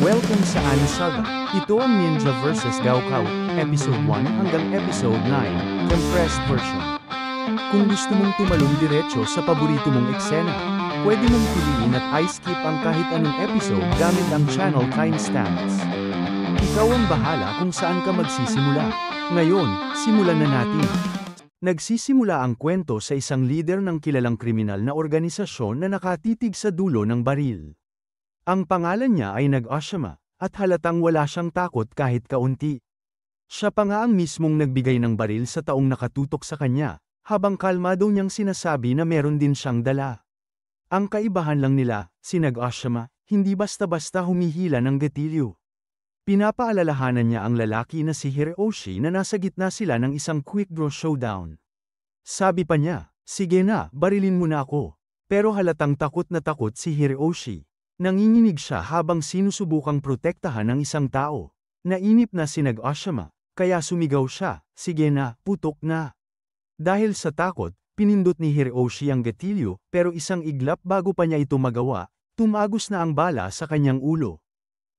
Welcome sa Ani Saga. Ito ang Ninja vs. Gaokao, Episode 1 hanggang Episode 9, compressed version. Kung gusto mong tumalong diretso sa paborito mong eksena, pwede mong piliin at i-skip ang kahit anong episode gamit ang channel timestamps. Ikaw ang bahala kung saan ka magsisimula. Ngayon, simulan na natin. Nagsisimula ang kwento sa isang leader ng kilalang kriminal na organisasyon na nakatitig sa dulo ng baril. Ang pangalan niya ay Nag-Oshima, at halatang wala siyang takot kahit kaunti. Siya pa nga ang mismong nagbigay ng baril sa taong nakatutok sa kanya, habang kalmado niyang sinasabi na meron din siyang dala. Ang kaibahan lang nila, si Nag-Oshima, hindi basta-basta humihila ng gatilyo. Pinapaalalahanan niya ang lalaki na si Hiroshi na nasa gitna sila ng isang quick draw showdown. Sabi pa niya, "Sige na, barilin mo na ako." Pero halatang takot na takot si Hiroshi. Nanginginig siya habang sinusubukang protektahan ng isang tao. Nainip na si Nag-Oshima, kaya sumigaw siya, "Sige na, putok na." Dahil sa takot, pinindot ni Hiroshi ang gatilyo, pero isang iglap bago pa niya ito magawa, tumagos na ang bala sa kanyang ulo.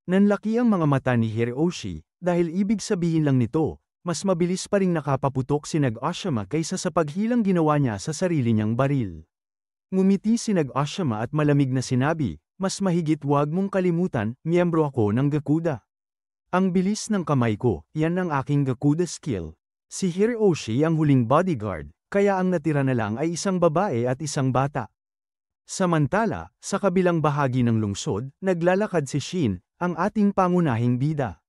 Nanlaki ang mga mata ni Hiroshi, dahil ibig sabihin lang nito, mas mabilis pa ring nakapaputok si Nag-Oshima kaysa sa paghilang ginawa niya sa sarili niyang baril. Ngumiti si Nag-Oshima at malamig na sinabi, "Mas mahigit wag mong kalimutan, miyembro ako ng Gakuda. Ang bilis ng kamay ko, yan ang aking Gakuda skill." Si Hiroshi ang huling bodyguard, kaya ang natira na lang ay isang babae at isang bata. Samantala, sa kabilang bahagi ng lungsod, naglalakad si Shin, ang ating pangunahing bida.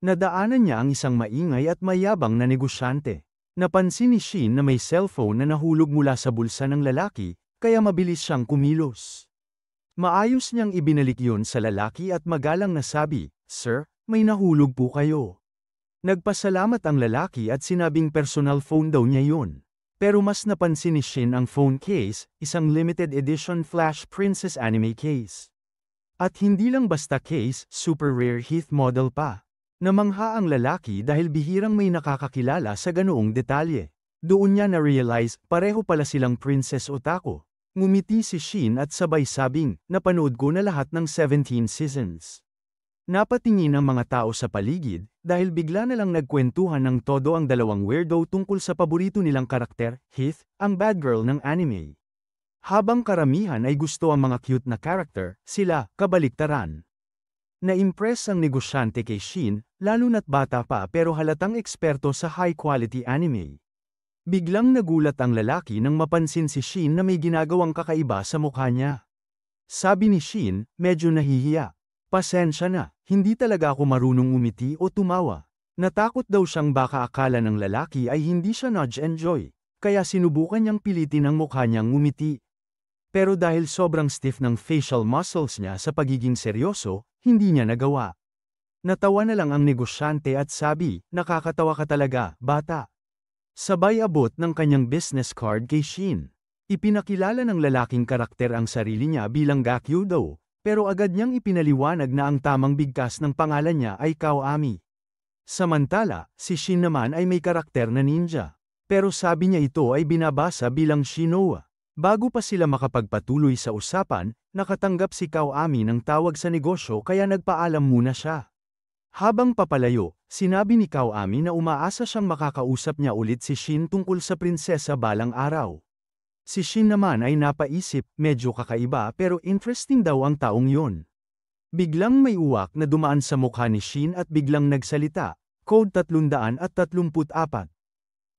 Nadaanan niya ang isang maingay at mayabang na negosyante. Napansin ni Shin na may cellphone na nahulog mula sa bulsa ng lalaki, kaya mabilis siyang kumilos. Maayos niyang ibinalik yun sa lalaki at magalang na sabi, "Sir, may nahulog po kayo." Nagpasalamat ang lalaki at sinabing personal phone daw niya yun. Pero mas napansin ni Shin ang phone case, isang limited edition Flash Princess anime case. At hindi lang basta case, super rare Heath model pa. Namangha ang lalaki dahil bihirang may nakakakilala sa ganoong detalye. Doon niya na-realize, pareho pala silang princess otaku. Ngumiti si Shin at sabay sabing, "Napanood ko na lahat ng 17 seasons." Napatingin ang mga tao sa paligid, dahil bigla na lang nagkwentuhan ng todo ang dalawang weirdo tungkol sa paborito nilang karakter, Heath, ang bad girl ng anime. Habang karamihan ay gusto ang mga cute na karakter, sila, kabaliktaran. Na-impress ang negosyante kay Shin, lalo na't bata pa pero halatang eksperto sa high-quality anime. Biglang nagulat ang lalaki nang mapansin si Shin na may ginagawang kakaiba sa mukha niya. Sabi ni Shin, medyo nahihiya. "Pasensya na, hindi talaga ako marunong umiti o tumawa." Natakot daw siyang baka akala ng lalaki ay hindi siya nudge-enjoy, kaya sinubukan niyang pilitin ang mukha niyang umiti. Pero dahil sobrang stiff ng facial muscles niya sa pagiging seryoso, hindi niya nagawa. Natawa na lang ang negosyante at sabi, "Nakakatawa ka talaga, bata." Sabay abot ng kanyang business card kay Shin. Ipinakilala ng lalaking karakter ang sarili niya bilang Gakudo, pero agad niyang ipinaliwanag na ang tamang bigkas ng pangalan niya ay Kaoami. Samantala, si Shin naman ay may karakter na ninja. Pero sabi niya ito ay binabasa bilang Shinoa. Bago pa sila makapagpatuloy sa usapan, nakatanggap si Kaoami ng tawag sa negosyo kaya nagpaalam muna siya. Habang papalayo, sinabi ni Kaoami na umaasa siyang makakausap niya ulit si Shin tungkol sa prinsesa balang araw. Si Shin naman ay napaisip, medyo kakaiba pero interesting daw ang taong yun. Biglang may uwak na dumaan sa mukha ni Shin at biglang nagsalita, Code 334.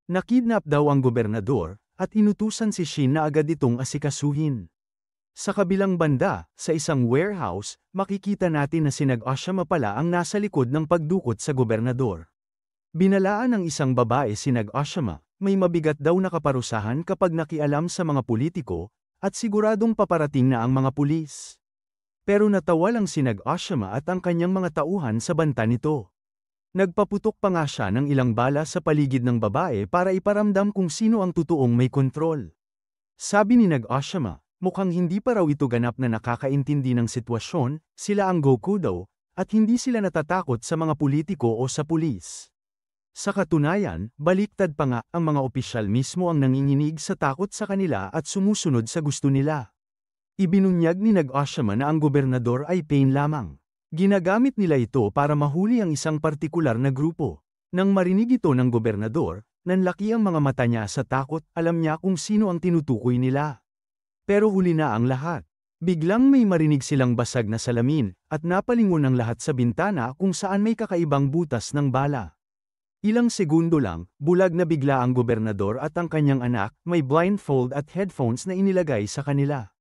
Nakidnap daw ang gobernador, at inutusan si Shin na agad itong asikasuhin. Sa kabilang banda, sa isang warehouse, makikita natin na si Nag-Oshima pala ang nasa likod ng pagdukot sa gobernador. Binalaan ng isang babae si Nag-Oshima, may mabigat daw na kaparusahan kapag nakialam sa mga politiko, at siguradong paparating na ang mga pulis. Pero natawa lang si Nag-Oshima at ang kanyang mga tauhan sa banta nito. Nagpaputok pa nga siya ng ilang bala sa paligid ng babae para iparamdam kung sino ang totoong may kontrol. Sabi ni Nag-Oshima, mukhang hindi pa raw ito ganap na nakakaintindi ng sitwasyon, sila ang Gakudo, at hindi sila natatakot sa mga politiko o sa pulis. Sa katunayan, baliktad pa nga, ang mga opisyal mismo ang nanginginig sa takot sa kanila at sumusunod sa gusto nila. Ibinunyag ni Nag-Oshima na ang gobernador ay pain lamang. Ginagamit nila ito para mahuli ang isang partikular na grupo. Nang marinig ito ng gobernador, nanlaki ang mga mata niya sa takot, alam niya kung sino ang tinutukoy nila. Pero huli na ang lahat. Biglang may marinig silang basag na salamin, at napalingon ang lahat sa bintana kung saan may kakaibang butas ng bala. Ilang segundo lang, bulag na bigla ang gobernador at ang kanyang anak, may blindfold at headphones na inilagay sa kanila.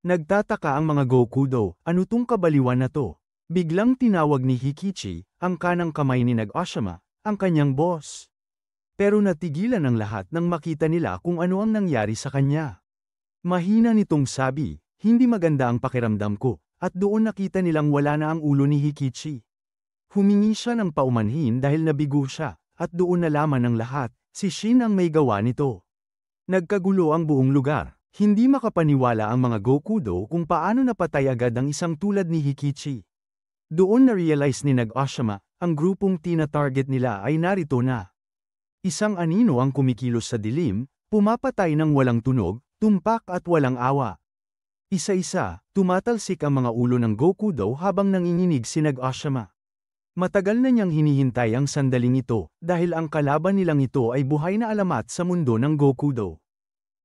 Nagtataka ang mga Gokudo, ano tong kabaliwan na to? Biglang tinawag ni Hikichi, ang kanang kamay ni Nag-Oshima, ang kanyang boss. Pero natigilan ang lahat nang makita nila kung ano ang nangyari sa kanya. Mahina nitong sabi, hindi maganda ang pakiramdam ko, at doon nakita nilang wala na ang ulo ni Hikichi. Humingi siya ng paumanhin dahil nabigo siya, at doon nalaman ng lahat, si Shin ang may gawa nito. Nagkagulo ang buong lugar, hindi makapaniwala ang mga Gokudo kung paano napatay agad ang isang tulad ni Hikichi. Doon na-realize ni Nag-Oshima, ang grupong tina-target nila ay narito na. Isang anino ang kumikilos sa dilim, pumapatay ng walang tunog, tumpak at walang awa. Isa-isa, tumatalsik ang mga ulo ng Gokudo habang nanginginig si Nag-Oshima. Matagal na niyang hinihintay ang sandaling ito, dahil ang kalaban nilang ito ay buhay na alamat sa mundo ng Gokudo.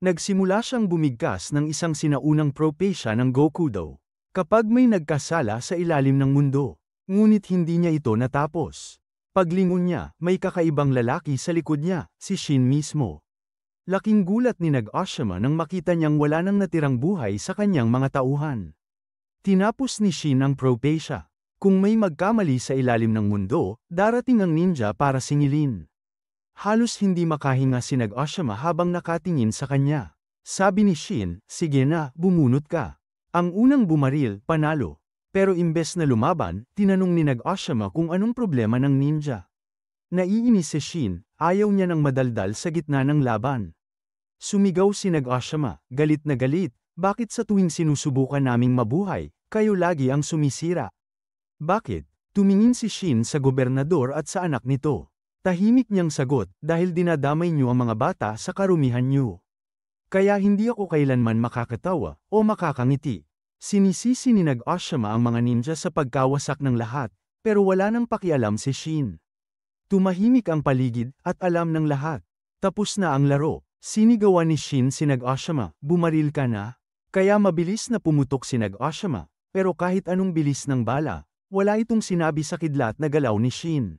Nagsimula siyang bumigkas ng isang sinaunang propesya ng Gokudo. Kapag may nagkasala sa ilalim ng mundo, ngunit hindi niya ito natapos. Paglingon niya, may kakaibang lalaki sa likod niya, si Shin mismo. Laking gulat ni Nag-Oshima nang makita niyang wala nang natirang buhay sa kanyang mga tauhan. Tinapos ni Shin ang propesya. Kung may magkamali sa ilalim ng mundo, darating ang ninja para singilin. Halos hindi makahinga si Nag-Oshima habang nakatingin sa kanya. Sabi ni Shin, sige na, bumunot ka. Ang unang bumaril, panalo. Pero imbes na lumaban, tinanong ni Nag-Oshima kung anong problema ng ninja. Naiinis si Shin, ayaw niya ng madaldal sa gitna ng laban. Sumigaw si Nag-Oshima, galit na galit, bakit sa tuwing sinusubukan naming mabuhay, kayo lagi ang sumisira? Bakit? Tumingin si Shin sa gobernador at sa anak nito. Tahimik niyang sagot, dahil dinadamay niyo ang mga bata sa karumihan niyo. Kaya hindi ako kailanman makakatawa o makakangiti. Sinisisi ni Nag-Oshima ang mga ninja sa pagkawasak ng lahat, pero wala nang pakialam si Shin. Tumahimik ang paligid at alam ng lahat. Tapos na ang laro. Sinigawan ni Shin si Nag-Oshima, bumaril ka na? Kaya mabilis na pumutok si Nag-Oshima, pero kahit anong bilis ng bala, wala itong sinabi sa kidlat na galaw ni Shin.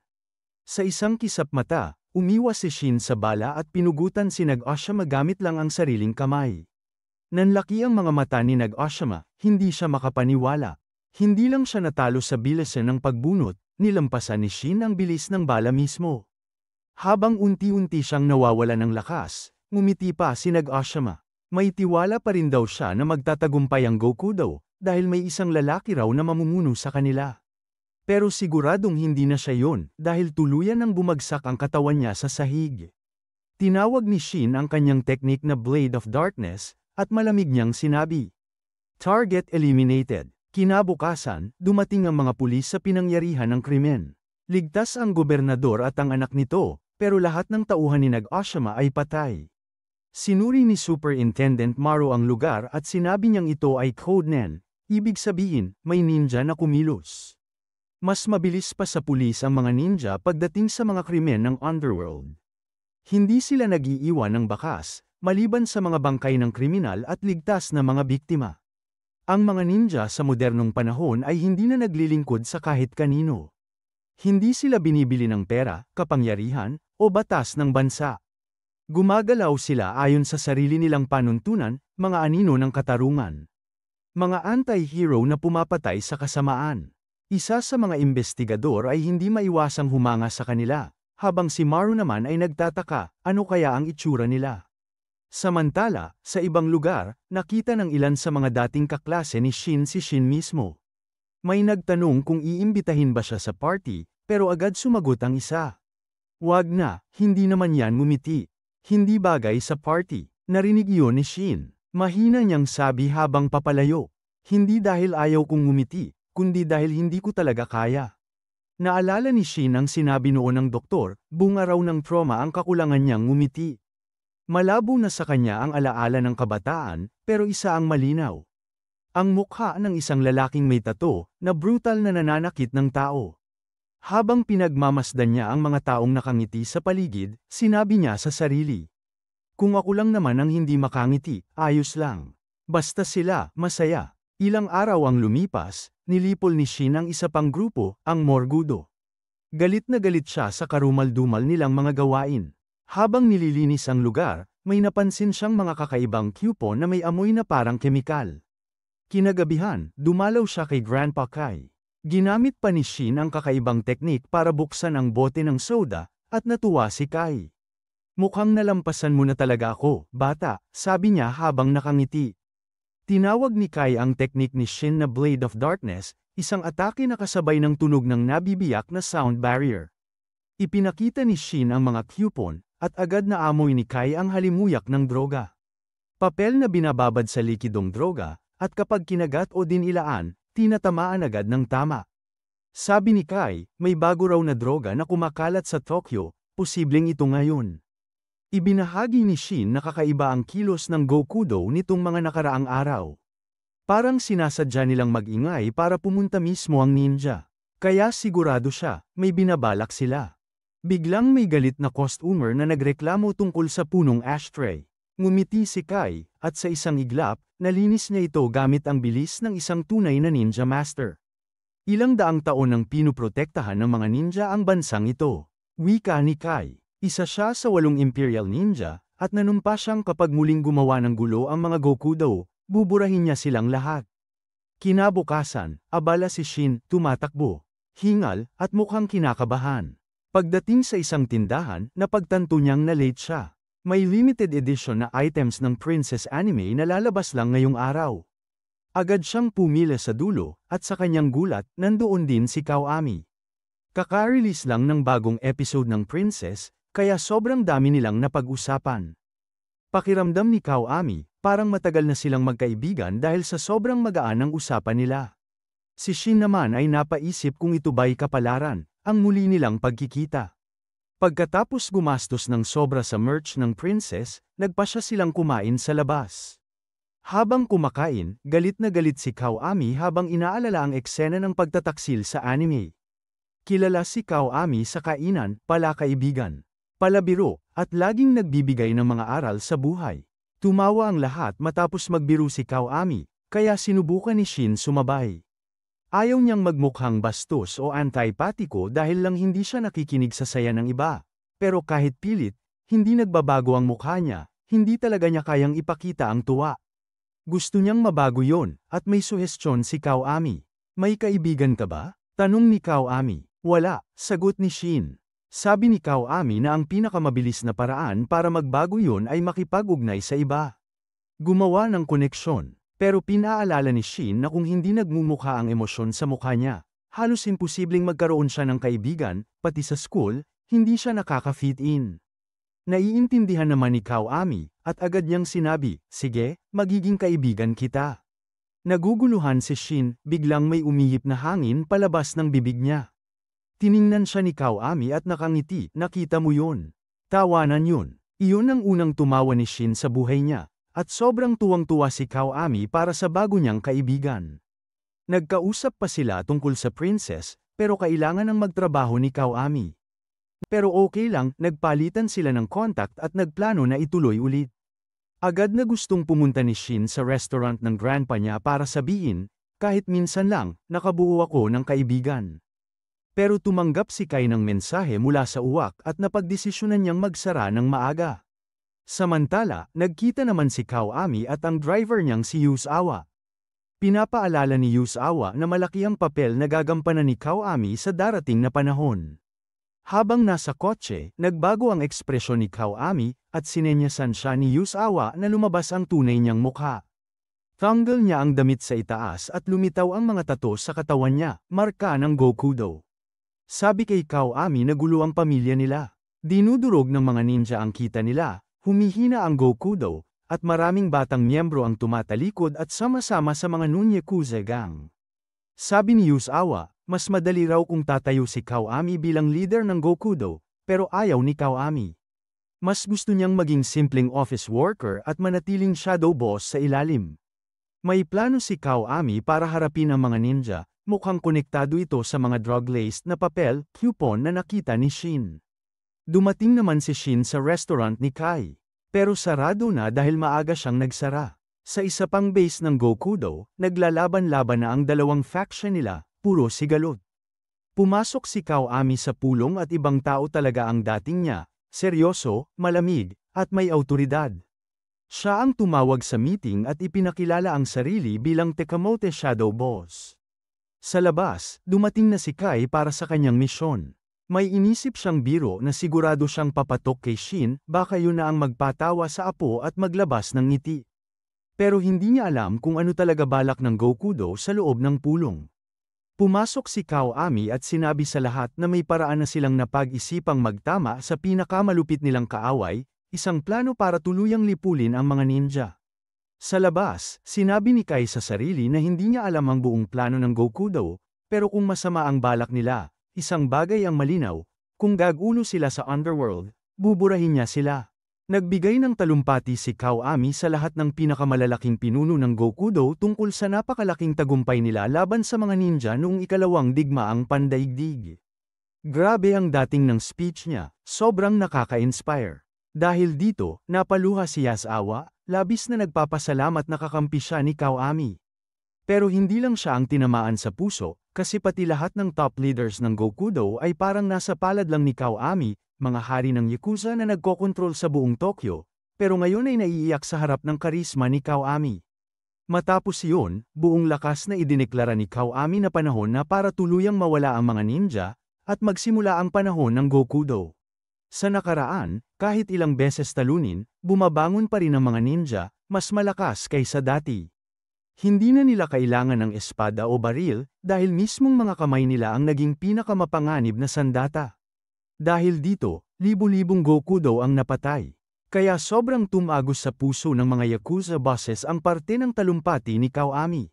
Sa isang kisap mata, umiwas si Shin sa bala at pinugutan si Nag-Oshima gamit lang ang sariling kamay. Nanlaki ang mga mata ni Nag-Oshima, hindi siya makapaniwala. Hindi lang siya natalo sa bilisan ng pagbunot, nilampasan ni Shin ang bilis ng bala mismo. Habang unti-unti siyang nawawala ng lakas, ngumiti pa si Nag-Oshima. May tiwala pa rin daw siya na magtatagumpay ang Gokudo, dahil may isang lalaki raw na mamumuno sa kanila. Pero siguradong hindi na siya yon, dahil tuluyan nang bumagsak ang katawan niya sa sahig. Tinawag ni Shin ang kanyang teknik na Blade of Darkness, at malamig niyang sinabi, "Target eliminated." Kinabukasan, dumating ang mga pulis sa pinangyarihan ng krimen. Ligtas ang gobernador at ang anak nito, pero lahat ng tauhan ni Nag-Oshima ay patay. Sinuri ni Superintendent Maru ang lugar at sinabi niyang ito ay Code Nen, ibig sabihin, may ninja na kumilos. Mas mabilis pa sa pulis ang mga ninja pagdating sa mga krimen ng underworld. Hindi sila nag-iiwan ng bakas, maliban sa mga bangkay ng kriminal at ligtas na mga biktima. Ang mga ninja sa modernong panahon ay hindi na naglilingkod sa kahit kanino. Hindi sila binibili ng pera, kapangyarihan, o batas ng bansa. Gumagalaw sila ayon sa sarili nilang panuntunan, mga anino ng katarungan. Mga anti-hero na pumapatay sa kasamaan. Isa sa mga investigador ay hindi maiwasang humanga sa kanila, habang si Maru naman ay nagtataka, ano kaya ang itsura nila. Samantala, sa ibang lugar, nakita ng ilan sa mga dating kaklase ni Shin si Shin mismo. May nagtanong kung iimbitahin ba siya sa party, pero agad sumagot ang isa. Wag na, hindi naman yan ngumiti. Hindi bagay sa party. Narinig iyon ni Shin. Mahina niyang sabi habang papalayo. Hindi dahil ayaw kong ngumiti, kundi dahil hindi ko talaga kaya. Naalala ni Shin ang sinabi noon ng doktor, bunga raw ng trauma ang kakulangan niyang ngumiti. Malabo na sa kanya ang alaala ng kabataan, pero isa ang malinaw. Ang mukha ng isang lalaking may tato, na brutal na nananakit ng tao. Habang pinagmamasdan niya ang mga taong nakangiti sa paligid, sinabi niya sa sarili. Kung ako lang naman ang hindi makangiti, ayos lang. Basta sila, masaya. Ilang araw ang lumipas, nilipol ni Shin ang isa pang grupo, ang Morgudo. Galit na galit siya sa karumal-dumal nilang mga gawain. Habang nililinis ang lugar, may napansin siyang mga kakaibang coupon na may amoy na parang kemikal. Kinagabihan, dumalaw siya kay Grandpa Kai. Ginamit pa ni Shin ang kakaibang teknik para buksan ang bote ng soda, at natuwa si Kai. Mukhang nalampasan mo na talaga ako, bata, sabi niya habang nakangiti. Tinawag ni Kai ang teknik ni Shin na Blade of Darkness, isang atake na kasabay ng tunog ng nabibiyak na sound barrier. Ipinakita ni Shin ang mga coupon, at agad na amoy ni Kai ang halimuyak ng droga. Papel na binababad sa likidong droga, at kapag kinagat o dinilaan, tinatamaan agad ng tama. Sabi ni Kai, may bago raw na droga na kumakalat sa Tokyo, posibleng ito ngayon. Ibinahagi ni Shin na kakaiba ang kilos ng Gokudo nitong mga nakaraang araw. Parang sinasadya nilang mag-ingay para pumunta mismo ang ninja. Kaya sigurado siya, may binabalak sila. Biglang may galit na customer na nagreklamo tungkol sa punong ashtray. Ngumiti si Kai, at sa isang iglap, nalinis niya ito gamit ang bilis ng isang tunay na ninja master. Ilang daang taon nang pinuprotektahan ng mga ninja ang bansang ito. Wika ni Kai. Isa siya sa 8 Imperial Ninja, at nanumpa siyang kapag muling gumawa ng gulo ang mga Gokudo, buburahin niya silang lahat. Kinabukasan, abala si Shin, tumatakbo, hingal, at mukhang kinakabahan. Pagdating sa isang tindahan, napagtanto niyang na-late siya. May limited edition na items ng Princess Anime na lalabas lang ngayong araw. Agad siyang pumila sa dulo, at sa kanyang gulat, nandoon din si Kawami. Kaka-release lang ng bagong episode ng Princess, kaya sobrang dami nilang napag-usapan. Pakiramdam ni Kawami, parang matagal na silang magkaibigan dahil sa sobrang magaan ang usapan nila. Si Shin naman ay napaisip kung ito ba'y kapalaran, ang muli nilang pagkikita. Pagkatapos gumastos ng sobra sa merch ng Princess, nagpasya silang kumain sa labas. Habang kumakain, galit na galit si Kawami habang inaalala ang eksena ng pagtataksil sa anime. Kilala si Kawami sa kainan, palakaibigan, palabiro, at laging nagbibigay ng mga aral sa buhay. Tumawa ang lahat matapos magbiro si Kawami, kaya sinubukan ni Shin sumabay. Ayaw niyang magmukhang bastos o antipatiko dahil lang hindi siya nakikinig sa saya ng iba. Pero kahit pilit, hindi nagbabago ang mukha niya, hindi talaga niya kayang ipakita ang tuwa. Gusto niyang mabago yon, at may suhestyon si Kawami. May kaibigan ka ba? Tanong ni Kawami. Wala, sagot ni Shin. Sabi ni Kawami na ang pinakamabilis na paraan para magbago yon ay makipag-ugnay sa iba. Gumawa ng koneksyon. Pero pinaalala ni Shin na kung hindi nagmumukha ang emosyon sa mukha niya, halos imposibleng magkaroon siya ng kaibigan, pati sa school, hindi siya nakaka-fit in. Naiintindihan naman ni Kawami, at agad niyang sinabi, sige, magiging kaibigan kita. Naguguluhan si Shin, biglang may umihip na hangin palabas ng bibig niya. Tiningnan siya ni Kawami at nakangiti, nakita mo yun. Tawanan yun. Iyon ang unang tumawa ni Shin sa buhay niya. At sobrang tuwang-tuwa si Kawami para sa bago niyang kaibigan. Nagkausap pa sila tungkol sa Princess, pero kailangan ng magtrabaho ni Kawami. Pero okay lang, nagpalitan sila ng contact at nagplano na ituloy ulit. Agad na gustong pumunta ni Shin sa restaurant ng grandpa niya para sabihin, kahit minsan lang, nakabuo ako ng kaibigan. Pero tumanggap si Kai ng mensahe mula sa uwak at napagdesisyonan niyang magsara ng maaga. Samantala, nagkita naman si Kawami at ang driver niyang si Yusawa. Pinapaalala ni Yusawa na malaki ang papel na gagampanan ni Kawami sa darating na panahon. Habang nasa kotse, nagbago ang ekspresyon ni Kawami at sinenyasan siya ni Yusawa na lumabas ang tunay niyang mukha. Tanggal niya ang damit sa itaas at lumitaw ang mga tato sa katawan niya, marka ng Gokudo. Sabi kay Kawami na gulo ang pamilya nila. Dinudurog ng mga ninja ang kita nila. Humihina ang Gokudo, at maraming batang miyembro ang tumatalikod at sama-sama sa mga Nunyakuza gang. Sabi ni Yusawa, mas madali raw kung tatayo si Kawami bilang leader ng Gokudo, pero ayaw ni Kawami. Mas gusto niyang maging simpleng office worker at manatiling shadow boss sa ilalim. May plano si Kawami para harapin ang mga ninja, mukhang konektado ito sa mga drug-laced na papel, coupon na nakita ni Shin. Dumating naman si Shin sa restaurant ni Kai. Pero sarado na dahil maaga siyang nagsara. Sa isa pang base ng Gokudo, naglalaban-laban na ang dalawang faction nila, puro sigalot. Pumasok si Kawami sa pulong at ibang tao talaga ang dating niya, seryoso, malamig, at may awtoridad. Siya ang tumawag sa meeting at ipinakilala ang sarili bilang Tekamote Shadow Boss. Sa labas, dumating na si Kai para sa kanyang misyon. May inisip siyang biro na sigurado siyang papatok kay Shin, baka yun na ang magpatawa sa apo at maglabas ng ngiti. Pero hindi niya alam kung ano talaga balak ng Gokudo sa loob ng pulong. Pumasok si Kawami at sinabi sa lahat na may paraan na silang napag-isipang magtama sa pinakamalupit nilang kaaway, isang plano para tuluyang lipulin ang mga ninja. Sa labas, sinabi ni Kai sa sarili na hindi niya alam ang buong plano ng Gokudo, pero kung masama ang balak nila, isang bagay ang malinaw, kung gagulo sila sa underworld, buburahin niya sila. Nagbigay ng talumpati si Kawami sa lahat ng pinakamalalaking pinuno ng Gokudo tungkol sa napakalaking tagumpay nila laban sa mga ninja noong ikalawang digmaang pandaigdig. Grabe ang dating ng speech niya, sobrang nakaka-inspire. Dahil dito, napaluha si Yasawa, labis na nagpapasalamat na kakampi siya ni Kawami. Pero hindi lang siya ang tinamaan sa puso, kasi pati lahat ng top leaders ng Gokudo ay parang nasa palad lang ni Kawami, mga hari ng Yakuza na nagkokontrol sa buong Tokyo, pero ngayon ay naiiyak sa harap ng karisma ni Kawami. Matapos iyon, buong lakas na idineklara ni Kawami na panahon na para tuluyang mawala ang mga ninja, at magsimula ang panahon ng Gokudo. Sa nakaraan, kahit ilang beses talunin, bumabangon pa rin ang mga ninja, mas malakas kaysa dati. Hindi na nila kailangan ng espada o baril, dahil mismong mga kamay nila ang naging pinakamapanganib na sandata. Dahil dito, libu-libong Gokudo ang napatay. Kaya sobrang tumagos sa puso ng mga Yakuza bosses ang parte ng talumpati ni Kawami.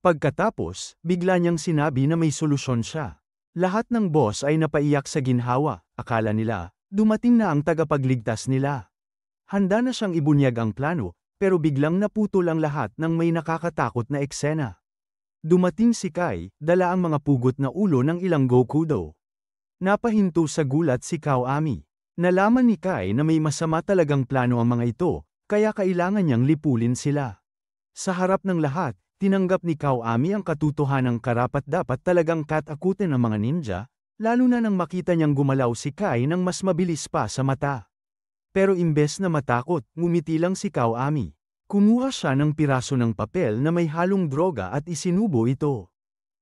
Pagkatapos, bigla niyang sinabi na may solusyon siya. Lahat ng boss ay napaiyak sa ginhawa, akala nila, dumating na ang tagapagligtas nila. Handa na siyang ibunyag ang plano, pero biglang naputol ang lahat ng may nakakatakot na eksena. Dumating si Kai, dala ang mga pugot na ulo ng ilang Gokudo. Napahinto sa gulat si Kawami. Nalaman ni Kai na may masama talagang plano ang mga ito, kaya kailangan niyang lipulin sila. Sa harap ng lahat, tinanggap ni Kawami ang katotohanang karapat-dapat talagang katakutin ng mga ninja, lalo na nang makita niyang gumalaw si Kai ng mas mabilis pa sa mata. Pero imbes na matakot, ngumiti lang si Kawami. Kumuha siya ng piraso ng papel na may halong droga at isinubo ito.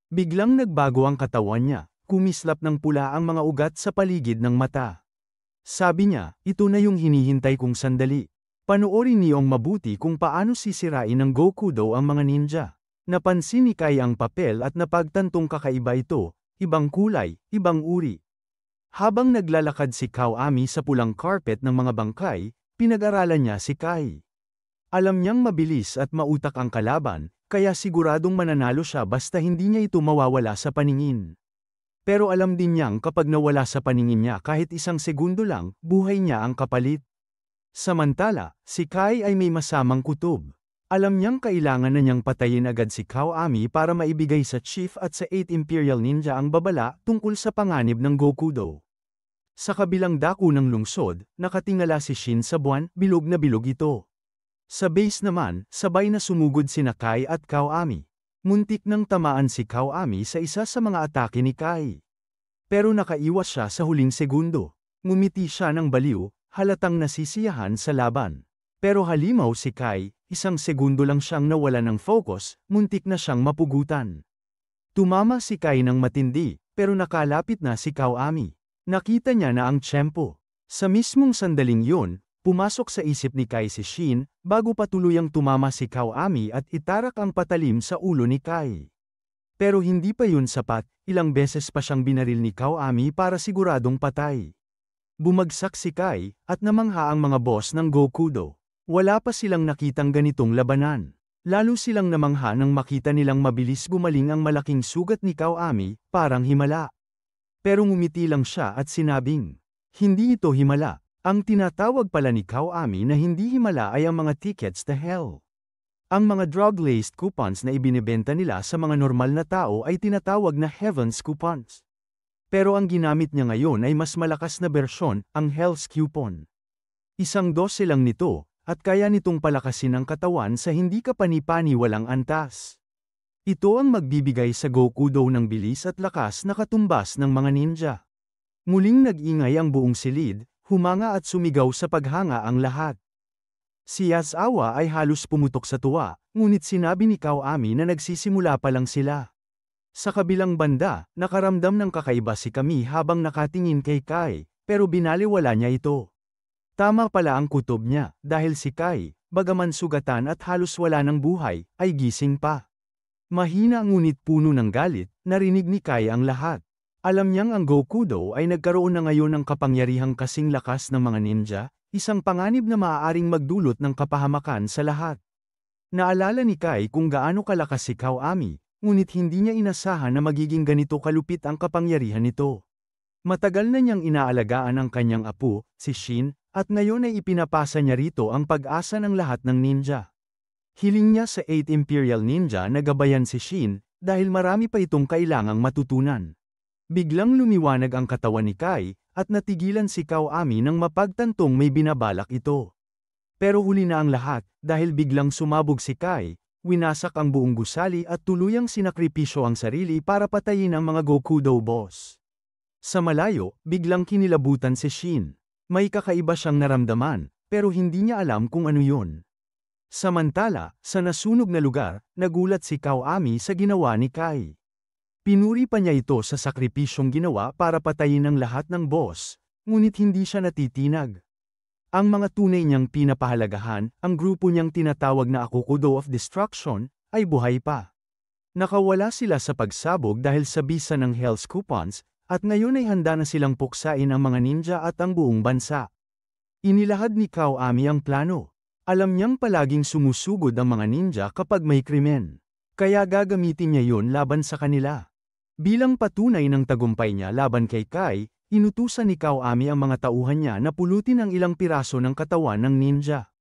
Biglang nagbago ang katawan niya. Kumislap ng pula ang mga ugat sa paligid ng mata. Sabi niya, ito na yung hinihintay kong sandali. Panoorin niyong mabuti kung paano sisirain ng Gokudo ang mga ninja. Napansin ni Kai ang papel at napagtantong kakaiba ito, ibang kulay, ibang uri. Habang naglalakad si Kawami sa pulang carpet ng mga bangkay, pinag-aralan niya si Kai. Alam niyang mabilis at mautak ang kalaban, kaya siguradong mananalo siya basta hindi niya ito mawawala sa paningin. Pero alam din niyang kapag nawala sa paningin niya kahit isang segundo lang, buhay niya ang kapalit. Samantala, si Kai ay may masamang kutob. Alam niyang kailangan na niyang patayin agad si Kawami para maibigay sa Chief at sa 8 Imperial Ninja ang babala tungkol sa panganib ng Gokudo. Sa kabilang dako ng lungsod, nakatingala si Shin sa buwan, bilog na bilog ito. Sa base naman, sabay na sumugod sina Kai at Kawami. Muntik nang tamaan si Kawami sa isa sa mga atake ni Kai. Pero nakaiwas siya sa huling segundo. Ngumiti siya ng baliw, halatang nasisiyahan sa laban. Pero halimaw si Kai, isang segundo lang siyang nawala ng focus, muntik na siyang mapugutan. Tumama si Kai ng matindi, pero nakalapit na si Kawami. Nakita niya na ang tiyempo. Sa mismong sandaling yun, pumasok sa isip ni Kai si Shin, bago pa tuluyang tumama si Kawami at itarak ang patalim sa ulo ni Kai. Pero hindi pa yun sapat, ilang beses pa siyang binaril ni Kawami para siguradong patay. Bumagsak si Kai, at namangha ang mga boss ng Gokudo. Wala pa silang nakitang ganitong labanan. Lalo silang namangha nang makita nilang mabilis gumaling ang malaking sugat ni Kawami, parang himala. Pero ngumiti lang siya at sinabing, hindi ito himala. Ang tinatawag pala ni Kawami na hindi himala ay ang mga tickets to hell. Ang mga drug-laced coupons na ibinebenta nila sa mga normal na tao ay tinatawag na Heaven's Coupons. Pero ang ginamit niya ngayon ay mas malakas na bersyon, ang Hell's Coupon. Isang dose lang nito, at kaya nitong palakasin ang katawan sa hindi kapani-pani walang antas. Ito ang magbibigay sa Goku daw ng bilis at lakas na katumbas ng mga ninja. Muling nag-ingay ang buong silid, humanga at sumigaw sa paghanga ang lahat. Si Yazawa ay halos pumutok sa tuwa, ngunit sinabi ni Kawami na nagsisimula pa lang sila. Sa kabilang banda, nakaramdam ng kakaiba si Kami habang nakatingin kay Kai, pero binaliwala niya ito. Tama pala ang kutob niya, dahil si Kai, bagaman sugatan at halos wala ng buhay, ay gising pa. Mahina ngunit puno ng galit, narinig ni Kai ang lahat. Alam niyang ang Goku daw ay nagkaroon na ngayon ng kapangyarihang kasing lakas ng mga ninja, isang panganib na maaaring magdulot ng kapahamakan sa lahat. Naalala ni Kai kung gaano kalakas si Kawami, ngunit hindi niya inasahan na magiging ganito kalupit ang kapangyarihan nito. Matagal na niyang inaalagaan ang kanyang apo, si Shin, at ngayon ay ipinapasa niya rito ang pag-asa ng lahat ng ninja. Hiling niya sa 8 Imperial Ninja na gabayan si Shin, dahil marami pa itong kailangang matutunan. Biglang lumiwanag ang katawan ni Kai, at natigilan si Kawami nang mapagtantong may binabalak ito. Pero huli na ang lahat, dahil biglang sumabog si Kai, winasak ang buong gusali at tuluyang sinakripisyo ang sarili para patayin ang mga Goku daw boss. Sa malayo, biglang kinilabutan si Shin. May kakaiba siyang naramdaman, pero hindi niya alam kung ano yun. Samantala, sa nasunog na lugar, nagulat si Kawami sa ginawa ni Kai. Pinuri pa niya ito sa sakripisyong ginawa para patayin ang lahat ng boss, ngunit hindi siya natitinag. Ang mga tunay niyang pinapahalagahan, ang grupo niyang tinatawag na Akukudo of Destruction, ay buhay pa. Nakawala sila sa pagsabog dahil sa bisa ng Hell's Coupons, at ngayon ay handa na silang puksain ang mga ninja at ang buong bansa. Inilahad ni Kawami ang plano. Alam niyang palaging sumusugod ang mga ninja kapag may krimen. Kaya gagamitin niya yon laban sa kanila. Bilang patunay ng tagumpay niya laban kay Kai, inutusan ni Kawami ang mga tauhan niya na pulutin ang ilang piraso ng katawan ng ninja.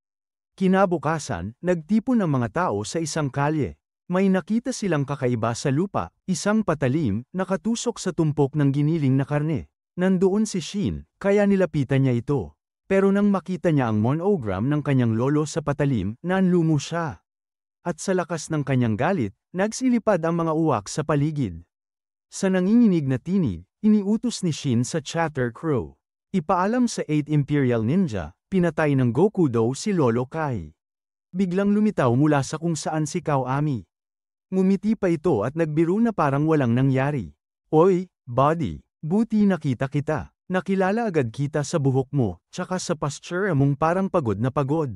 Kinabukasan, nagtipon ang mga tao sa isang kalye. May nakita silang kakaiba sa lupa, isang patalim, nakatusok sa tumpok ng giniling na karne. Nandoon si Shin, kaya nilapitan niya ito. Pero nang makita niya ang monogram ng kanyang lolo sa patalim, nanlumo siya. At sa lakas ng kanyang galit, nagsilipad ang mga uwak sa paligid. Sa nanginginig na tinig, iniutos ni Shin sa Chatter Crow. Ipaalam sa 8 Imperial Ninja, pinatay ng Goku daw si Lolo Kai. Biglang lumitaw mula sa kung saan si Kawami. Ngumiti pa ito at nagbiro na parang walang nangyari. Oy, buddy, buti nakita kita. Nakilala agad kita sa buhok mo, tsaka sa posture mong parang pagod na pagod.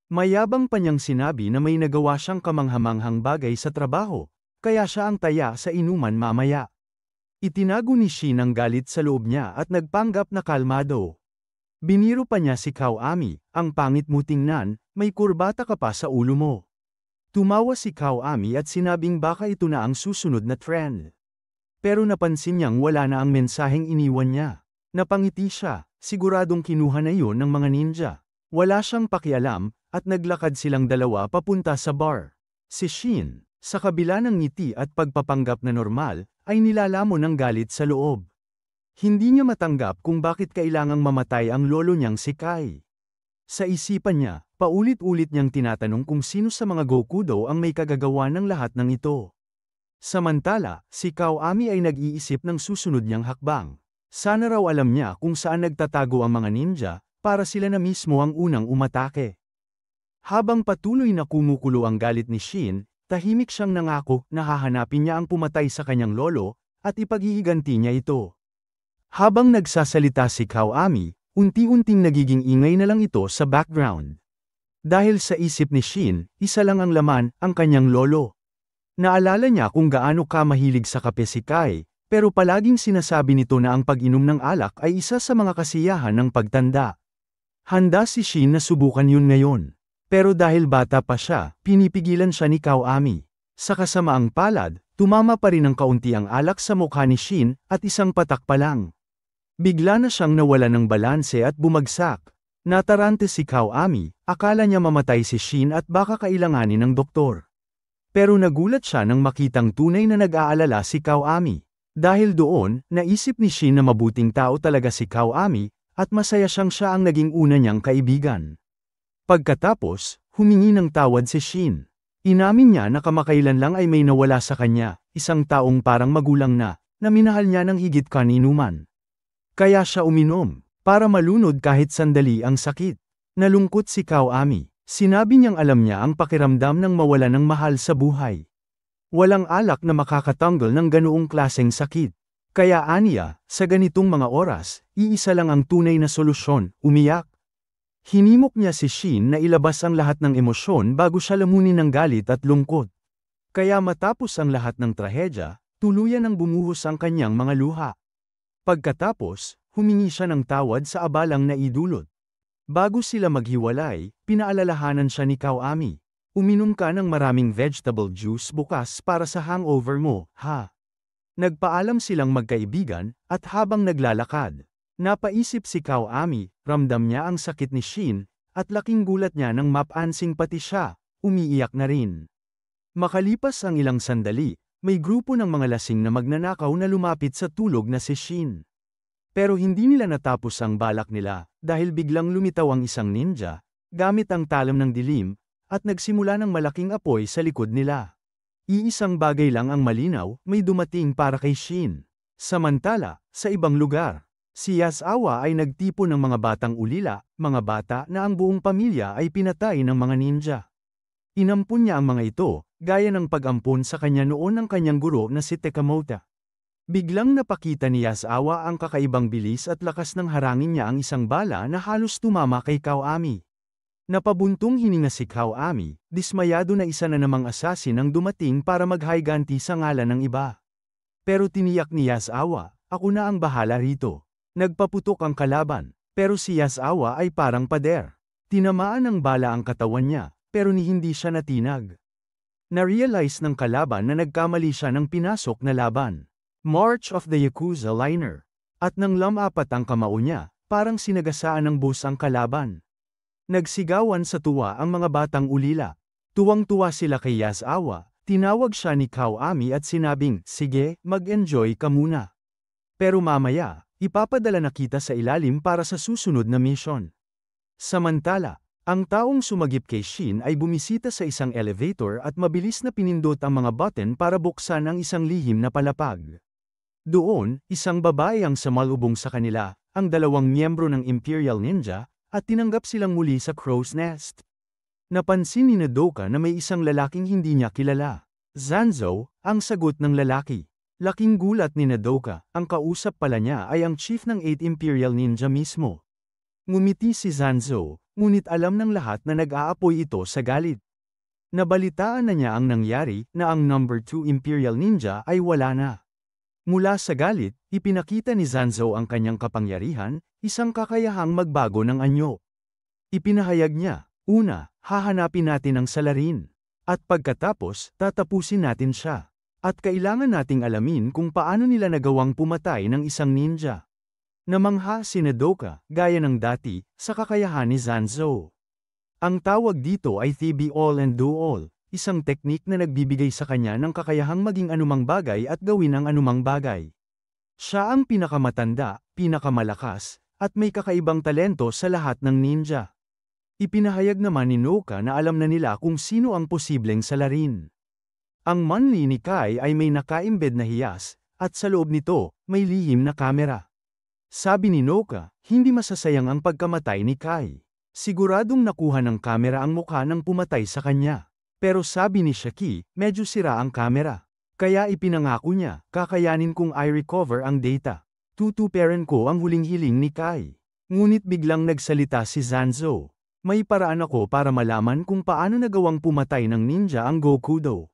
Mayabang pa niyang sinabi na may nagawa siyang kamanghamanghang bagay sa trabaho, kaya siya ang taya sa inuman mamaya. Itinago ni Shin ang galit sa loob niya at nagpanggap na kalmado. Biniro pa niya si Kawami, ang pangit mo tingnan, may kurbata ka pa sa ulo mo. Tumawa si Kawami at sinabing baka ito na ang susunod na trend. Pero napansin niyang wala na ang mensaheng iniwan niya. Napangiti siya, siguradong kinuha na yun ng mga ninja. Wala siyang pakialam, at naglakad silang dalawa papunta sa bar. Si Shin, sa kabila ng ngiti at pagpapanggap na normal, ay nilalamon ng galit sa loob. Hindi niya matanggap kung bakit kailangang mamatay ang lolo niyang si Kai. Sa isipan niya, paulit-ulit niyang tinatanong kung sino sa mga Goku daw ang may kagagawa ng lahat ng ito. Samantala, si Kawami ay nag-iisip ng susunod niyang hakbang. Sana raw alam niya kung saan nagtatago ang mga ninja, para sila na mismo ang unang umatake. Habang patuloy na kumukulo ang galit ni Shin, tahimik siyang nangako na hahanapin niya ang pumatay sa kanyang lolo, at ipaghihiganti niya ito. Habang nagsasalita si Kawami, unti-unting nagiging ingay na lang ito sa background. Dahil sa isip ni Shin, isa lang ang laman, ang kanyang lolo. Naalala niya kung gaano ka mahilig sa kape si Kai, pero palaging sinasabi nito na ang pag-inom ng alak ay isa sa mga kasiyahan ng pagtanda. Handa si Shin na subukan yun ngayon. Pero dahil bata pa siya, pinipigilan siya ni Kawami. Sa kasamaang palad, tumama pa rin ng kaunti ang alak sa mukha ni Shin, at isang patak pa lang. Bigla na siyang nawala ng balanse at bumagsak. Natarante si Kawami, akala niya mamatay si Shin at baka kailanganin ng doktor. Pero nagulat siya nang makitang tunay na nag-aalala si Kawami. Dahil doon, naisip ni Shin na mabuting tao talaga si Kawami, at masaya siya ang naging una niyang kaibigan. Pagkatapos, humingi ng tawad si Shin. Inamin niya na kamakailan lang ay may nawala sa kanya, isang taong parang magulang na minahal niya ng higit kaninuman. Kaya siya uminom, para malunod kahit sandali ang sakit. Nalungkot si Kawami. Sinabi niyang alam niya ang pakiramdam ng mawala ng mahal sa buhay. Walang alak na makakatanggal ng ganoong klaseng sakit. Kaya aniya, sa ganitong mga oras, iisa lang ang tunay na solusyon, umiyak. Hinimok niya si Shin na ilabas ang lahat ng emosyon bago siya lamunin ng galit at lungkot. Kaya matapos ang lahat ng trahedya, tuluyan ang bumuhos ang kanyang mga luha. Pagkatapos, humingi siya ng tawad sa abalang naidulot. Bago sila maghiwalay, pinaalalahanan siya ni Kawami. Uminom ka ng maraming vegetable juice bukas para sa hangover mo, ha? Nagpaalam silang magkaibigan, at habang naglalakad, napaisip si Kawami, ramdam niya ang sakit ni Shin, at laking gulat niya nang mapansing pati siya, umiiyak na rin. Makalipas ang ilang sandali, may grupo ng mga lasing na magnanakaw na lumapit sa tulog na si Shin. Pero hindi nila natapos ang balak nila, dahil biglang lumitaw ang isang ninja, gamit ang talam ng dilim, at nagsimula ng malaking apoy sa likod nila. Iisang bagay lang ang malinaw, may dumating para kay Shin. Samantala, sa ibang lugar, si Yasawa ay nagtipon ng mga batang ulila, mga bata na ang buong pamilya ay pinatay ng mga ninja. Inampun niya ang mga ito, gaya ng pag-ampon sa kanya noon ng kanyang guro na si Tekamoto. Biglang napakita ni Yasawa ang kakaibang bilis at lakas ng harangin niya ang isang bala na halos tumama kay Kawami. Napabuntong hininga si Kawami, dismayado na isa na namang asasin ang dumating para maghayganti sa ngalan ng iba. Pero tiniyak ni Yasawa, ako na ang bahala rito. Nagpaputok ang kalaban, pero si Yasawa ay parang pader. Tinamaan ng bala ang katawan niya, pero hindi siya natinag. Na-realize ng kalaban na nagkamali siya ng pinasok na laban. March of the Yakuza Liner. At nang lamapat ang kamao niya, parang sinagasaan ng bus ang kalaban. Nagsigawan sa tuwa ang mga batang ulila. Tuwang-tuwa sila kay Yasawa, tinawag siya ni Kawami at sinabing, sige, mag-enjoy ka muna. Pero mamaya, ipapadala na kita sa ilalim para sa susunod na mission. Samantala, ang taong sumagip kay Shin ay bumisita sa isang elevator at mabilis na pinindot ang mga button para buksan ang isang lihim na palapag. Doon, isang babae ang samalubong sa kanila, ang dalawang miyembro ng Imperial Ninja, at tinanggap silang muli sa Crow's Nest. Napansin ni Nodoka na may isang lalaking hindi niya kilala. Zanzo, ang sagot ng lalaki. Laking gulat ni Nodoka, ang kausap pala niya ay ang chief ng 8 Imperial Ninja mismo. Ngumiti si Zanzo, ngunit alam ng lahat na nag-aapoy ito sa galit. Nabalitaan na niya ang nangyari na ang number 2 Imperial Ninja ay wala na. Mula sa galit, ipinakita ni Zanzo ang kanyang kapangyarihan, isang kakayahang magbago ng anyo. Ipinahayag niya, una, hahanapin natin ang salarin. At pagkatapos, tatapusin natin siya. At kailangan nating alamin kung paano nila nagawang pumatay ng isang ninja. Namangha si Nodoka, gaya ng dati, sa kakayahan ni Zanzo. Ang tawag dito ay Be All and Do All. Isang teknik na nagbibigay sa kanya ng kakayahang maging anumang bagay at gawin ang anumang bagay. Siya ang pinakamatanda, pinakamalakas, at may kakaibang talento sa lahat ng ninja. Ipinahayag naman ni Noka na alam na nila kung sino ang posibleng salarin. Ang manli ni Kai ay may nakaimbed na hiyas, at sa loob nito, may lihim na kamera. Sabi ni Noka, hindi masasayang ang pagkamatay ni Kai. Siguradong nakuha ng kamera ang mukha ng pumatay sa kanya. Pero sabi ni Shaki, medyo sira ang kamera. Kaya ipinangako niya, kakayanin kong i-recover ang data. Tutuperan ko ang huling hiling ni Kai. Ngunit biglang nagsalita si Zanzo. May paraan ako para malaman kung paano nagawang pumatay ng ninja ang Gokudo.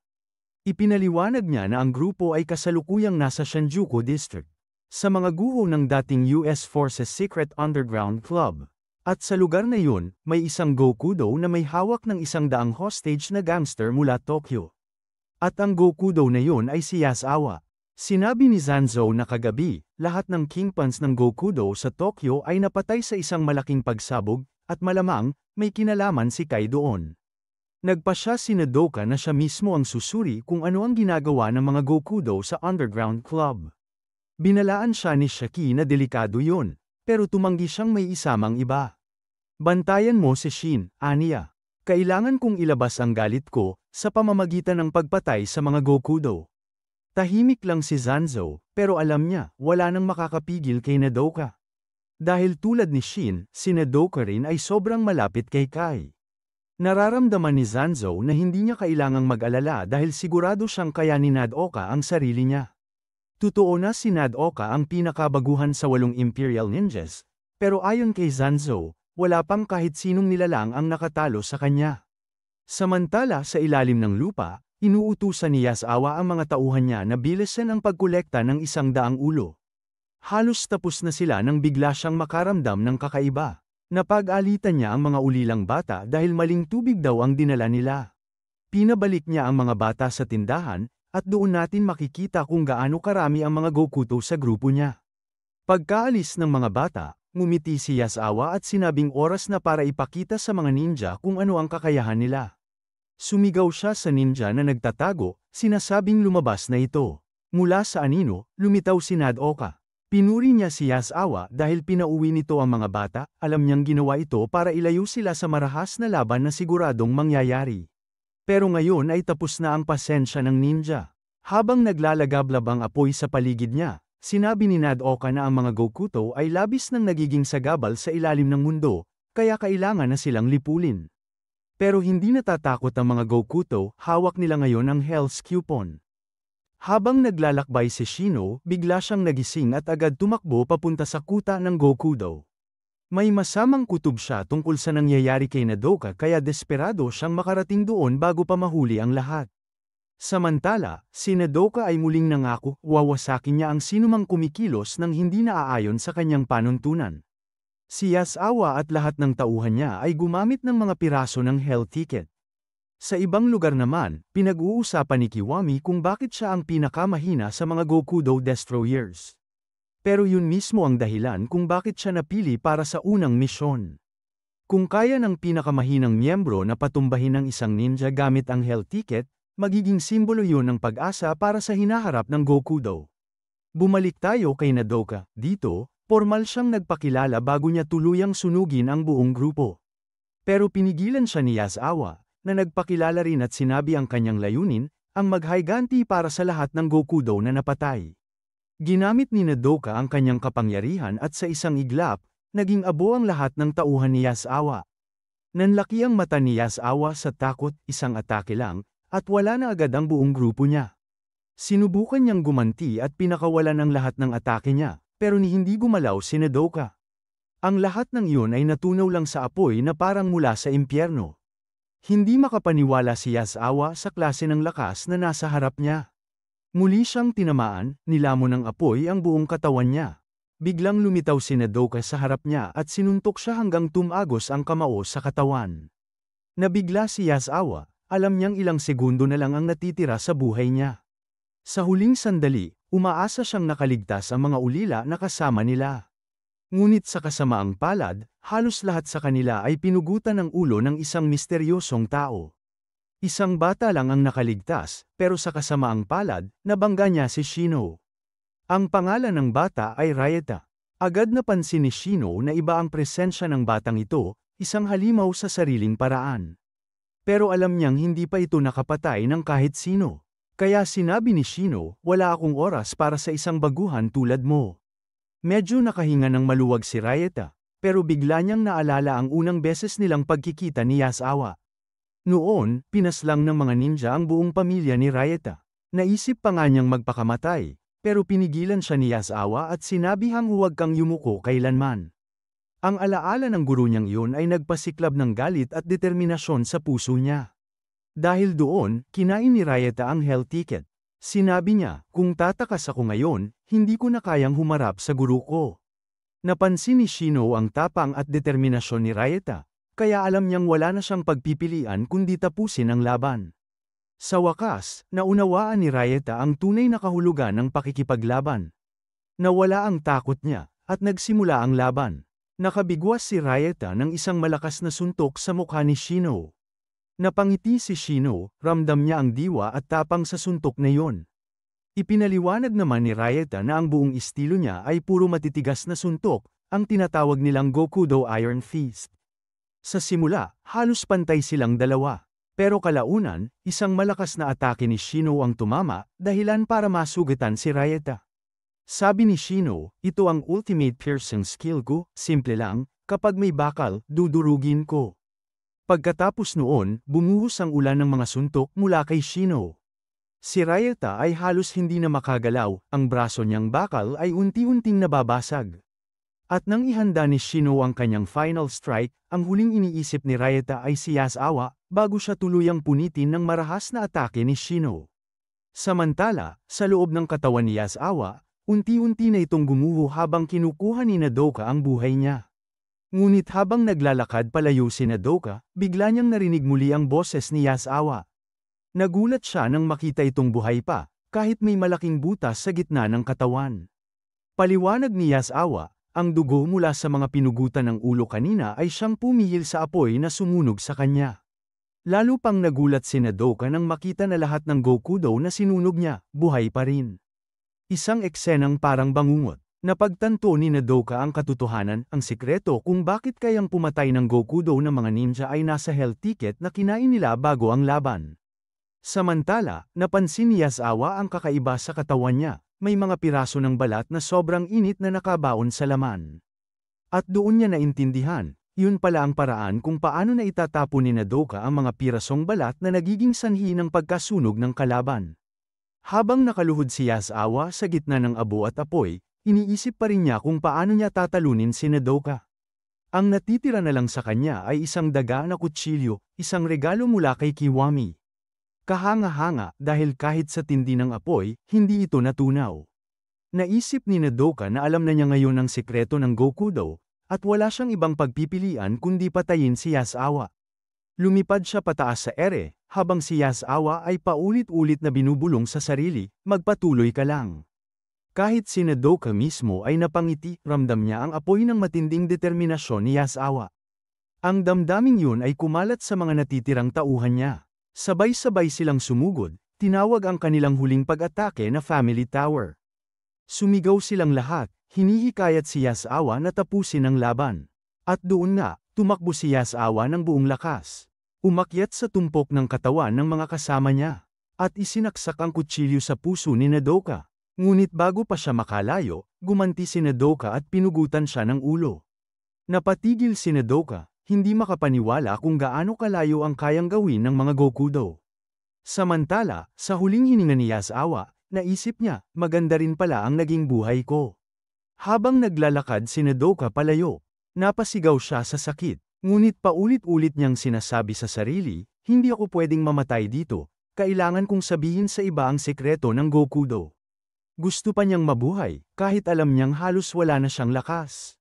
Ipinaliwanag niya na ang grupo ay kasalukuyang nasa Shinjuku District. Sa mga guho ng dating US Forces Secret Underground Club. At sa lugar na yun, may isang Gokudo na may hawak ng 100 hostage na gangster mula Tokyo. At ang Gokudo na yun ay si Yasawa. Sinabi ni Zanzo na kagabi, lahat ng kingpins ng Gokudo sa Tokyo ay napatay sa isang malaking pagsabog, at malamang, may kinalaman si Kai doon. Nagpasya si Nodoka na siya mismo ang susuri kung ano ang ginagawa ng mga Gokudo sa underground club. Binalaan siya ni Shiki na delikado yun, pero tumanggi siyang may isamang iba. Bantayan mo si Shin, aniya. Kailangan kong ilabas ang galit ko, sa pamamagitan ng pagpatay sa mga Gokudo. Tahimik lang si Zanzo, pero alam niya, wala nang makakapigil kay Nodoka. Dahil tulad ni Shin, si Nodoka rin ay sobrang malapit kay Kai. Nararamdaman ni Zanzo na hindi niya kailangang mag-alala dahil sigurado siyang kaya ni Nodoka ang sarili niya. Totoo na si Nodoka ang pinakabaguhan sa 8 Imperial Ninjas, pero ayon kay Zanzo, wala pang kahit sinong nilalang ang nakatalo sa kanya. Samantala sa ilalim ng lupa, inuutusan ni Yasawa ang mga tauhan niya na bilisan ang pagkolekta ng 100 ulo. Halos tapos na sila nang bigla siyang makaramdam ng kakaiba. Napag-alitan niya ang mga ulilang bata dahil maling tubig daw ang dinala nila. Pinabalik niya ang mga bata sa tindahan, at doon natin makikita kung gaano karami ang mga Gokudo sa grupo niya. Pagkaalis ng mga bata, ngumiti si Yasawa at sinabing oras na para ipakita sa mga ninja kung ano ang kakayahan nila. Sumigaw siya sa ninja na nagtatago, sinasabing lumabas na ito. Mula sa anino, lumitaw si Nodoka. Pinuri niya si Yasawa dahil pinauwi nito ang mga bata, alam niyang ginawa ito para ilayo sila sa marahas na laban na siguradong mangyayari. Pero ngayon ay tapos na ang pasensya ng ninja. Habang naglalagablab ang apoy sa paligid niya, sinabi ni Nodoka na ang mga Gokudo ay labis nang nagiging sagabal sa ilalim ng mundo, kaya kailangan na silang lipulin. Pero hindi natatakot ang mga Gokudo, hawak nila ngayon ang Hell's Coupon. Habang naglalakbay si Shino, bigla siyang nagising at agad tumakbo papunta sa kuta ng Gokudo. May masamang kutob siya tungkol sa nangyayari kay Nodoka kaya desperado siyang makarating doon bago pa mahuli ang lahat. Samantala, si Nodoka ay muling nangako, wawasakin niya ang sinumang kumikilos nang hindi naaayon sa kanyang panuntunan. Si Yasawa at lahat ng tauhan niya ay gumamit ng mga piraso ng Hell Ticket. Sa ibang lugar naman, pinag-uusapan ni Kiwami kung bakit siya ang pinakamahina sa mga Gokudo Destroyers. Pero yun mismo ang dahilan kung bakit siya napili para sa unang misyon. Kung kaya ng pinakamahinang miyembro na patumbahin ng isang ninja gamit ang Hell Ticket, magiging simbolo yun ng pag-asa para sa hinaharap ng Gokudo. Bumalik tayo kay Nodoka, dito, formal siyang nagpakilala bago niya tuluyang sunugin ang buong grupo. Pero pinigilan siya ni Yasawa, na nagpakilala rin at sinabi ang kanyang layunin, ang maghayganti para sa lahat ng Gokudo na napatay. Ginamit ni Nodoka ang kanyang kapangyarihan at sa isang iglap, naging abo ang lahat ng tauhan ni Yasawa. Nanlaki ang mata ni Yasawa sa takot, isang atake lang, at wala na agad ang buong grupo niya. Sinubukan niyang gumanti at pinakawalan ang lahat ng atake niya, pero hindi gumalaw si Nodoka. Ang lahat ng iyon ay natunaw lang sa apoy na parang mula sa impyerno. Hindi makapaniwala si Yasawa sa klase ng lakas na nasa harap niya. Muli siyang tinamaan, nilamon ng apoy ang buong katawan niya. Biglang lumitaw si Nodoka sa harap niya at sinuntok siya hanggang tumagos ang kamao sa katawan. Nabigla si Yasawa, alam niyang ilang segundo na lang ang natitira sa buhay niya. Sa huling sandali, umaasa siyang nakaligtas ang mga ulila na kasama nila. Ngunit sa kasamaang palad, halos lahat sa kanila ay pinugutan ng ulo ng isang misteryosong tao. Isang bata lang ang nakaligtas, pero sa kasamaang palad, nabangga niya si Shino. Ang pangalan ng bata ay Ryota. Agad napansin ni Shino na iba ang presensya ng batang ito, isang halimaw sa sariling paraan. Pero alam niyang hindi pa ito nakapatay ng kahit sino. Kaya sinabi ni Shino, wala akong oras para sa isang baguhan tulad mo. Medyo nakahinga ng maluwag si Ryota, pero bigla niyang naalala ang unang beses nilang pagkikita ni Yasawa. Noon, pinaslang ng mga ninja ang buong pamilya ni Ryota. Naisip pa nga niyang magpakamatay, pero pinigilan siya ni Yasawa at sinabihang huwag kang yumuko kailanman. Ang alaala ng guro niyang iyon ay nagpasiklab ng galit at determinasyon sa puso niya. Dahil doon, kinain ni Ryota ang Hell Ticket. Sinabi niya, kung tatakas ako ngayon, hindi ko na kayang humarap sa guro ko. Napansin ni Shino ang tapang at determinasyon ni Ryota, kaya alam niyang wala na siyang pagpipilian kundi tapusin ang laban. Sa wakas, naunawaan ni Ryota ang tunay na kahulugan ng pakikipaglaban. Nawala ang takot niya, at nagsimula ang laban. Nakabigwas si Ryota ng isang malakas na suntok sa mukha ni Shino. Napangiti si Shino, ramdam niya ang diwa at tapang sa suntok na yon. Ipinaliwanag naman ni Ryota na ang buong estilo niya ay puro matitigas na suntok, ang tinatawag nilang Gokudo Iron Fist. Sa simula, halos pantay silang dalawa. Pero kalaunan, isang malakas na atake ni Shino ang tumama, dahilan para masugatan si Ryota. Sabi ni Shino, ito ang ultimate piercing skill ko, simple lang, kapag may bakal, dudurugin ko. Pagkatapos noon, bumuhos ang ulan ng mga suntok mula kay Shino. Si Ryota ay halos hindi na makagalaw, ang braso niyang bakal ay unti-unting nababasag. At nang ihanda ni Shino ang kanyang final strike, ang huling iniisip ni Ryota ay si Yasawa, bago siya tuluyang punitin ng marahas na atake ni Shino. Samantala, sa loob ng katawan ni Yasawa, unti-unti na itong gumuho habang kinukuha ni Nodoka ang buhay niya. Ngunit habang naglalakad palayo si Nodoka, bigla niyang narinig muli ang boses ni Yasawa. Nagulat siya nang makita itong buhay pa, kahit may malaking butas sa gitna ng katawan. Paliwanag ni Yasawa, ang dugo mula sa mga pinugutan ng ulo kanina ay siyang pumihil sa apoy na sumunog sa kanya. Lalo pang nagulat si Nodoka nang makita na lahat ng Gokudo na sinunog niya, buhay pa rin. Isang eksenang parang bangungot. Napagtanto ni Nodoka ang katotohanan, ang sikreto kung bakit kayang pumatay ng Gokudo ng mga ninja ay nasa hell ticket na kinain nila bago ang laban. Samantala, napansin ni Yasawa ang kakaiba sa katawan niya, may mga piraso ng balat na sobrang init na nakabaon sa laman. At doon niya naintindihan, yun pala ang paraan kung paano na itatapon ni Nodoka ang mga pirasong balat na nagiging sanhi ng pagkasunog ng kalaban. Habang nakaluhod si Yasawa sa gitna ng abo at apoy, iniisip pa rin niya kung paano niya tatalunin si Nodoka. Ang natitira na lang sa kanya ay isang daga na kutsilyo, isang regalo mula kay Kiwami. Kahanga-hanga dahil kahit sa tindi ng apoy, hindi ito natunaw. Naisip ni Nodoka na alam na niya ngayon ang sikreto ng Gokudo, at wala siyang ibang pagpipilian kundi patayin si Yasawa. Lumipad siya pataas sa ere, habang si Yasawa ay paulit-ulit na binubulong sa sarili, magpatuloy ka lang. Kahit si Nodoka mismo ay napangiti, ramdam niya ang apoy ng matinding determinasyon ni Yasawa. Ang damdaming yun ay kumalat sa mga natitirang tauhan niya. Sabay-sabay silang sumugod, tinawag ang kanilang huling pag-atake na Family Tower. Sumigaw silang lahat, hinihikayat si Yasawa na tapusin ang laban. At doon nga, tumakbo si Yasawa ng buong lakas. Umakyat sa tumpok ng katawan ng mga kasama niya, at isinaksak ang kutsilyo sa puso ni Nodoka. Ngunit bago pa siya makalayo, gumanti si Nodoka at pinugutan siya ng ulo. Napatigil si Nodoka, hindi makapaniwala kung gaano kalayo ang kayang gawin ng mga Gokudo. Samantala, sa huling hininga ni Yasawa, naisip niya, maganda rin pala ang naging buhay ko. Habang naglalakad si Nodoka palayo, napasigaw siya sa sakit, ngunit paulit-ulit niyang sinasabi sa sarili, hindi ako pwedeng mamatay dito, kailangan kong sabihin sa iba ang sekreto ng Gokudo. Gusto pa niyang mabuhay, kahit alam niyang halos wala na siyang lakas.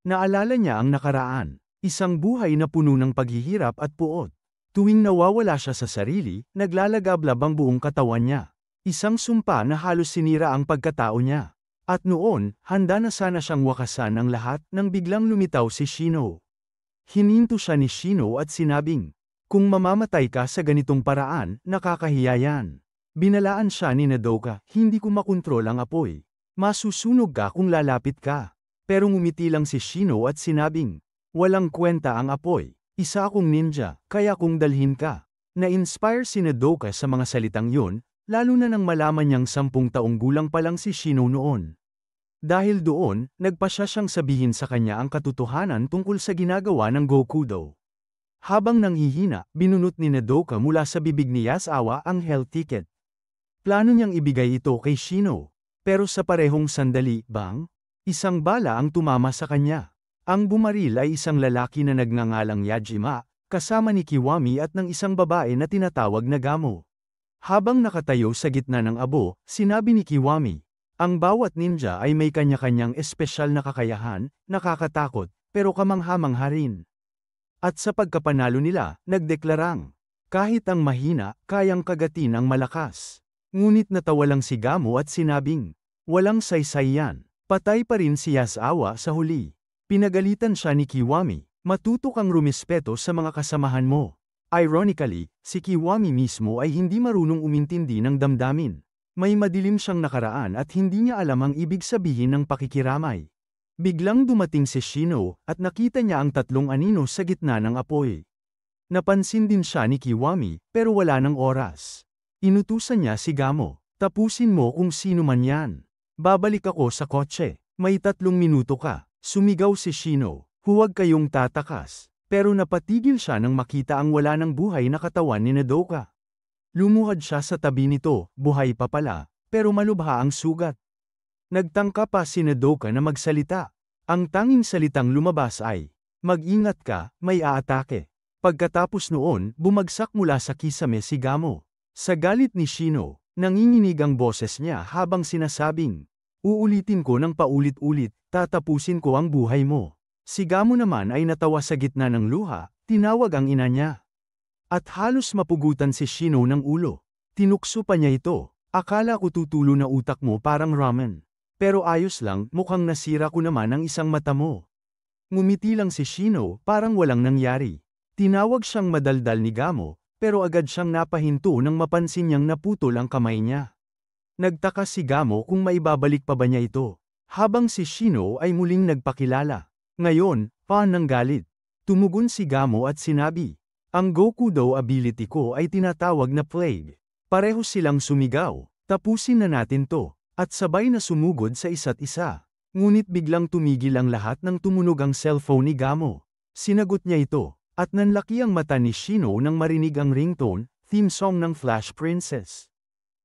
Naalala niya ang nakaraan. Isang buhay na puno ng paghihirap at puot. Tuwing nawawala siya sa sarili, naglalagablab ang buong katawan niya. Isang sumpa na halos sinira ang pagkatao niya. At noon, handa na sana siyang wakasan ang lahat nang biglang lumitaw si Shino. Hininto siya ni Shino at sinabing, kung mamamatay ka sa ganitong paraan, nakakahiya yan. Binalaan siya ni Nodoka, hindi ko makontrol ang apoy. Masusunog ka kung lalapit ka. Pero ngumiti lang si Shino at sinabing, walang kwenta ang apoy. Isa akong ninja, kaya kong dalhin ka. Na-inspire si Nodoka sa mga salitang yun, lalo na nang malaman niyang 10 taong gulang pa lang si Shino noon. Dahil doon, nagpasya siyang sabihin sa kanya ang katotohanan tungkol sa ginagawa ng Gokudo. Habang nanghihina, binunot ni Nodoka mula sa bibig ni Yasawa ang hell ticket. Plano niyang ibigay ito kay Shino. Pero sa parehong sandali, isang bala ang tumama sa kanya. Ang bumaril ay isang lalaki na nagngangalang Yajima, kasama ni Kiwami at ng isang babae na tinatawag na Gamo. Habang nakatayo sa gitna ng abo, sinabi ni Kiwami, ang bawat ninja ay may kanya-kanyang espesyal na kakayahan, nakakatakot, pero kamangha-mangha rin. At sa pagkapanalo nila, nagdeklarang, kahit ang mahina, kayang kagatin ang malakas. Ngunit natawa lang si Gamo at sinabing, walang saysay yan, patay pa rin si Yasawa sa huli. Pinagalitan siya ni Kiwami, matuto kang rumispeto sa mga kasamahan mo. Ironically, si Kiwami mismo ay hindi marunong umintindi ng damdamin. May madilim siyang nakaraan at hindi niya alam ang ibig sabihin ng pakikiramay. Biglang dumating si Shino at nakita niya ang tatlong anino sa gitna ng apoy. Napansin din siya ni Kiwami pero wala ng oras. Inutusan niya si Gamo, tapusin mo kung sino man yan. Babalik ako sa kotse, may 3 minuto ka. Sumigaw si Shino, huwag kayong tatakas. Pero napatigil siya nang makita ang wala ng buhay na katawan ni Nodoka. Lumuhad siya sa tabi nito, buhay pa pala, pero malubha ang sugat. Nagtangka pa si Nodoka na magsalita. Ang tanging salitang lumabas ay, mag-ingat ka, may aatake. Pagkatapos noon, bumagsak mula sa kisame si Gamo. Sa galit ni Shino, nanginginig ang boses niya habang sinasabing, uulitin ko ng paulit-ulit, tatapusin ko ang buhay mo. Si Gamo naman ay natawa sa gitna ng luha, tinawag ang ina niya. At halos mapugutan si Shino ng ulo. Tinukso pa niya ito, akala ko tutulo na utak mo parang ramen. Pero ayos lang, mukhang nasira ko naman ang isang mata mo. Ngumiti lang si Shino, parang walang nangyari. Tinawag siyang madaldal ni Gamo, pero agad siyang napahinto nang mapansin niyang naputol ang kamay niya. Nagtaka si Gamo kung maibabalik pa ba niya ito. Habang si Shino ay muling nagpakilala. Ngayon, paan ng galit. Tumugon si Gamo at sinabi, ang Gokudo ability ko ay tinatawag na Plague. Pareho silang sumigaw, tapusin na natin to, at sabay na sumugod sa isa't isa. Ngunit biglang tumigil ang lahat nang tumunog ang cellphone ni Gamo. Sinagot niya ito. At nanlaki ang mata ni Shino nang marinig ang ringtone, theme song ng Flash Princess.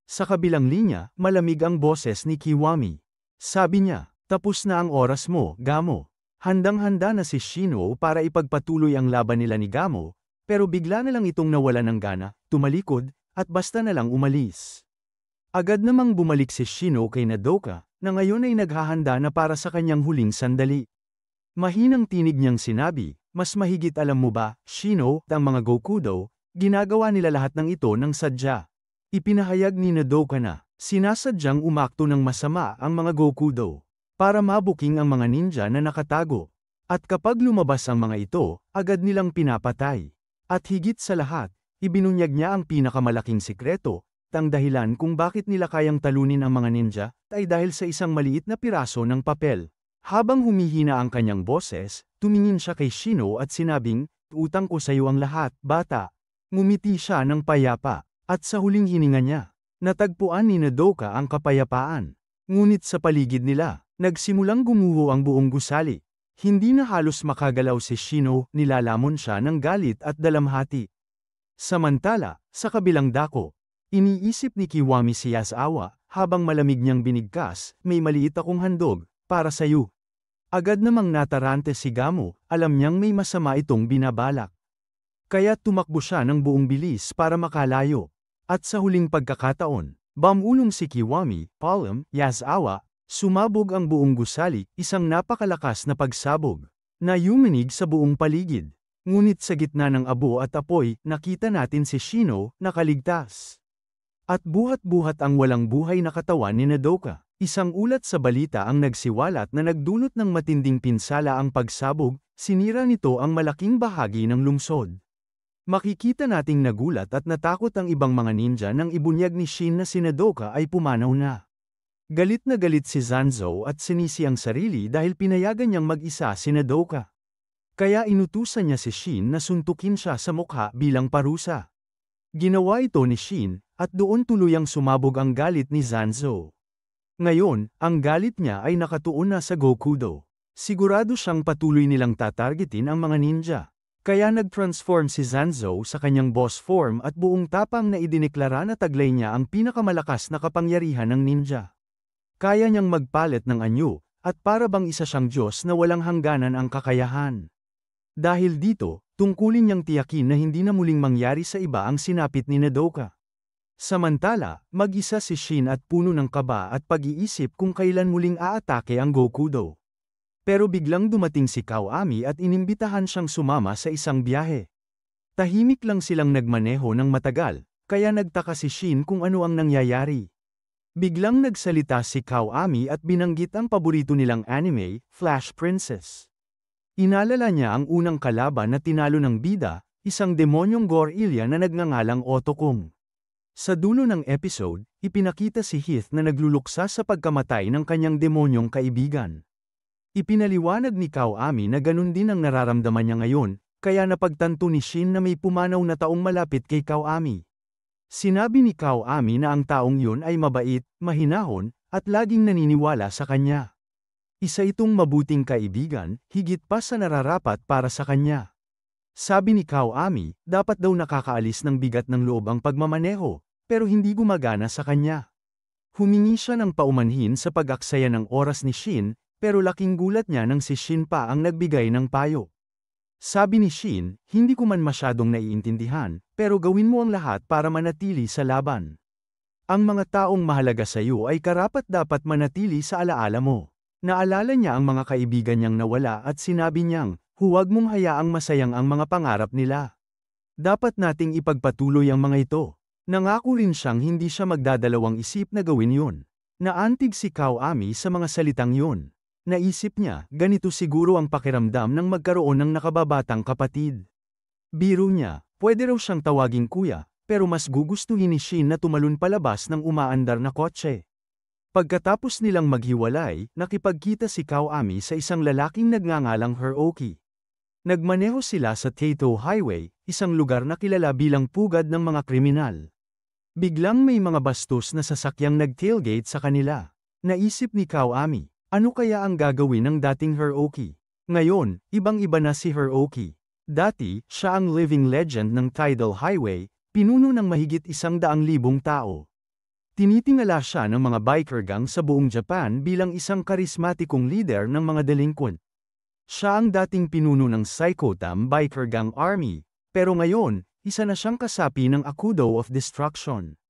Sa kabilang linya, malamig ang boses ni Kiwami. Sabi niya, tapos na ang oras mo, Gamo. Handang-handa na si Shino para ipagpatuloy ang laban nila ni Gamo, pero bigla na lang itong nawala ng gana, tumalikod, at basta na lang umalis. Agad namang bumalik si Shino kay Nodoka, na ngayon ay naghahanda na para sa kanyang huling sandali. Mahinang tinig niyang sinabi, mas mahigit alam mo ba, Shino, ang mga Gokudo, ginagawa nila lahat ng ito ng sadya. Ipinahayag ni Nodoka na, sinasadyang umakto ng masama ang mga Gokudo, para mabuking ang mga ninja na nakatago. At kapag lumabas ang mga ito, agad nilang pinapatay. At higit sa lahat, ibinunyag niya ang pinakamalaking sikreto, ang dahilan kung bakit nila kayang talunin ang mga ninja, ay dahil sa isang maliit na piraso ng papel. Habang humihina ang kanyang boses, tumingin siya kay Shino at sinabing, utang ko sa iyo ang lahat, bata. Ngumiti siya ng payapa, at sa huling hininga niya, natagpuan ni Nodoka ang kapayapaan. Ngunit sa paligid nila, nagsimulang gumuho ang buong gusali. Hindi na halos makagalaw si Shino, nilalamon siya ng galit at dalamhati. Samantala, sa kabilang dako, iniisip ni Kiwami si Yasawa, habang malamig niyang binigkas, may maliit akong handog, para sa'yo. Agad namang natarante si Gamo, alam niyang may masama itong binabalak. Kaya tumakbo siya ng buong bilis para makalayo. At sa huling pagkakataon, bumulong si Kiwami, Palm, Yasawa, sumabog ang buong gusali, isang napakalakas na pagsabog, na yuminig sa buong paligid. Ngunit sa gitna ng abo at apoy, nakita natin si Shino, nakaligtas. At buhat-buhat ang walang buhay na katawan ni Nodoka. Isang ulat sa balita ang nagsiwalat na nagdulot ng matinding pinsala ang pagsabog, sinira nito ang malaking bahagi ng lungsod. Makikita nating nagulat at natakot ang ibang mga ninja nang ibunyag ni Shin na si Nodoka ay pumanaw na. Galit na galit si Zanzo at sinisi ang sarili dahil pinayagan niyang mag-isa si Nodoka. Kaya inutusan niya si Shin na suntukin siya sa mukha bilang parusa. Ginawa ito ni Shin, at doon tuluyang sumabog ang galit ni Zanzo. Ngayon, ang galit niya ay nakatuon na sa Gokudo. Sigurado siyang patuloy nilang tatargetin ang mga ninja. Kaya nag-transform si Zanzo sa kanyang boss form at buong tapang na idineklara na taglay niya ang pinakamalakas na kapangyarihan ng ninja. Kaya niyang magpalit ng anyo, at para bang isa siyang Diyos na walang hangganan ang kakayahan. Dahil dito, tungkulin niyang tiyakin na hindi na muling mangyari sa iba ang sinapit ni Nodoka. Samantala, mag-isa si Shin at puno ng kaba at pag-iisip kung kailan muling aatake ang Gokudo. Pero biglang dumating si Kawami at inimbitahan siyang sumama sa isang biyahe. Tahimik lang silang nagmaneho ng matagal, kaya nagtaka si Shin kung ano ang nangyayari. Biglang nagsalita si Kawami at binanggit ang paborito nilang anime, Flash Princess. Inalala niya ang unang kalaban na tinalo ng bida, isang demonyong gorilla na nagngangalang Otokong. Sa dulo ng episode, ipinakita si Heath na nagluluksa sa pagkamatay ng kanyang demonyong kaibigan. Ipinaliwanag ni Kawami na ganun din ang nararamdaman niya ngayon, kaya napagtanto ni Shin na may pumanaw na taong malapit kay Kawami. Sinabi ni Kawami na ang taong yun ay mabait, mahinahon, at laging naniniwala sa kanya. Isa itong mabuting kaibigan, higit pa sa nararapat para sa kanya. Sabi ni Kawami, dapat daw nakakaalis ng bigat ng loob ang pagmamaneho, pero hindi gumagana sa kanya. Humingi siya ng paumanhin sa pag-aksaya ng oras ni Shin, pero laking gulat niya nang si Shin pa ang nagbigay ng payo. Sabi ni Shin, hindi ko man masyadong naiintindihan, pero gawin mo ang lahat para manatili sa laban. Ang mga taong mahalaga sa iyo ay karapat-dapat manatili sa alaala mo. Naalala niya ang mga kaibigan niyang nawala at sinabi niyang, huwag mong hayaang masayang ang mga pangarap nila. Dapat nating ipagpatuloy ang mga ito. Nangako rin siyang hindi siya magdadalawang isip na gawin yun. Naantig si Kawami sa mga salitang yun. Naisip niya, ganito siguro ang pakiramdam ng magkaroon ng nakababatang kapatid. Biro niya, pwede raw siyang tawaging kuya, pero mas gugustuhin ni Shin na tumalon palabas ng umaandar na kotse. Pagkatapos nilang maghiwalay, nakipagkita si Kawami sa isang lalaking nagngangalang Hiroki. Nagmaneho sila sa Taito Highway, isang lugar na kilala bilang pugad ng mga kriminal. Biglang may mga bastos na sasakyang nag-tailgate sa kanila. Naisip ni Kawami, ano kaya ang gagawin ng dating Hiroki? Ngayon, ibang-iba na si Hiroki. Dati, siya ang living legend ng Tidal Highway, pinuno ng mahigit 100,000 tao. Tinitingala siya ng mga biker gang sa buong Japan bilang isang karismatikong leader ng mga delinquent. Siya ang dating pinuno ng Psychotam Biker Gang Army, pero ngayon, isa na siyang kasapi ng Akudo of Destruction.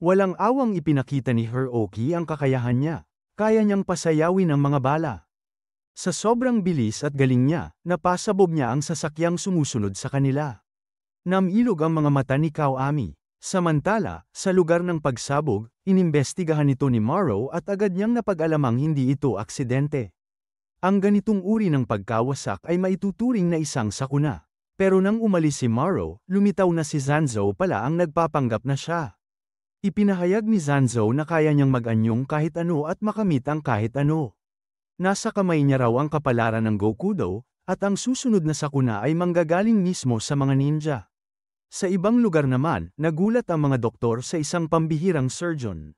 Walang awang ipinakita ni Hiroki ang kakayahan niya, kaya niyang pasayawin ang mga bala. Sa sobrang bilis at galing niya, napasabog niya ang sasakyang sumusunod sa kanila. Namilog ang mga mata ni Kawami. Samantala, sa lugar ng pagsabog, inimbestigahan ito ni Morrow at agad niyang napag-alamang hindi ito aksidente. Ang ganitong uri ng pagkawasak ay maituturing na isang sakuna. Pero nang umalis si Morrow, lumitaw na si Zanzo pala ang nagpapanggap na siya. Ipinahayag ni Zanzo na kaya niyang mag-anyong kahit ano at makamit ang kahit ano. Nasa kamay niya raw ang kapalaran ng Gokudo, at ang susunod na sakuna ay manggagaling mismo sa mga ninja. Sa ibang lugar naman, nagulat ang mga doktor sa isang pambihirang surgeon.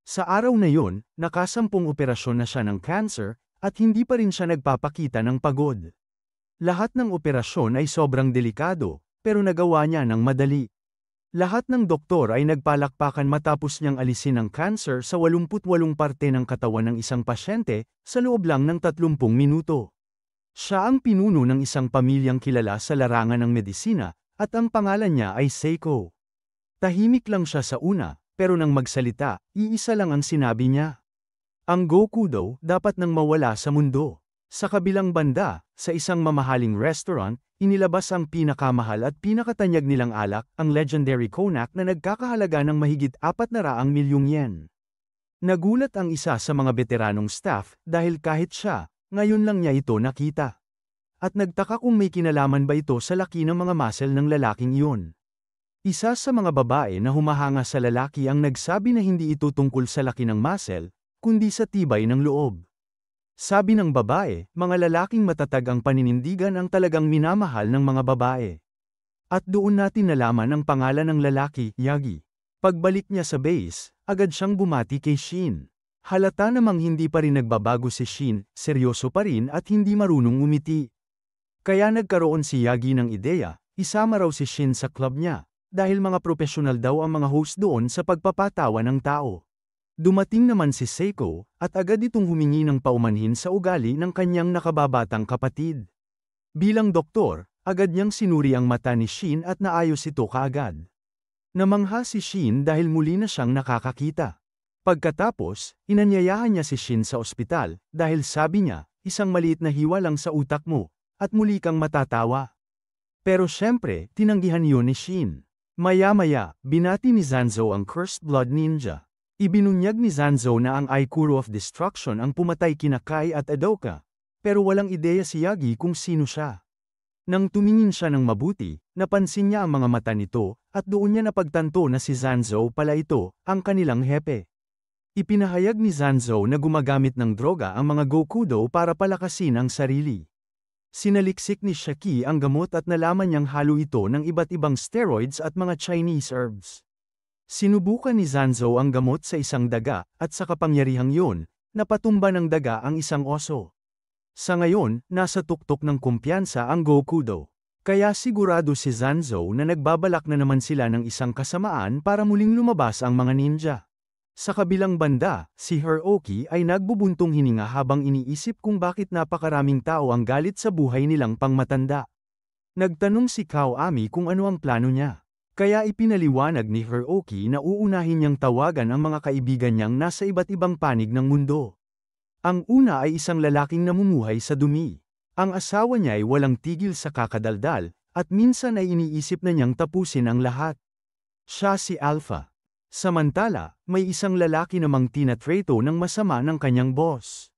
Sa araw na yun, nakasampung operasyon na siya ng cancer, at hindi pa rin siya nagpapakita ng pagod. Lahat ng operasyon ay sobrang delikado, pero nagawa niya ng madali. Lahat ng doktor ay nagpalakpakan matapos niyang alisin ang cancer sa 88 parte ng katawan ng isang pasyente, sa loob lang ng 30 minuto. Siya ang pinuno ng isang pamilyang kilala sa larangan ng medisina, at ang pangalan niya ay Seiko. Tahimik lang siya sa una, pero nang magsalita, iisa lang ang sinabi niya. Ang Gokudo dapat nang mawala sa mundo. Sa kabilang banda, sa isang mamahaling restaurant, inilabas ang pinakamahal at pinakatanyag nilang alak, ang legendary cognac na nagkakahalaga ng mahigit 400 milyong yen. Nagulat ang isa sa mga veteranong staff dahil kahit siya, ngayon lang niya ito nakita. At nagtaka kung may kinalaman ba ito sa laki ng mga muscle ng lalaking iyon. Isa sa mga babae na humahanga sa lalaki ang nagsabi na hindi ito tungkol sa laki ng muscle, kundi sa tibay ng loob. Sabi ng babae, mga lalaking matatag ang paninindigan ang talagang minamahal ng mga babae. At doon natin nalaman ang pangalan ng lalaki, Yagi. Pagbalik niya sa base, agad siyang bumati kay Shin. Halata namang hindi pa rin nagbabago si Shin, seryoso pa rin at hindi marunong umiti. Kaya nagkaroon si Yagi ng ideya, isama raw si Shin sa club niya, dahil mga profesional daw ang mga host doon sa pagpapatawa ng tao. Dumating naman si Seiko, at agad itong humingi ng paumanhin sa ugali ng kanyang nakababatang kapatid. Bilang doktor, agad niyang sinuri ang mata ni Shin at naayos ito kaagad. Namangha si Shin dahil muli na siyang nakakakita. Pagkatapos, inanyayahan niya si Shin sa ospital, dahil sabi niya, isang maliit na hiwa lang sa utak mo, at muli kang matatawa. Pero syempre, tinanggihan yun ni Shin. Maya-maya, binati ni Zanzo ang Cursed Blood Ninja. Ibinunyag ni Zanzo na ang Aikuro of Destruction ang pumatay kina Kai at Edoka. pero walang ideya si Yagi kung sino siya. Nang tumingin siya ng mabuti, napansin niya ang mga mata nito, at doon niya napagtanto na si Zanzou pala ito, ang kanilang hepe. Ipinahayag ni Zanzou na gumagamit ng droga ang mga Gokudo para palakasin ang sarili. Sinaliksik ni Shaki ang gamot at nalaman niyang halo ito ng iba't ibang steroids at mga Chinese herbs. Sinubukan ni Zanzou ang gamot sa isang daga, at sa kapangyarihang yun, napatumba ng daga ang isang oso. Sa ngayon, nasa tuktok ng kumpiyansa ang Gokudo. Kaya sigurado si Zanzou na nagbabalak na naman sila ng isang kasamaan para muling lumabas ang mga ninja. Sa kabilang banda, si Hiroki ay nagbubuntong hininga habang iniisip kung bakit napakaraming tao ang galit sa buhay nilang pangmatanda. Nagtanong si Kaoami kung ano ang plano niya. Kaya ipinaliwanag ni Hiroki na uunahin niyang tawagan ang mga kaibigan niyang nasa iba't ibang panig ng mundo. Ang una ay isang lalaking namumuhay sa dumi. Ang asawa niya ay walang tigil sa kakadaldal, at minsan ay iniisip na niyang tapusin ang lahat. Siya si Alpha. Samantala, may isang lalaki namang tinatreto ng masama ng kanyang boss.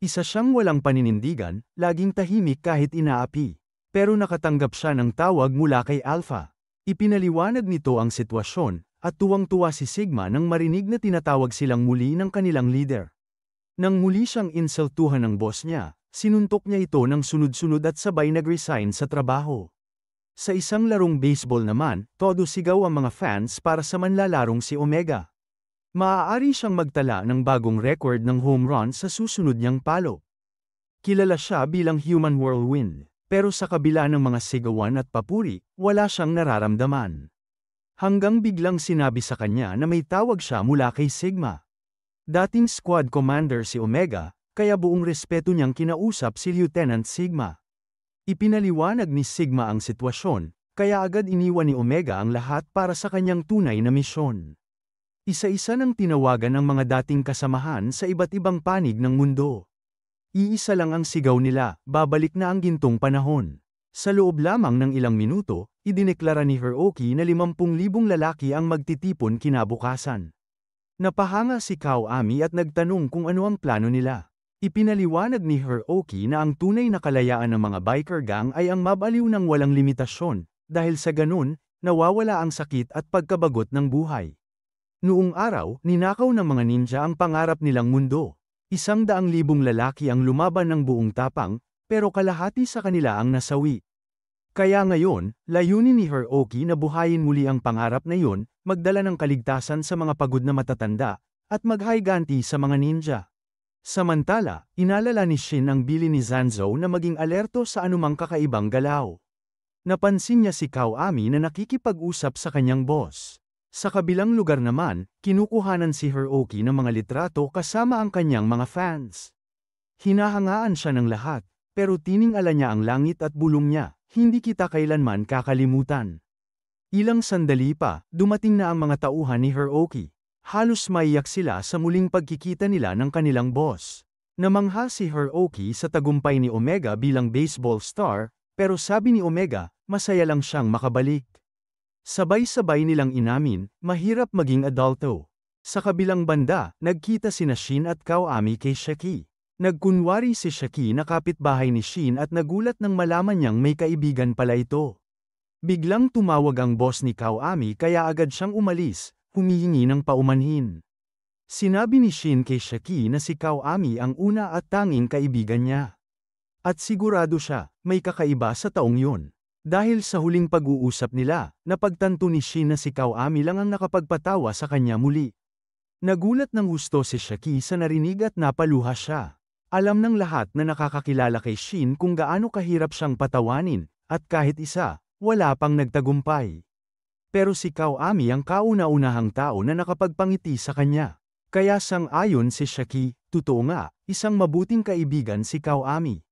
Isa siyang walang paninindigan, laging tahimik kahit inaapi. Pero nakatanggap siya ng tawag mula kay Alpha. Ipinaliwanag nito ang sitwasyon, at tuwang-tuwa si Sigma nang marinig na tinatawag silang muli ng kanilang leader. Nang muli siyang insultuhan ng boss niya, sinuntok niya ito ng sunod-sunod at sabay nag-resign sa trabaho. Sa isang larong baseball naman, todo sigaw ang mga fans para sa manlalarong si Omega. Maaari siyang magtala ng bagong record ng home run sa susunod niyang palo. Kilala siya bilang Human Whirlwind, pero sa kabila ng mga sigawan at papuri, wala siyang nararamdaman. Hanggang biglang sinabi sa kanya na may tawag siya mula kay Sigma. Dating squad commander si Omega, kaya buong respeto niyang kinausap si Lieutenant Sigma. Ipinaliwanag ni Sigma ang sitwasyon, kaya agad iniwan ni Omega ang lahat para sa kanyang tunay na misyon. Isa-isa nang tinawagan ang mga dating kasamahan sa iba't ibang panig ng mundo. Iisa lang ang sigaw nila, babalik na ang gintong panahon. Sa loob lamang ng ilang minuto, idineklara ni Hiroki na 50,000 lalaki ang magtitipon kinabukasan. Napahanga si Kaoami at nagtanong kung ano ang plano nila. Ipinaliwanag ni Hiroki na ang tunay na kalayaan ng mga biker gang ay ang mabaliw ng walang limitasyon, dahil sa ganun, nawawala ang sakit at pagkabagot ng buhay. Noong araw, ninakaw ng mga ninja ang pangarap nilang mundo. 100,000 lalaki ang lumaban ng buong tapang, pero kalahati sa kanila ang nasawi. Kaya ngayon, layunin ni Hiroki na buhayin muli ang pangarap na yun, magdala ng kaligtasan sa mga pagod na matatanda, at maghayganti sa mga ninja. Samantala, inalala ni Shin ang bili ni Zanzou na maging alerto sa anumang kakaibang galaw. Napansin niya si Kaoami na nakikipag-usap sa kanyang boss. Sa kabilang lugar naman, kinukuhanan si Hiroki ng mga litrato kasama ang kanyang mga fans. Hinahangaan siya ng lahat, pero tiningala niya ang langit at bulong niya. Hindi kita kailanman kakalimutan. Ilang sandali pa, dumating na ang mga tauhan ni Hiroki. Halos maiyak sila sa muling pagkikita nila ng kanilang boss. Namangha si Hiroki sa tagumpay ni Omega bilang baseball star, pero sabi ni Omega, masaya lang siyang makabalik. Sabay-sabay nilang inamin, mahirap maging adulto. Sa kabilang banda, nagkita sina Shin at Kaoami kay Shaki. Nagkunwari si Shaki na kapitbahay ni Shin at nagulat nang malaman niyang may kaibigan pala ito. Biglang tumawag ang boss ni Kaoami kaya agad siyang umalis, humihingi ng paumanhin. Sinabi ni Shin kay Shaki na si Kaoami ang una at tanging kaibigan niya. At sigurado siya, may kakaiba sa taong yun. Dahil sa huling pag-uusap nila, napagtanto ni Shin na si Kaoami lang ang nakapagpatawa sa kanya muli. Nagulat ng husto si Shaki sa narinig at napaluha siya. Alam ng lahat na nakakakilala kay Shin kung gaano kahirap siyang patawanin, at kahit isa, wala pang nagtagumpay. Pero si Kaoami ang kauna-unahang tao na nakapagpangiti sa kanya. Kaya sang-ayon si Shaki, totoo nga, isang mabuting kaibigan si Kaoami.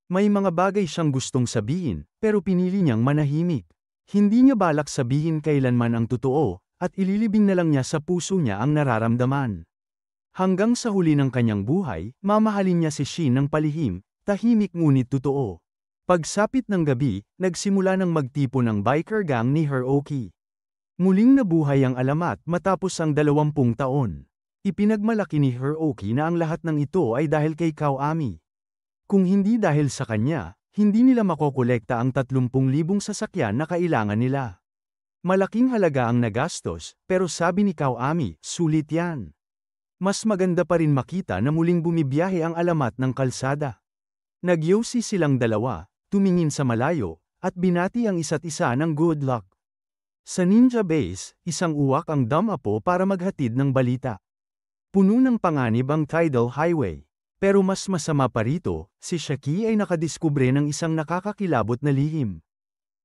May mga bagay siyang gustong sabihin, pero pinili niyang manahimik. Hindi niya balak sabihin kailanman ang totoo, at ililibing na lang niya sa puso niya ang nararamdaman. Hanggang sa huli ng kanyang buhay, mamahalin niya si Shin ng palihim, tahimik ngunit totoo. Pagsapit ng gabi, nagsimula ng magtipon ng biker gang ni Hiroki. Muling nabuhay ang alamat matapos ang 20 taon. Ipinagmalaki ni Hiroki na ang lahat ng ito ay dahil kay Kaoami. Kung hindi dahil sa kanya, hindi nila makokolekta ang 30,000 sasakyan na kailangan nila. Malaking halaga ang nagastos, pero sabi ni Kawami, sulit yan. Mas maganda pa rin makita na muling bumibiyahe ang alamat ng kalsada. Nagyosi silang dalawa, tumingin sa malayo, at binati ang isa't isa ng good luck. Sa Ninja Base, isang uwak ang Damapo para maghatid ng balita. Puno ng panganib ang Tidal Highway. Pero mas masama pa rito, si Shaki ay nakadiskubre ng isang nakakakilabot na lihim.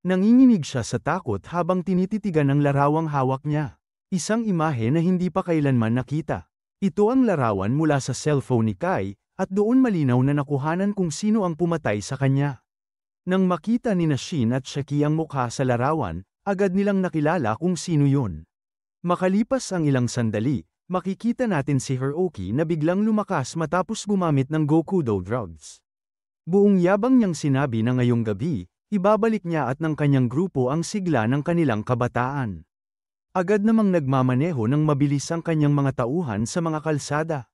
Nanginginig siya sa takot habang tinititigan ang larawang hawak niya. Isang imahe na hindi pa kailanman nakita. Ito ang larawan mula sa cellphone ni Kai, at doon malinaw na nakuhanan kung sino ang pumatay sa kanya. Nang makita ni Shin at Shaki ang mukha sa larawan, agad nilang nakilala kung sino yun. Makalipas ang ilang sandali, makikita natin si Hiroki na biglang lumakas matapos gumamit ng Gokudo drugs. Buong yabang niyang sinabi na ngayong gabi, ibabalik niya at ng kanyang grupo ang sigla ng kanilang kabataan. Agad namang nagmamaneho ng mabilis ang kanyang mga tauhan sa mga kalsada.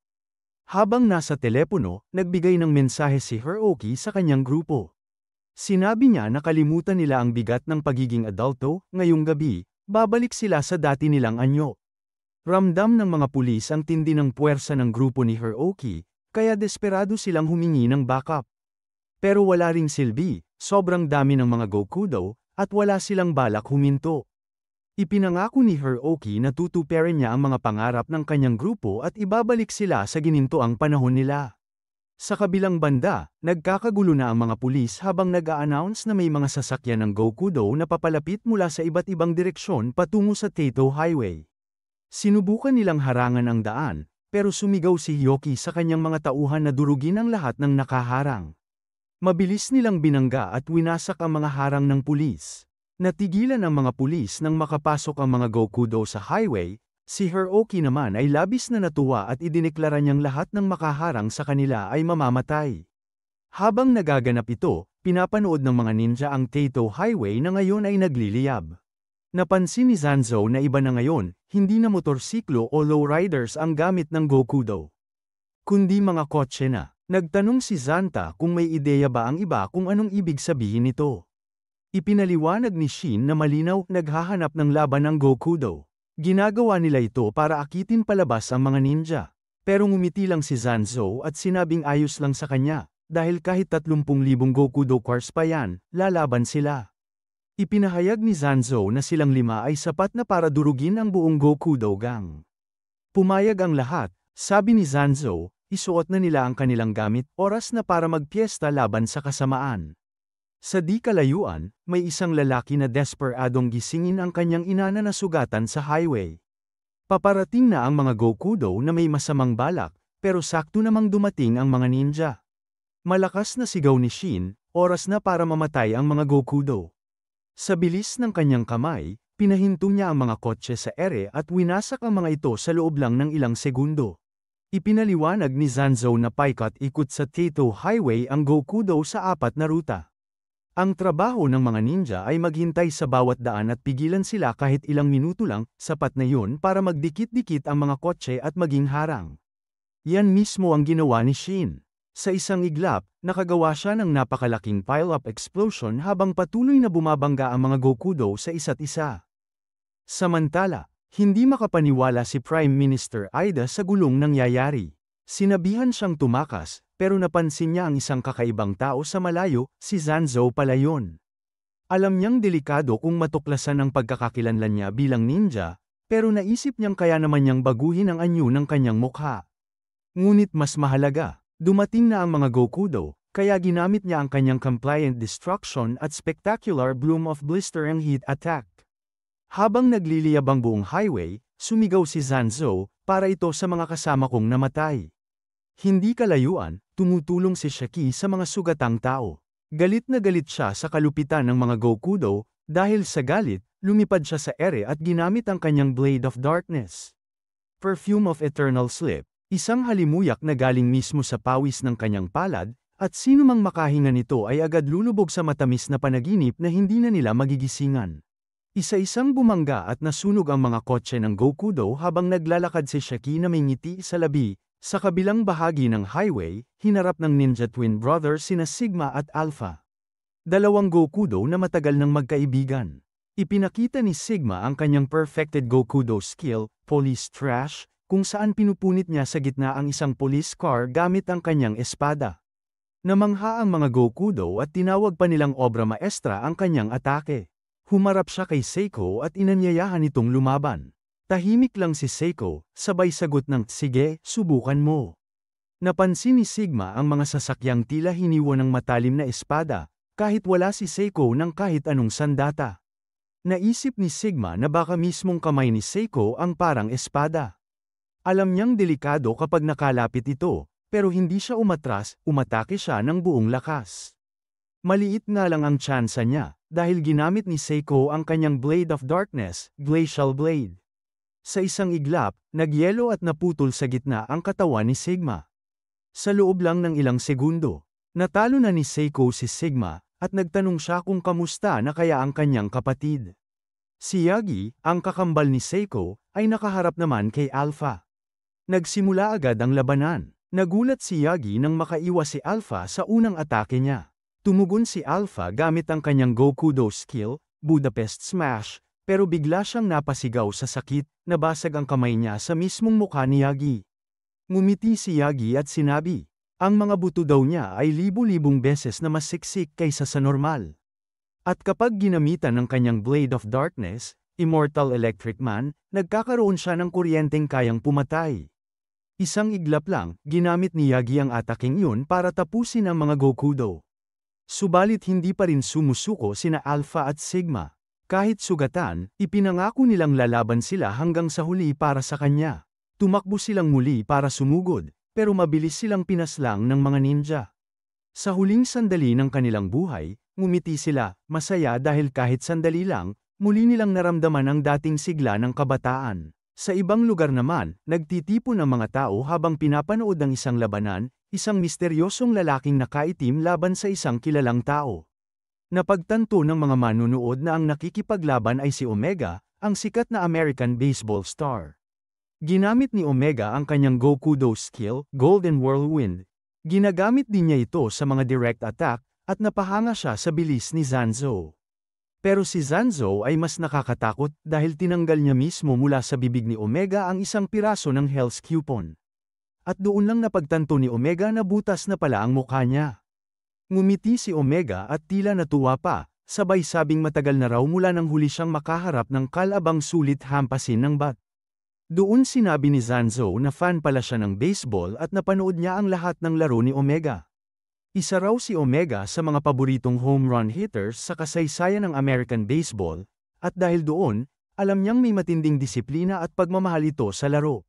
Habang nasa telepono, nagbigay ng mensahe si Hiroki sa kanyang grupo. Sinabi niya na kalimutan nila ang bigat ng pagiging adulto, ngayong gabi, babalik sila sa dati nilang anyo. Ramdam ng mga pulis ang tindi ng puwersa ng grupo ni Hiroki, kaya desperado silang humingi ng backup. Pero wala ring silbi, sobrang dami ng mga Gokudo, at wala silang balak huminto. Ipinangako ni Hiroki na tutuparin niya ang mga pangarap ng kanyang grupo at ibabalik sila sa ginintoang panahon nila. Sa kabilang banda, nagkakagulo na ang mga pulis habang nag-a-announce na may mga sasakyan ng Gokudo na papalapit mula sa iba't ibang direksyon patungo sa Taito Highway. Sinubukan nilang harangan ang daan, pero sumigaw si Hyoki sa kanyang mga tauhan na durugin ang lahat ng nakaharang. Mabilis nilang binangga at winasak ang mga harang ng pulis. Natigilan ang mga pulis nang makapasok ang mga Gokudo sa highway. Si Hiroki naman ay labis na natuwa at idineklara niyang lahat ng makaharang sa kanila ay mamamatay. Habang nagaganap ito, pinapanood ng mga ninja ang Taito Highway na ngayon ay nagliliyab. Napansin ni Zanzo na iba na ngayon, hindi na motorsiklo o lowriders ang gamit ng Gokudo, kundi mga kotse na. Nagtanong si Zanta kung may ideya ba ang iba kung anong ibig sabihin nito. Ipinaliwanag ni Shin na malinaw, naghahanap ng laban ng Gokudo. Ginagawa nila ito para akitin palabas ang mga ninja. Pero ngumiti lang si Zanzo at sinabing ayos lang sa kanya, dahil kahit 30,000 Gokudo cars pa yan, lalaban sila. Ipinahayag ni Zanzo na silang 5 ay sapat na para durugin ang buong Gokudo gang. Pumayag ang lahat, sabi ni Zanzo, isuot na nila ang kanilang gamit, oras na para magpiesta laban sa kasamaan. Sa di kalayuan, may isang lalaki na desperadong gisingin ang kanyang ina na nasugatan sa highway. Paparating na ang mga Gokudo na may masamang balak, pero sakto namang dumating ang mga ninja. Malakas na sigaw ni Shin, oras na para mamatay ang mga Gokudo. Sa bilis ng kanyang kamay, pinahinto niya ang mga kotse sa ere at winasak ang mga ito sa loob lang ng ilang segundo. Ipinaliwanag ni Zanzo na paikot-ikot sa Taito Highway ang Gokudo sa 4 na ruta. Ang trabaho ng mga ninja ay maghintay sa bawat daan at pigilan sila kahit ilang minuto lang, sapat na yun para magdikit-dikit ang mga kotse at maging harang. Yan mismo ang ginawa ni Shin. Sa isang iglap, nakagawa siya ng napakalaking pile-up explosion habang patuloy na bumabangga ang mga Gokudo sa isa't isa. Samantala, hindi makapaniwala si Prime Minister Aida sa gulong nangyayari. Sinabihan siyang tumakas, pero napansin niya ang isang kakaibang tao sa malayo, si Zanzo pala yun. Alam niyang delikado kung matuklasan ang pagkakakilanlan niya bilang ninja, pero naisip niyang kaya naman niyang baguhin ang anyo ng kanyang mukha. Ngunit mas mahalaga, dumating na ang mga Gokudo, kaya ginamit niya ang kanyang compliant destruction at spectacular bloom of blister and heat attack. Habang nagliliyab ang buong highway, sumigaw si Zanzo, para ito sa mga kasama kong namatay. Hindi kalayuan, tumutulong si Shaki sa mga sugatang tao. Galit na galit siya sa kalupitan ng mga Gokudo, dahil sa galit, lumipad siya sa ere at ginamit ang kanyang Blade of Darkness. Perfume of Eternal Sleep. Isang halimuyak na galing mismo sa pawis ng kanyang palad, at sino mang makahinga nito ay agad lulubog sa matamis na panaginip na hindi na nila magigisingan. Isa-isang bumangga at nasunog ang mga kotse ng Gokudo habang naglalakad si Shaki na may ngiti sa labi, Sa kabilang bahagi ng highway, hinarap ng ninja twin brothers sina Sigma at Alpha. Dalawang Gokudo na matagal nang magkaibigan. Ipinakita ni Sigma ang kanyang perfected Gokudo skill, Police Trash, kung saan pinupunit niya sa gitna ang isang police car gamit ang kanyang espada. Namangha ang mga Gokudo at tinawag pa nilang obra maestra ang kanyang atake. Humarap siya kay Seiko at inanyayahan itong lumaban. Tahimik lang si Seiko, sabay sagot ng, "Sige, subukan mo." Napansin ni Sigma ang mga sasakyang tila hiniwa ng matalim na espada, kahit wala si Seiko ng kahit anong sandata. Naisip ni Sigma na baka mismong kamay ni Seiko ang parang espada. Alam niyang delikado kapag nakalapit ito, pero hindi siya umatras, umatake siya ng buong lakas. Maliit nga lang ang tsansa niya, dahil ginamit ni Seiko ang kanyang Blade of Darkness, Glacial Blade. Sa isang iglap, nagyelo at naputol sa gitna ang katawan ni Sigma. Sa loob lang ng ilang segundo, natalo na ni Seiko si Sigma, at nagtanong siya kung kamusta na kaya ang kanyang kapatid. Si Yagi, ang kakambal ni Seiko, ay nakaharap naman kay Alpha. Nagsimula agad ang labanan. Nagulat si Yagi nang makaiwas si Alpha sa unang atake niya. Tumugon si Alpha gamit ang kanyang Gokudo skill, Budapest Smash, pero bigla siyang napasigaw sa sakit, nabasag ang kamay niya sa mismong mukha ni Yagi. Ngumiti si Yagi at sinabi, ang mga buto daw niya ay libu-libong beses na mas siksik kaysa sa normal. At kapag ginamitan ng kanyang Blade of Darkness, Immortal Electric Man, nagkakaroon siya ng kuryenteng kayang pumatay. Isang iglap lang, ginamit ni Yagi ang ataking yun para tapusin ang mga Gokudo. Subalit hindi pa rin sumusuko sina Alpha at Sigma. Kahit sugatan, ipinangako nilang lalaban sila hanggang sa huli para sa kanya. Tumakbo silang muli para sumugod, pero mabilis silang pinaslang ng mga ninja. Sa huling sandali ng kanilang buhay, ngumiti sila, masaya dahil kahit sandali lang, muli nilang naramdaman ang dating sigla ng kabataan. Sa ibang lugar naman, nagtitipon ang mga tao habang pinapanood ang isang labanan, isang misteryosong lalaking nakaitim laban sa isang kilalang tao. Napagtanto ng mga manunood na ang nakikipaglaban ay si Omega, ang sikat na American baseball star. Ginamit ni Omega ang kanyang Gokudo skill, Golden Whirlwind. Ginagamit din niya ito sa mga direct attack, at napahanga siya sa bilis ni Zanzo. Pero si Zanzo ay mas nakakatakot dahil tinanggal niya mismo mula sa bibig ni Omega ang isang piraso ng Hell's Coupon. At doon lang napagtanto ni Omega na butas na pala ang mukha niya. Ngumiti si Omega at tila natuwa pa, sabay sabing matagal na raw mula nang huli siyang makaharap ng kalabang sulit hampasin ng bat. Doon sinabi ni Zanzo na fan pala siya ng baseball at napanood niya ang lahat ng laro ni Omega. Isa raw si Omega sa mga paboritong home run hitters sa kasaysayan ng American baseball, at dahil doon, alam niyang may matinding disiplina at pagmamahal ito sa laro.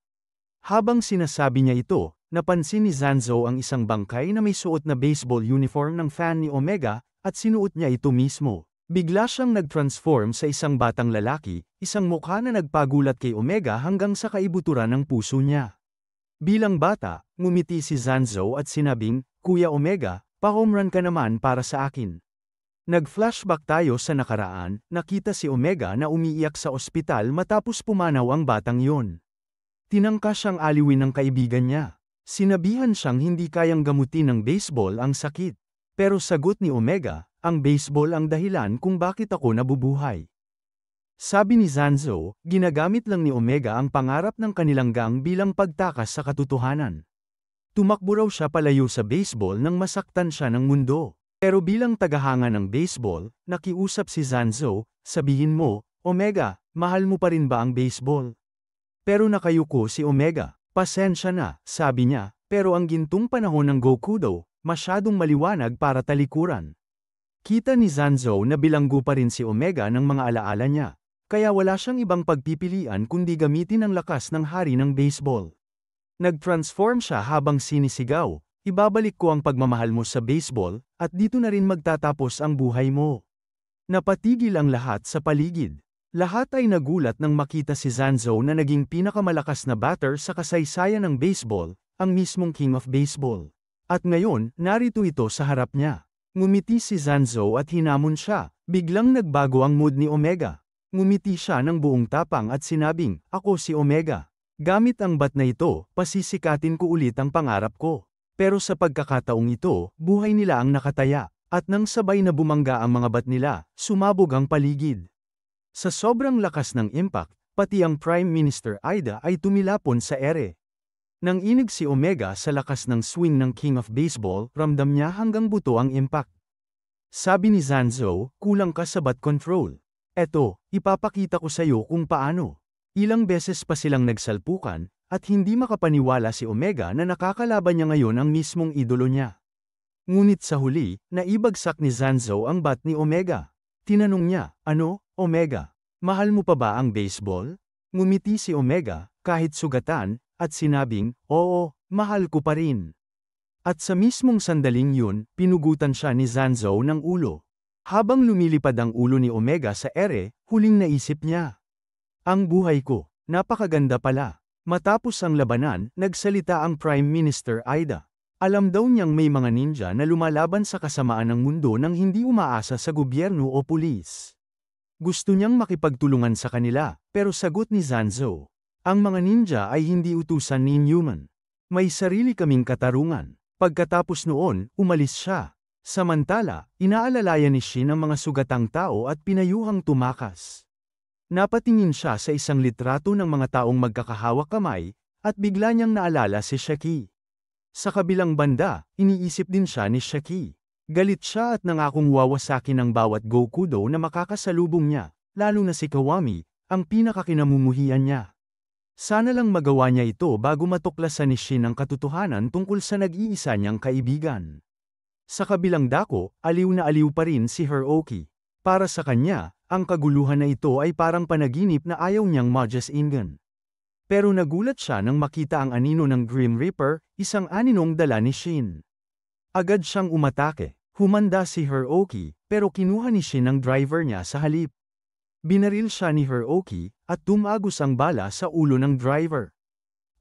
Habang sinasabi niya ito, napansin ni Zanzo ang isang bangkay na may suot na baseball uniform ng fan ni Omega, at sinuot niya ito mismo. Bigla siyang nag-transform sa isang batang lalaki, isang mukha na nagpagulat kay Omega hanggang sa kaibuturan ng puso niya. Bilang bata, ngumiti si Zanzo at sinabing, "Kuya Omega, pa-home run ka naman para sa akin." Nag-flashback tayo sa nakaraan, nakita si Omega na umiiyak sa ospital matapos pumanaw ang batang yon. Tinangka siyang aliwin ng kaibigan niya. Sinabihan siyang hindi kayang gamutin ng baseball ang sakit. Pero sagot ni Omega, ang baseball ang dahilan kung bakit ako nabubuhay. Sabi ni Zanzo, ginagamit lang ni Omega ang pangarap ng kanilang gang bilang pagtakas sa katotohanan. Tumakbo raw siya palayo sa baseball nang masaktan siya ng mundo. Pero bilang tagahanga ng baseball, nakiusap si Zanzo, sabihin mo, Omega, mahal mo pa rin ba ang baseball? Pero nakayuko si Omega. Pasensya na, sabi niya, pero ang gintong panahon ng Gokudo, masyadong maliwanag para talikuran. Kita ni Zanzo na bilanggo pa rin si Omega ng mga alaala niya, kaya wala siyang ibang pagpipilian kundi gamitin ang lakas ng hari ng baseball. Nag-transform siya habang sinisigaw, ibabalik ko ang pagmamahal mo sa baseball, at dito na rin magtatapos ang buhay mo. Napatigil ang lahat sa paligid. Lahat ay nagulat nang makita si Zanzo na naging pinakamalakas na batter sa kasaysayan ng baseball, ang mismong King of Baseball. At ngayon, narito ito sa harap niya. Ngumiti si Zanzo at hinamon siya, biglang nagbago ang mood ni Omega. Ngumiti siya ng buong tapang at sinabing, "Ako si Omega. Gamit ang bat na ito, pasisikatin ko ulit ang pangarap ko. Pero sa pagkakataong ito, buhay nila ang nakataya, at nang sabay na bumangga ang mga bat nila, sumabog ang paligid. Sa sobrang lakas ng impact, pati ang Prime Minister Ida ay tumilapon sa ere. Nang inig si Omega sa lakas ng swing ng King of Baseball, ramdam niya hanggang buto ang impact. Sabi ni Zanzo, kulang ka sa bat control. Eto, ipapakita ko sa'yo kung paano. Ilang beses pa silang nagsalpukan, at hindi makapaniwala si Omega na nakakalaban niya ngayon ang mismong idolo niya. Ngunit sa huli, naibagsak ni Zanzo ang bat ni Omega. Tinanong niya, ano, Omega? Mahal mo pa ba ang baseball? Ngumiti si Omega, kahit sugatan, at sinabing, oo, mahal ko pa rin. At sa mismong sandaling yun, pinugutan siya ni Zanzo ng ulo. Habang lumilipad ang ulo ni Omega sa ere, huling naisip niya. Ang buhay ko, napakaganda pala. Matapos ang labanan, nagsalita ang Prime Minister Ida. Alam daw niyang may mga ninja na lumalaban sa kasamaan ng mundo nang hindi umaasa sa gobyerno o pulis. Gusto niyang makipagtulungan sa kanila, pero sagot ni Zanzo. Ang mga ninja ay hindi utusan ni Newman. May sarili kaming katarungan. Pagkatapos noon, umalis siya. Samantala, inaalalayan ni Shin ang mga sugatang tao at pinayuhang tumakas. Napatingin siya sa isang litrato ng mga taong magkakahawak kamay, at bigla niyang naalala si Shaki. Sa kabilang banda, iniisip din siya ni Shaki. Galit siya at nangakong wawasakin ang bawat Gokudo na makakasalubong niya, lalo na si Kawami, ang pinakakinamumuhian niya. Sana lang magawa niya ito bago matuklasan ni Shin ang katotohanan tungkol sa nag-iisa niyang kaibigan. Sa kabilang dako, aliw na aliw pa rin si Hiroki. Para sa kanya, ang kaguluhan na ito ay parang panaginip na ayaw niyang majas-ingan. Pero nagulat siya nang makita ang anino ng Grim Reaper, isang aninong dala ni Shin. Agad siyang umatake. Humanda si Hiroki, pero kinuha ni Shin ang driver niya sa halip. Binaril siya ni Hiroki, at tumagos ang bala sa ulo ng driver.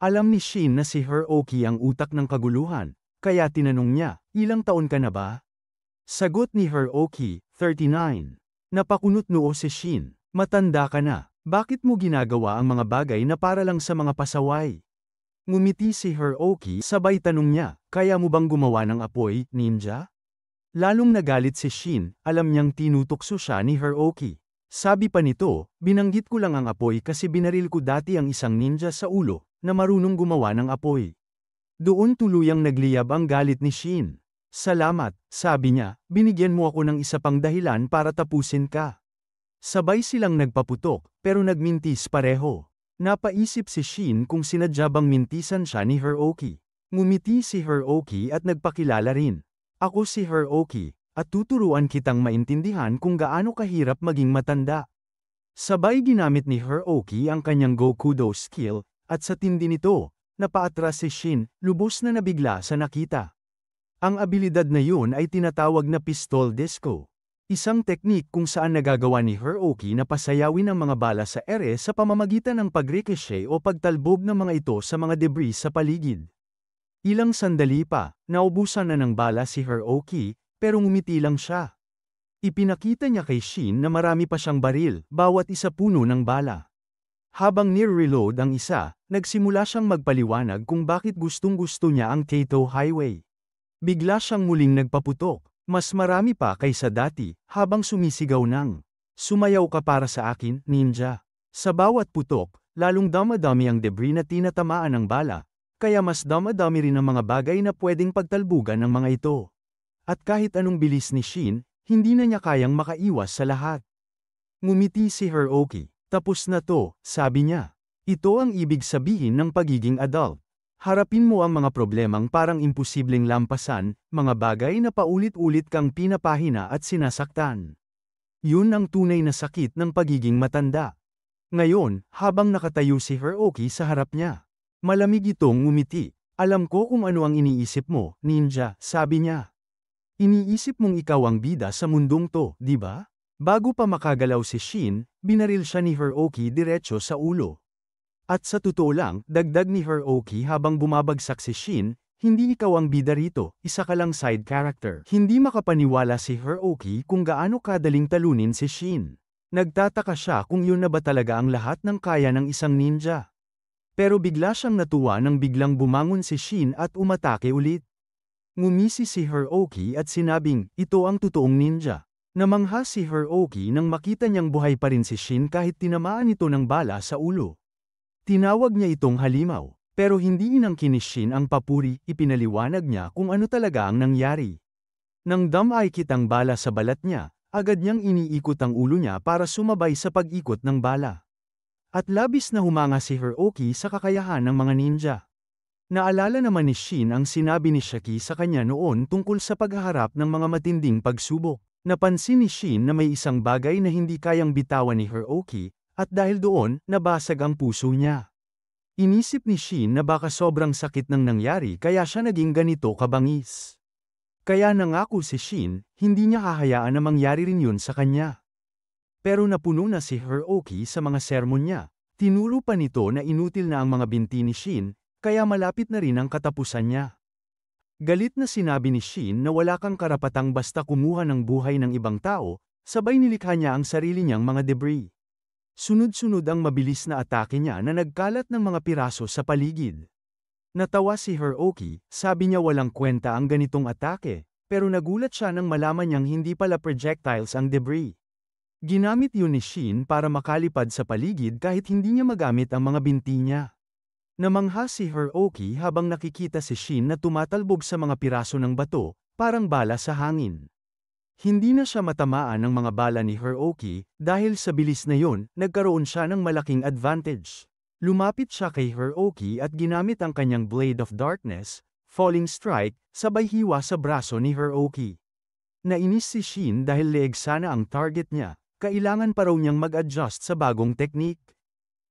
Alam ni Shin na si Hiroki ang utak ng kaguluhan, kaya tinanong niya, ilang taon ka na ba? Sagot ni Hiroki, 39. Napakunot noo si Shin, matanda ka na, bakit mo ginagawa ang mga bagay na para lang sa mga pasaway? Ngumiti si Hiroki sabay tanong niya, kaya mo bang gumawa ng apoy, ninja? Lalong nagalit si Shin, alam niyang tinutokso siya ni Hiroki. Sabi pa nito, binanggit ko lang ang apoy kasi binaril ko dati ang isang ninja sa ulo, na marunong gumawa ng apoy. Doon tuluyang nagliyab ang galit ni Shin. Salamat, sabi niya, binigyan mo ako ng isa pang dahilan para tapusin ka. Sabay silang nagpaputok, pero nagmintis pareho. Napaisip si Shin kung sinadya bang mintisan siya ni Hiroki. Ngumiti si Hiroki at nagpakilala rin. Ako si Hiroki, at tuturuan kitang maintindihan kung gaano kahirap maging matanda. Sabay ginamit ni Hiroki ang kanyang Gokudo skill, at sa tindi nito, napaatras si Shin, lubos na nabigla sa nakita. Ang abilidad na yun ay tinatawag na pistol disco. Isang teknik kung saan nagagawa ni Hiroki na pasayawin ang mga bala sa ere sa pamamagitan ng pag-ricochet o pagtalbog ng mga ito sa mga debris sa paligid. Ilang sandali pa, naubusan na ng bala si Hiroki, pero ngumiti lang siya. Ipinakita niya kay Shin na marami pa siyang baril, bawat isa puno ng bala. Habang near-reload ang isa, nagsimula siyang magpaliwanag kung bakit gustong-gusto niya ang Kato Highway. Bigla siyang muling nagpaputok, mas marami pa kaysa dati, habang sumisigaw ng, sumayaw ka para sa akin, ninja. Sa bawat putok, lalong damadami ang debris na tinatamaan ng bala, kaya mas damadami rin ang mga bagay na pwedeng pagtalbugan ng mga ito. At kahit anong bilis ni Shin, hindi na niya kayang makaiwas sa lahat. Ngumiti si Hiroki, tapos na to, sabi niya. Ito ang ibig sabihin ng pagiging adult. Harapin mo ang mga problemang parang imposibleng lampasan, mga bagay na paulit-ulit kang pinapahina at sinasaktan. Yun ang tunay na sakit ng pagiging matanda. Ngayon, habang nakatayo si Hiroki sa harap niya, malamig itong ngumiti. Alam ko kung ano ang iniisip mo, ninja, sabi niya. Iniisip mong ikaw ang bida sa mundong to, di ba? Bago pa makagalaw si Shin, binaril siya ni Hiroki diretso sa ulo. At sa totoo lang, dagdag ni Hiroki habang bumabagsak si Shin, hindi ikaw ang bida rito, isa ka lang side character. Hindi makapaniwala si Hiroki kung gaano kadaling talunin si Shin. Nagtataka siya kung yun na ba talaga ang lahat ng kaya ng isang ninja. Pero bigla siyang natuwa nang biglang bumangon si Shin at umatake ulit. Ngumisi si Hiroki at sinabing, ito ang totoong ninja. Namangha si Hiroki nang makita niyang buhay pa rin si Shin kahit tinamaan ito ng bala sa ulo. Tinawag niya itong halimaw, pero hindi inangkin ni Shin ang papuri, ipinaliwanag niya kung ano talaga ang nangyari. Nang damay-kit ang bala sa balat niya, agad niyang iniikot ang ulo niya para sumabay sa pag-ikot ng bala. At labis na humanga si Hiroki sa kakayahan ng mga ninja. Naalala naman ni Shin ang sinabi ni Shaki sa kanya noon tungkol sa paghaharap ng mga matinding pagsubok. Napansin ni Shin na may isang bagay na hindi kayang bitawan ni Hiroki, at dahil doon, nabasag ang puso niya. Inisip ni Shin na baka sobrang sakit ng nangyari kaya siya naging ganito kabangis. Kaya nangako si Shin, hindi niya hahayaan na mangyari rin yun sa kanya. Pero napuno na si Hiroki sa mga sermon niya. Tinuro pa nito na inutil na ang mga binti ni Shin, kaya malapit na rin ang katapusan niya. Galit na sinabi ni Shin na wala kang karapatang basta kumuha ng buhay ng ibang tao, sabay nilikha niya ang sarili niyang mga debris. Sunod-sunod ang mabilis na atake niya na nagkalat ng mga piraso sa paligid. Natawa si Hiroki, sabi niya walang kwenta ang ganitong atake, pero nagulat siya nang malaman niyang hindi pala projectiles ang debris. Ginamit yun ni Shin para makalipad sa paligid kahit hindi niya magamit ang mga binti niya. Namangha si Hiroki habang nakikita si Shin na tumatalbog sa mga piraso ng bato, parang bala sa hangin. Hindi na siya matamaan ng mga bala ni Hiroki, dahil sa bilis na yon, nagkaroon siya ng malaking advantage. Lumapit siya kay Hiroki at ginamit ang kanyang Blade of Darkness, Falling Strike, sabay hiwa sa braso ni Hiroki. Nainis si Shin dahil leeg sana ang target niya. Kailangan pa raw niyang mag-adjust sa bagong teknik.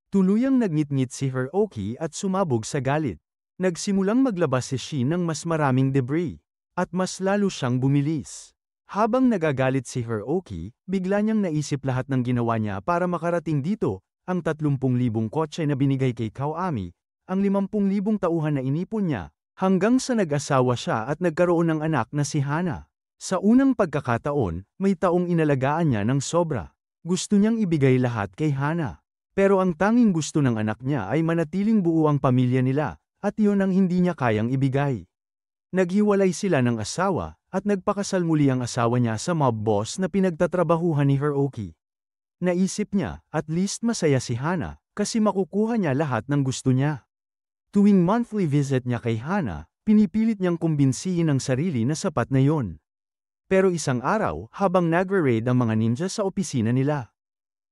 Tuluyang nagngit-ngit si Hiroki at sumabog sa galit. Nagsimulang maglabas si Shin ng mas maraming debris, at mas lalo siyang bumilis. Habang nagagalit si Hiroki, bigla niyang naisip lahat ng ginawa niya para makarating dito, ang 30,000 kotse na binigay kay Kawami, ang 50,000 tauhan na inipon niya, hanggang sa nag-asawa siya at nagkaroon ng anak na si Hana. Sa unang pagkakataon, may taong inalagaan niya ng sobra. Gusto niyang ibigay lahat kay Hana. Pero ang tanging gusto ng anak niya ay manatiling buo ang pamilya nila, at iyon ang hindi niya kayang ibigay. Naghiwalay sila ng asawa, at nagpakasal muli ang asawa niya sa mob boss na pinagtatrabahuhan ni Hiroki. Naisip niya, at least masaya si Hana, kasi makukuha niya lahat ng gusto niya. Tuwing monthly visit niya kay Hana, pinipilit niyang kumbinsihin ang sarili na sapat na yon. Pero isang araw, habang nagre-raid ang mga ninja sa opisina nila,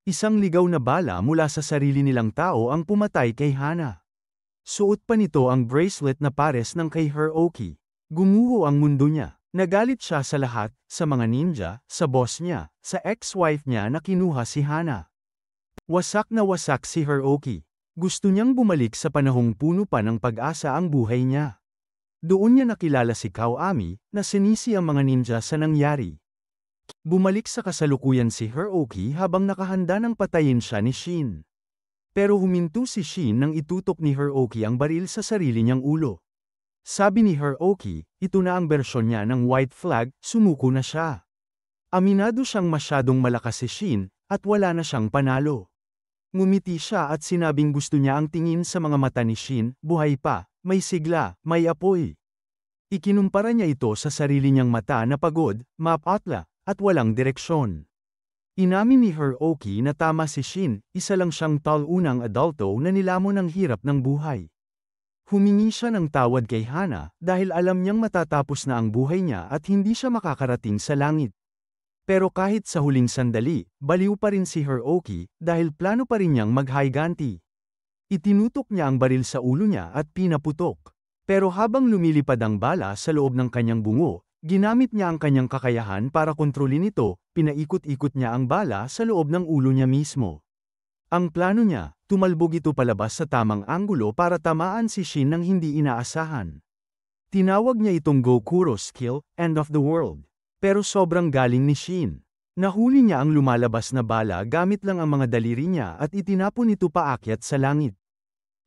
isang ligaw na bala mula sa sarili nilang tao ang pumatay kay Hana. Suot pa nito ang bracelet na pares ng kay Hiroki. Gumuho ang mundo niya. Nagalit siya sa lahat, sa mga ninja, sa boss niya, sa ex-wife niya na kinuha si Hana. Wasak na wasak si Hiroki. Gusto niyang bumalik sa panahong puno pa ng pag-asa ang buhay niya. Doon niya nakilala si Kawami, na sinisi ang mga ninja sa nangyari. Bumalik sa kasalukuyan si Hiroki habang nakahanda ng patayin siya ni Shin. Pero huminto si Shin nang itutok ni Hiroki ang baril sa sarili niyang ulo. Sabi ni Hiroki, ito na ang bersyon niya ng white flag, sumuko na siya. Aminado siyang masyadong malakas si Shin, at wala na siyang panalo. Ngumiti siya at sinabing gusto niya ang tingin sa mga mata ni Shin, buhay pa. May sigla, may apoy. Ikinumpara niya ito sa sarili niyang mata na pagod, mapatla, at walang direksyon. Inamin ni Hiroki na tama si Shin, isa lang siyang taunang adulto na nilamon ng hirap ng buhay. Humingi siya ng tawad kay Hana dahil alam niyang matatapos na ang buhay niya at hindi siya makakarating sa langit. Pero kahit sa huling sandali, baliw pa rin si Hiroki dahil plano pa rin niyang maghiganti. Itinutok niya ang baril sa ulo niya at pinaputok. Pero habang lumilipad ang bala sa loob ng kanyang bungo, ginamit niya ang kanyang kakayahan para kontrolin ito, pinaikot-ikot niya ang bala sa loob ng ulo niya mismo. Ang plano niya, tumalbog ito palabas sa tamang anggulo para tamaan si Shin nang hindi inaasahan. Tinawag niya itong Gokuro skill, end of the world. Pero sobrang galing ni Shin. Nahuli niya ang lumalabas na bala gamit lang ang mga daliri niya at itinapon ito paakyat sa langit.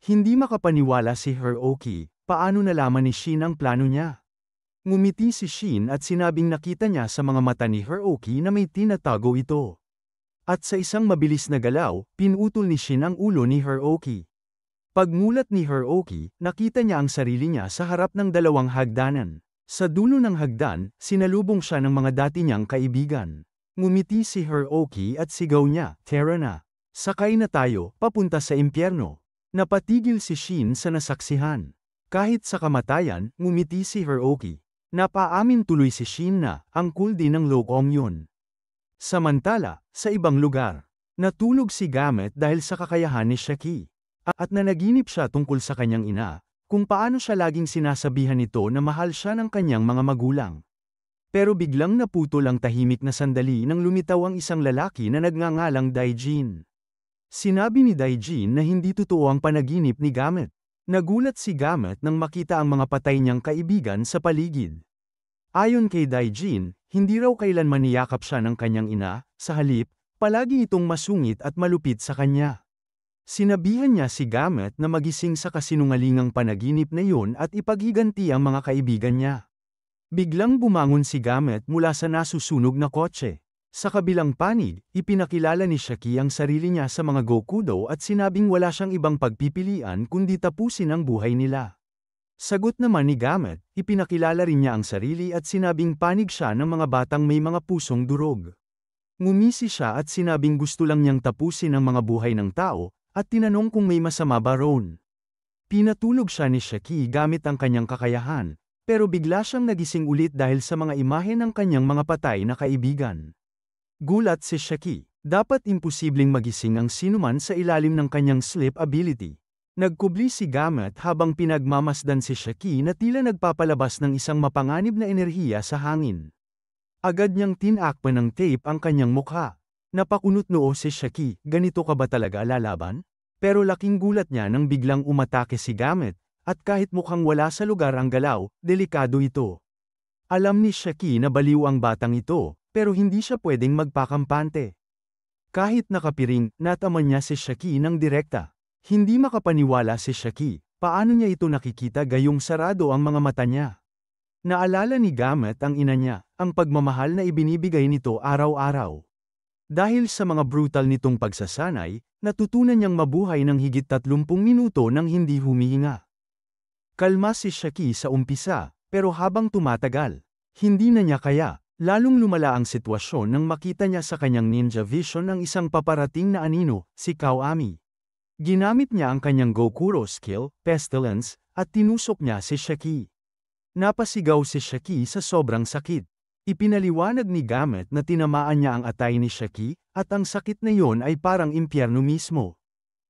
Hindi makapaniwala si Hiroki, paano nalaman ni Shin ang plano niya. Ngumiti si Shin at sinabing nakita niya sa mga mata ni Hiroki na may tinatago ito. At sa isang mabilis na galaw, pinutol ni Shin ang ulo ni Hiroki. Pagmulat ni Hiroki, nakita niya ang sarili niya sa harap ng dalawang hagdanan. Sa dulo ng hagdan, sinalubong siya ng mga dati niyang kaibigan. Ngumiti si Hiroki at sigaw niya, "Tara na! Sakay na tayo, papunta sa impyerno." Napatigil si Shin sa nasaksihan. Kahit sa kamatayan, ngumiti si Hiroki. Napaamin tuloy si Shin na, ang cool din ng lokong yun. Samantala, sa ibang lugar, natulog si Gamet dahil sa kakayahan ni Shaki. At nanaginip siya tungkol sa kanyang ina, kung paano siya laging sinasabihan nito na mahal siya ng kanyang mga magulang. Pero biglang naputol ang tahimik na sandali nang lumitaw ang isang lalaki na nagngangalang Daijin. Sinabi ni Daijin na hindi totoo ang panaginip ni Gamet. Nagulat si Gamet nang makita ang mga patay niyang kaibigan sa paligid. Ayon kay Daijin, hindi raw kailanman niyakap siya ng kanyang ina, sa halip, palagi itong masungit at malupit sa kanya. Sinabihan niya si Gamet na magising sa kasinungalingang panaginip na yun at ipaghiganti ang mga kaibigan niya. Biglang bumangon si Gamet mula sa nasusunog na kotse. Sa kabilang panig, ipinakilala ni Shaki ang sarili niya sa mga Gokudo at sinabing wala siyang ibang pagpipilian kundi tapusin ang buhay nila. Sagot naman ni Gamet, ipinakilala rin niya ang sarili at sinabing panig siya ng mga batang may mga pusong durog. Ngumisi siya at sinabing gusto lang niyang tapusin ang mga buhay ng tao, at tinanong kung may masama ba roon. Pinatulog siya ni Shaki gamit ang kanyang kakayahan, pero bigla siyang nagising ulit dahil sa mga imahe ng kanyang mga patay na kaibigan. Gulat si Shaki, dapat imposibleng magising ang sinuman sa ilalim ng kanyang sleep ability. Nagkubli si Gamet habang pinagmamasdan si Shaki na tila nagpapalabas ng isang mapanganib na enerhiya sa hangin. Agad niyang tinakpan ng tape ang kanyang mukha. Napakunot noo si Shaki, ganito ka ba talaga lalaban? Pero laking gulat niya nang biglang umatake si Gamet, at kahit mukhang wala sa lugar ang galaw, delikado ito. Alam ni Shaki na baliw ang batang ito, pero hindi siya pwedeng magpakampante. Kahit nakapiring, nataman niya si Shaki ng direkta. Hindi makapaniwala si Shaki, paano niya ito nakikita gayong sarado ang mga mata niya. Naalala ni Gamet ang ina niya, ang pagmamahal na ibinibigay nito araw-araw. Dahil sa mga brutal nitong pagsasanay, natutunan niyang mabuhay ng higit 30 minuto nang hindi humihinga. Kalma si Shaki sa umpisa, pero habang tumatagal, hindi na niya kaya, lalong lumala ang sitwasyon nang makita niya sa kanyang ninja vision ang isang paparating na anino, si Kawami. Ginamit niya ang kanyang Gokuro skill, Pestilence, at tinusok niya si Shaki. Napasigaw si Shaki sa sobrang sakit. Ipinaliwanag ni Gamet na tinamaan niya ang atay ni Shaki, at ang sakit na yon ay parang impyerno mismo.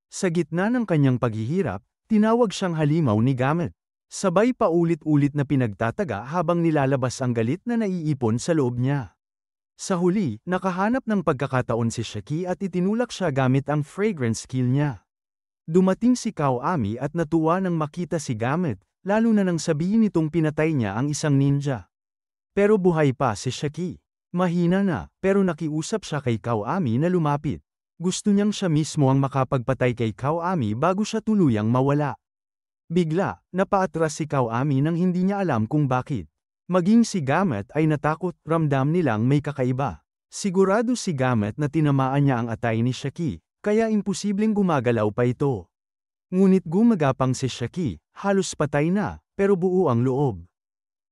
Sa gitna ng kanyang paghihirap, tinawag siyang halimaw ni Gamet. Sabay paulit-ulit na pinagtataga habang nilalabas ang galit na naiipon sa loob niya. Sa huli, nakahanap ng pagkakataon si Shaki at itinulak siya gamit ang fragrance skill niya. Dumating si Kawami at natuwa nang makita si Gamet, lalo na nang sabihin nitong pinatay niya ang isang ninja. Pero buhay pa si Shaki. Mahina na, pero nakiusap siya kay Kawami na lumapit. Gusto niyang siya mismo ang makapagpatay kay Kawami bago siya tuluyang mawala. Bigla, napaatras si Kawami nang hindi niya alam kung bakit. Maging si Gamet ay natakot, ramdam nilang may kakaiba. Sigurado si Gamet na tinamaan niya ang atay ni Shaki, kaya imposibleng gumagalaw pa ito. Ngunit gumagapang si Shaki, halos patay na, pero buo ang loob.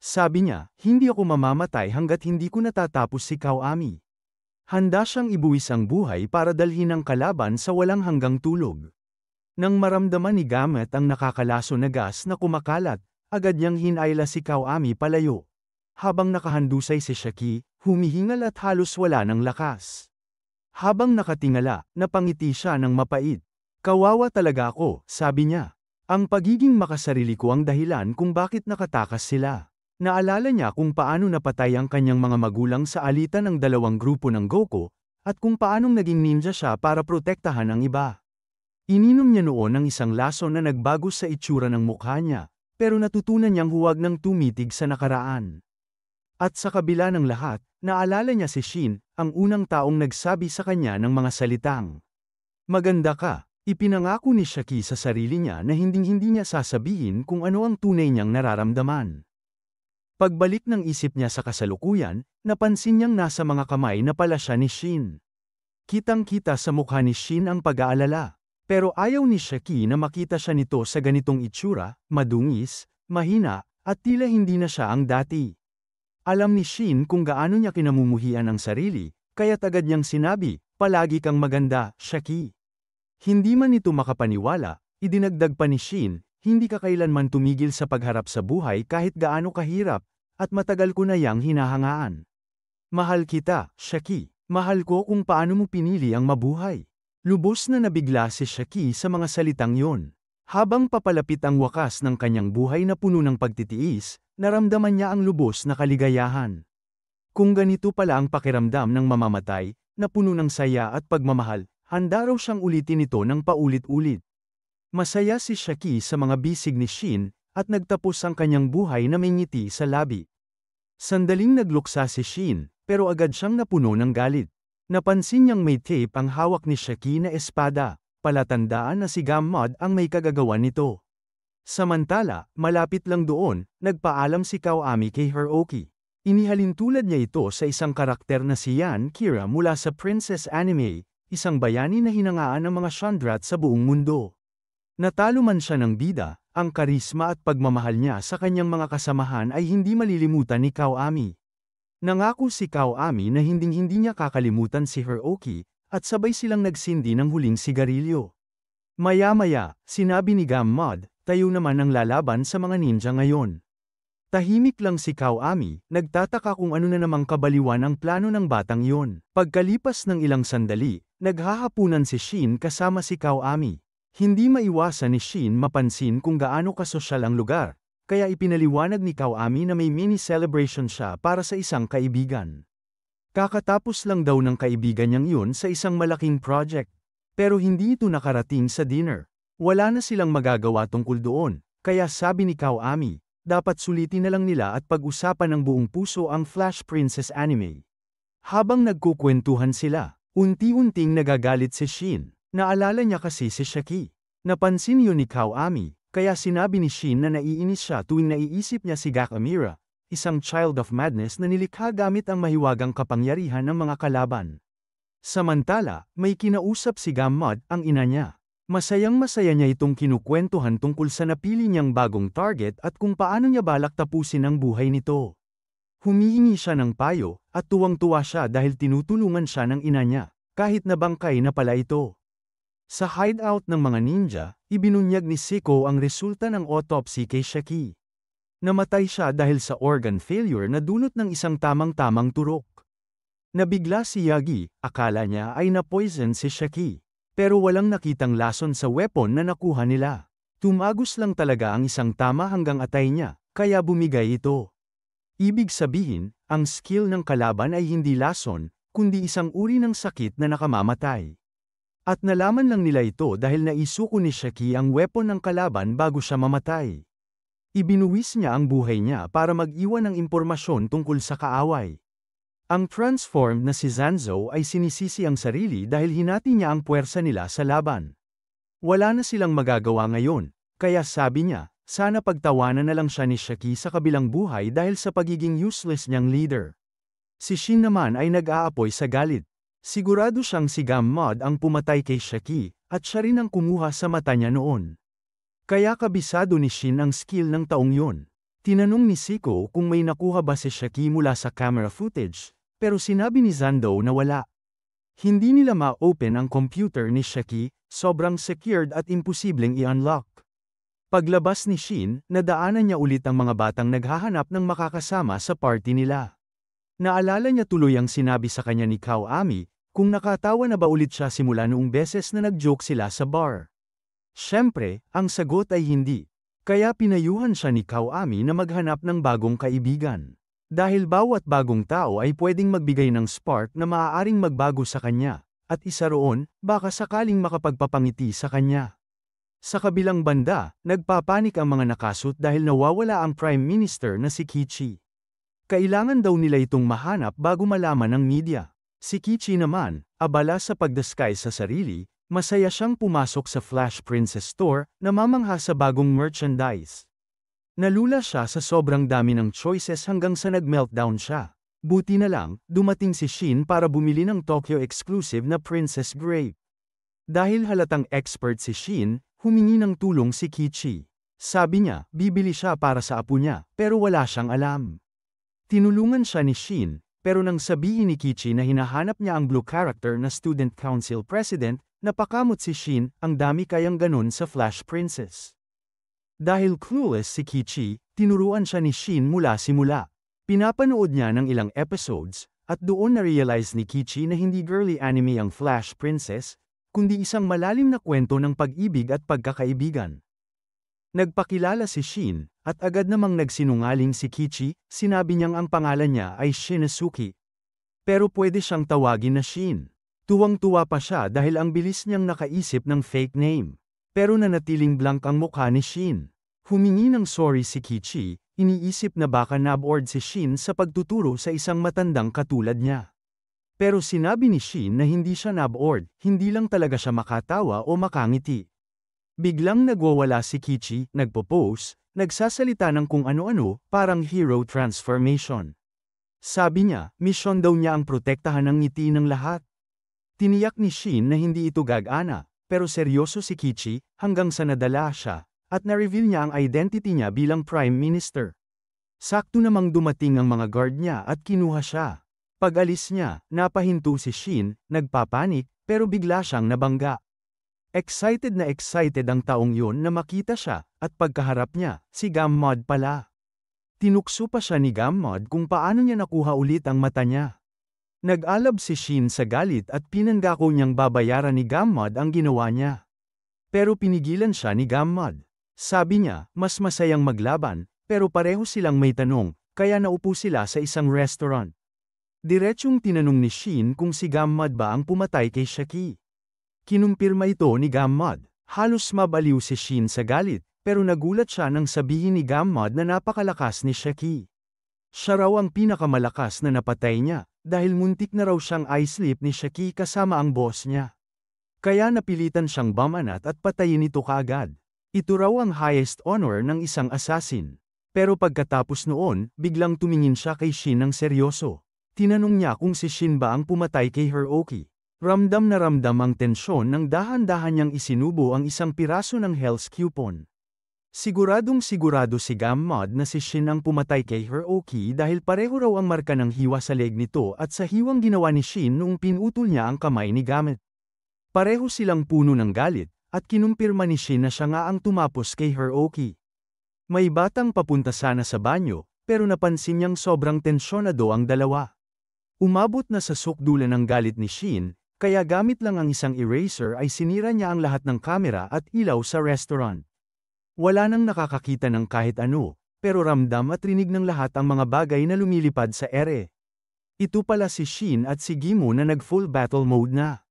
Sabi niya, hindi ako mamamatay hanggat hindi ko natatapos si Kawami. Handa siyang ibuwis ang buhay para dalhin ang kalaban sa walang hanggang tulog. Nang maramdaman ni Gamet ang nakakalaso na gas na kumakalat, agad niyang hinayla si Kawami palayo. Habang nakahandusay si Shaki, humihingal at halos wala ng lakas. Habang nakatingala, napangiti siya ng mapait. Kawawa talaga ako, sabi niya. Ang pagiging makasarili ko ang dahilan kung bakit nakatakas sila. Naalala niya kung paano napatay ang kanyang mga magulang sa alitan ng dalawang grupo ng Goku, at kung paanong naging ninja siya para protektahan ang iba. Ininom niya noon ang isang laso na nagbago sa itsura ng mukha niya, pero natutunan niyang huwag nang tumitig sa nakaraan. At sa kabila ng lahat, naalala niya si Shin, ang unang taong nagsabi sa kanya ng mga salitang, "Maganda ka." Ipinangako ni Shaki sa sarili niya na hinding-hindi niya sasabihin kung ano ang tunay niyang nararamdaman. Pagbalik ng isip niya sa kasalukuyan, napansin niyang nasa mga kamay na pala siya ni Shin. Kitang-kita sa mukha ni Shin ang pag-aalala. Pero ayaw ni Shaki na makita siya nito sa ganitong itsura, madungis, mahina, at tila hindi na siya ang dati. Alam ni Shin kung gaano niya kinamumuhian ang sarili, kaya agad niyang sinabi, "Palagi kang maganda, Shaki." Hindi man ito makapaniwala, idinagdag pa ni Shin, "Hindi ka kailanman tumigil sa pagharap sa buhay kahit gaano kahirap, at matagal ko na yang hinahangaan. Mahal kita, Shaki. Mahal ko kung paano mo pinili ang mabuhay." Lubos na nabigla si Shaki sa mga salitang yon. Habang papalapit ang wakas ng kanyang buhay na puno ng pagtitiis, naramdaman niya ang lubos na kaligayahan. Kung ganito pala ang pakiramdam ng mamamatay, na puno ng saya at pagmamahal, handa raw siyang ulitin ito ng paulit-ulit. Masaya si Shaki sa mga bisig ni Shin, at nagtapos ang kanyang buhay na may ngiti sa labi. Sandaling nagluksa si Shin, pero agad siyang napuno ng galit. Napansin niyang may tape ang hawak ni Shaki na espada, palatandaan na si Gammod ang may kagagawan nito. Samantala, malapit lang doon, nagpaalam si Kawami kay Hiroki. Inihalin tulad niya ito sa isang karakter na si Yan Kira mula sa Princess Anime, isang bayani na hinangaan ng mga Shandrat sa buong mundo. Natalo man siya ng bida, ang karisma at pagmamahal niya sa kanyang mga kasamahan ay hindi malilimutan ni Kawami. Nangako si Kawami na hinding-hindi niya kakalimutan si Hiroki, at sabay silang nagsindi ng huling sigarilyo. Maya-maya, sinabi ni Gammod, "Tayo naman ang lalaban sa mga ninja ngayon." Tahimik lang si Kawami, nagtataka kung ano na namang kabaliwan ang plano ng batang yon. Pagkalipas ng ilang sandali, naghahapunan si Shin kasama si Kawami. Hindi maiwasan ni Shin mapansin kung gaano kasosyal ang lugar, kaya ipinaliwanag ni Kawami na may mini-celebration siya para sa isang kaibigan. Kakatapos lang daw ng kaibigan niyang yun sa isang malaking project, pero hindi ito nakarating sa dinner. Wala na silang magagawa tungkol doon, kaya sabi ni Kawami, dapat sulitin na lang nila at pag-usapan ng buong puso ang Flash Princess Anime. Habang nagkukwentuhan sila, unti-unting nagagalit si Shin. Naalala niya kasi si Shaki. Napansin yun ni Kawami, kaya sinabi ni Shin na naiinis siya tuwing naiisip niya si Gakamira, isang child of madness na nilikha gamit ang mahiwagang kapangyarihan ng mga kalaban. Samantala, may kinausap si Gammod, ang ina niya. Masayang-masaya niya itong kinukwentuhan tungkol sa napili niyang bagong target at kung paano niya balak tapusin ang buhay nito. Humihingi siya ng payo, at tuwang-tuwa siya dahil tinutulungan siya ng ina niya, kahit nabangkay na pala ito. Sa hideout ng mga ninja, ibinunyag ni Siko ang resulta ng autopsy kay Shaki. Namatay siya dahil sa organ failure na dulot ng isang tamang-tamang turok. Nabigla si Yagi, akala niya ay na-poison si Shaki. Pero walang nakitang lason sa weapon na nakuha nila. Tumagos lang talaga ang isang tama hanggang atay niya, kaya bumigay ito. Ibig sabihin, ang skill ng kalaban ay hindi lason, kundi isang uri ng sakit na nakamamatay. At nalaman lang nila ito dahil naisuko ni Shaki ang weapon ng kalaban bago siya mamatay. Ibinuwis niya ang buhay niya para mag-iwan ng impormasyon tungkol sa kaaway. Ang transformed na si Zanzo ay sinisisi ang sarili dahil hinati niya ang puwersa nila sa laban. Wala na silang magagawa ngayon, kaya sabi niya, sana pagtawanan na lang siya ni Shaki sa kabilang buhay dahil sa pagiging useless niyang leader. Si Shin naman ay nag-aapoy sa galit. Sigurado siyang si Gammod ang pumatay kay Shaki, at siya rin ang kumuha sa mata niya noon. Kaya kabisado ni Shin ang skill ng taong yon. Tinanong ni Siko kung may nakuha ba si Shaki mula sa camera footage, pero sinabi ni Zando na wala. Hindi nila ma-open ang computer ni Shaki, sobrang secured at imposibleng i-unlock. Paglabas ni Shin, nadaanan niya ulit ang mga batang naghahanap ng makakasama sa party nila. Naalala niya tuloy ang sinabi sa kanya ni Kawami, kung nakatawa na ba ulit siya simula noong beses na nag-joke sila sa bar. Siyempre, ang sagot ay hindi. Kaya pinayuhan siya ni Kawami na maghanap ng bagong kaibigan. Dahil bawat bagong tao ay pwedeng magbigay ng spark na maaaring magbago sa kanya, at isa roon, baka sakaling makapagpapangiti sa kanya. Sa kabilang banda, nagpapanik ang mga nakasut dahil nawawala ang Prime Minister na si Kichi. Kailangan daw nila itong mahanap bago malaman ng media. Si Kichi naman, abala sa pagdisguise sa sarili, masaya siyang pumasok sa Flash Princess Store, namamangha sa bagong merchandise. Nalula siya sa sobrang dami ng choices hanggang sa nag-meltdown siya. Buti na lang, dumating si Shin para bumili ng Tokyo exclusive na Princess Grape. Dahil halatang expert si Shin, humingi ng tulong si Kichi. Sabi niya, bibili siya para sa apo niya, pero wala siyang alam. Tinulungan siya ni Shin, pero nang sabihin ni Kichi na hinahanap niya ang blue character na student council president, napakamot si Shin, ang dami kayang ganon sa Flash Princess. Dahil clueless si Kichi, tinuruan siya ni Shin mula simula. Pinapanood niya ng ilang episodes, at doon na-realize ni Kichi na hindi girly anime ang Flash Princess, kundi isang malalim na kwento ng pag-ibig at pagkakaibigan. Nagpakilala si Shin, at agad namang nagsinungaling si Kichi, sinabi niyang ang pangalan niya ay Shinizuki. Pero pwede siyang tawagin na Shin. Tuwang-tuwa pa siya dahil ang bilis niyang nakaisip ng fake name. Pero nanatiling blank ang mukha ni Shin. Humingi ng sorry si Kichi, iniisip na baka naboard si Shin sa pagtuturo sa isang matandang katulad niya. Pero sinabi ni Shin na hindi siya naboard, hindi lang talaga siya makatawa o makangiti. Biglang nagwawala si Kichi, nagpo-pose, nagsasalita ng kung ano-ano, parang hero transformation. Sabi niya, mission daw niya ang protektahan ng ngiti ng lahat. Tiniyak ni Shin na hindi ito gag-ana, pero seryoso si Kichi, hanggang sa nadala siya, at na-reveal niya ang identity niya bilang Prime Minister. Sakto namang dumating ang mga guard niya at kinuha siya. Pag-alis niya, napahinto si Shin, nagpapanik, pero bigla siyang nabangga. Excited na excited ang taong yun na makita siya, at pagkaharap niya, si Gammod pala. Tinukso pa siya ni Gammod kung paano niya nakuha ulit ang mata niya. Nag-alab si Shin sa galit at pinangako niyang babayaran ni Gammod ang ginawa niya. Pero pinigilan siya ni Gammod. Sabi niya, mas masayang maglaban, pero pareho silang may tanong, kaya naupo sila sa isang restaurant. Diretsyong tinanong ni Shin kung si Gammod ba ang pumatay kay Shaki. Kinumpirma ito ni Gammod. Halos mabaliw si Shin sa galit, pero nagulat siya nang sabihin ni Gammod na napakalakas ni Shaki. Siya raw ang pinakamalakas na napatay niya, dahil muntik na raw siyang eye-slip ni Shaki kasama ang boss niya. Kaya napilitan siyang bamanat at patayin ito kaagad. Ito raw ang highest honor ng isang assassin. Pero pagkatapos noon, biglang tumingin siya kay Shin ng seryoso. Tinanong niya kung si Shin ba ang pumatay kay Hiroki. Ramdam na ramdam ang tensyon nang dahan-dahan niyang isinubo ang isang piraso ng Hell's Coupon. Siguradong sigurado si Gammod na si Shin ang pumatay kay Hiroki dahil pareho raw ang marka ng hiwa sa leg nito at sa hiwang ginawa ni Shin noong pinutol niya ang kamay ni Gammod. Pareho silang puno ng galit, at kinumpirma ni Shin na siya nga ang tumapos kay Hiroki. May batang papunta sana sa banyo, pero napansin niyang sobrang tensyonado ang dalawa. Umabot na sa sukdulan ng galit ni Shin, kaya gamit lang ang isang eraser ay sinira niya ang lahat ng kamera at ilaw sa restaurant. Wala nang nakakakita ng kahit ano, pero ramdam at rinig ng lahat ang mga bagay na lumilipad sa ere. Ito pala si Shin at si Gimo na nag-full battle mode na.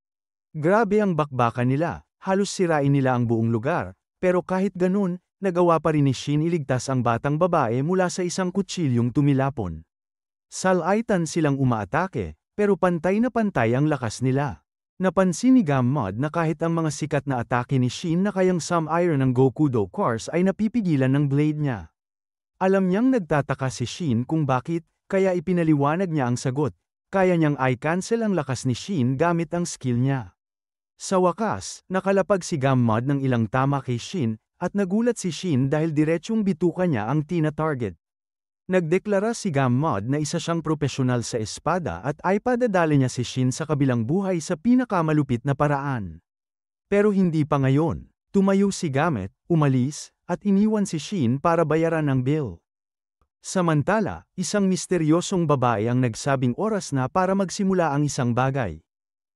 Grabe ang bakbakan nila, halos sirain nila ang buong lugar, pero kahit ganun, nagawa pa rin ni Shin iligtas ang batang babae mula sa isang kutsilyong tumilapon. Salaitan silang umaatake, pero pantay na pantay ang lakas nila. Napansin ni Gammod na kahit ang mga sikat na atake ni Shin na kayang sum-iron ng Gokudo course ay napipigilan ng blade niya. Alam niyang nagtataka si Shin kung bakit, kaya ipinaliwanag niya ang sagot. Kaya niyang i-cancel ang lakas ni Shin gamit ang skill niya. Sa wakas, nakalapag si Gammod ng ilang tama kay Shin, at nagulat si Shin dahil diretsyong bituka niya ang tina-target. Nagdeklara si Gammod na isa siyang propesyonal sa espada at ipadadala niya si Shin sa kabilang buhay sa pinakamalupit na paraan. Pero hindi pa ngayon. Tumayo si Gammod, umalis, at iniwan si Shin para bayaran ang bill. Samantala, isang misteryosong babae ang nagsabing oras na para magsimula ang isang bagay.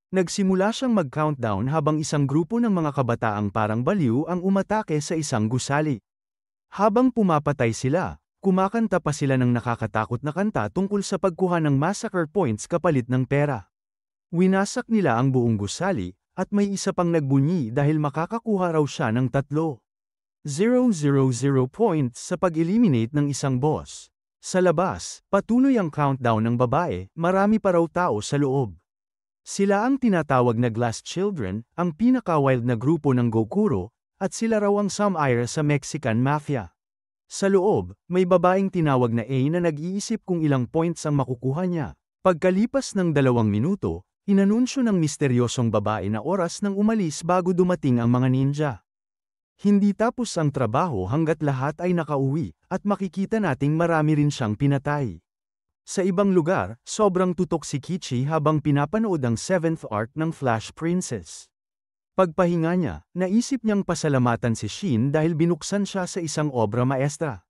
Nagsimula siyang mag-countdown habang isang grupo ng mga kabataang parang baliw ang umatake sa isang gusali. Habang pumapatay sila, kumakanta pa sila ng nakakatakot na kanta tungkol sa pagkuha ng massacre points kapalit ng pera. Winasak nila ang buong gusali, at may isa pang nagbunyi dahil makakakuha raw siya ng 3,000 points sa pag-eliminate ng isang boss. Sa labas, patuloy ang countdown ng babae, marami pa raw tao sa loob. Sila ang tinatawag na Glass Children, ang pinaka-wild na grupo ng Gokuro, at sila raw ang sum-ire sa Mexican Mafia. Sa loob, may babaeng tinawag na A na nag-iisip kung ilang points ang makukuha niya. Pagkalipas ng 2 minuto, Inanunsyo ng misteryosong babae na oras ng umalis bago dumating ang mga ninja. Hindi tapos ang trabaho hanggat lahat ay nakauwi, at makikita nating marami rin siyang pinatay. Sa ibang lugar, sobrang tutok si Kichi habang pinapanood ang 7th arc ng Flash Princess. Pagpahinga niya, naisip niyang pasalamatan si Shin dahil binuksan siya sa isang obra maestra.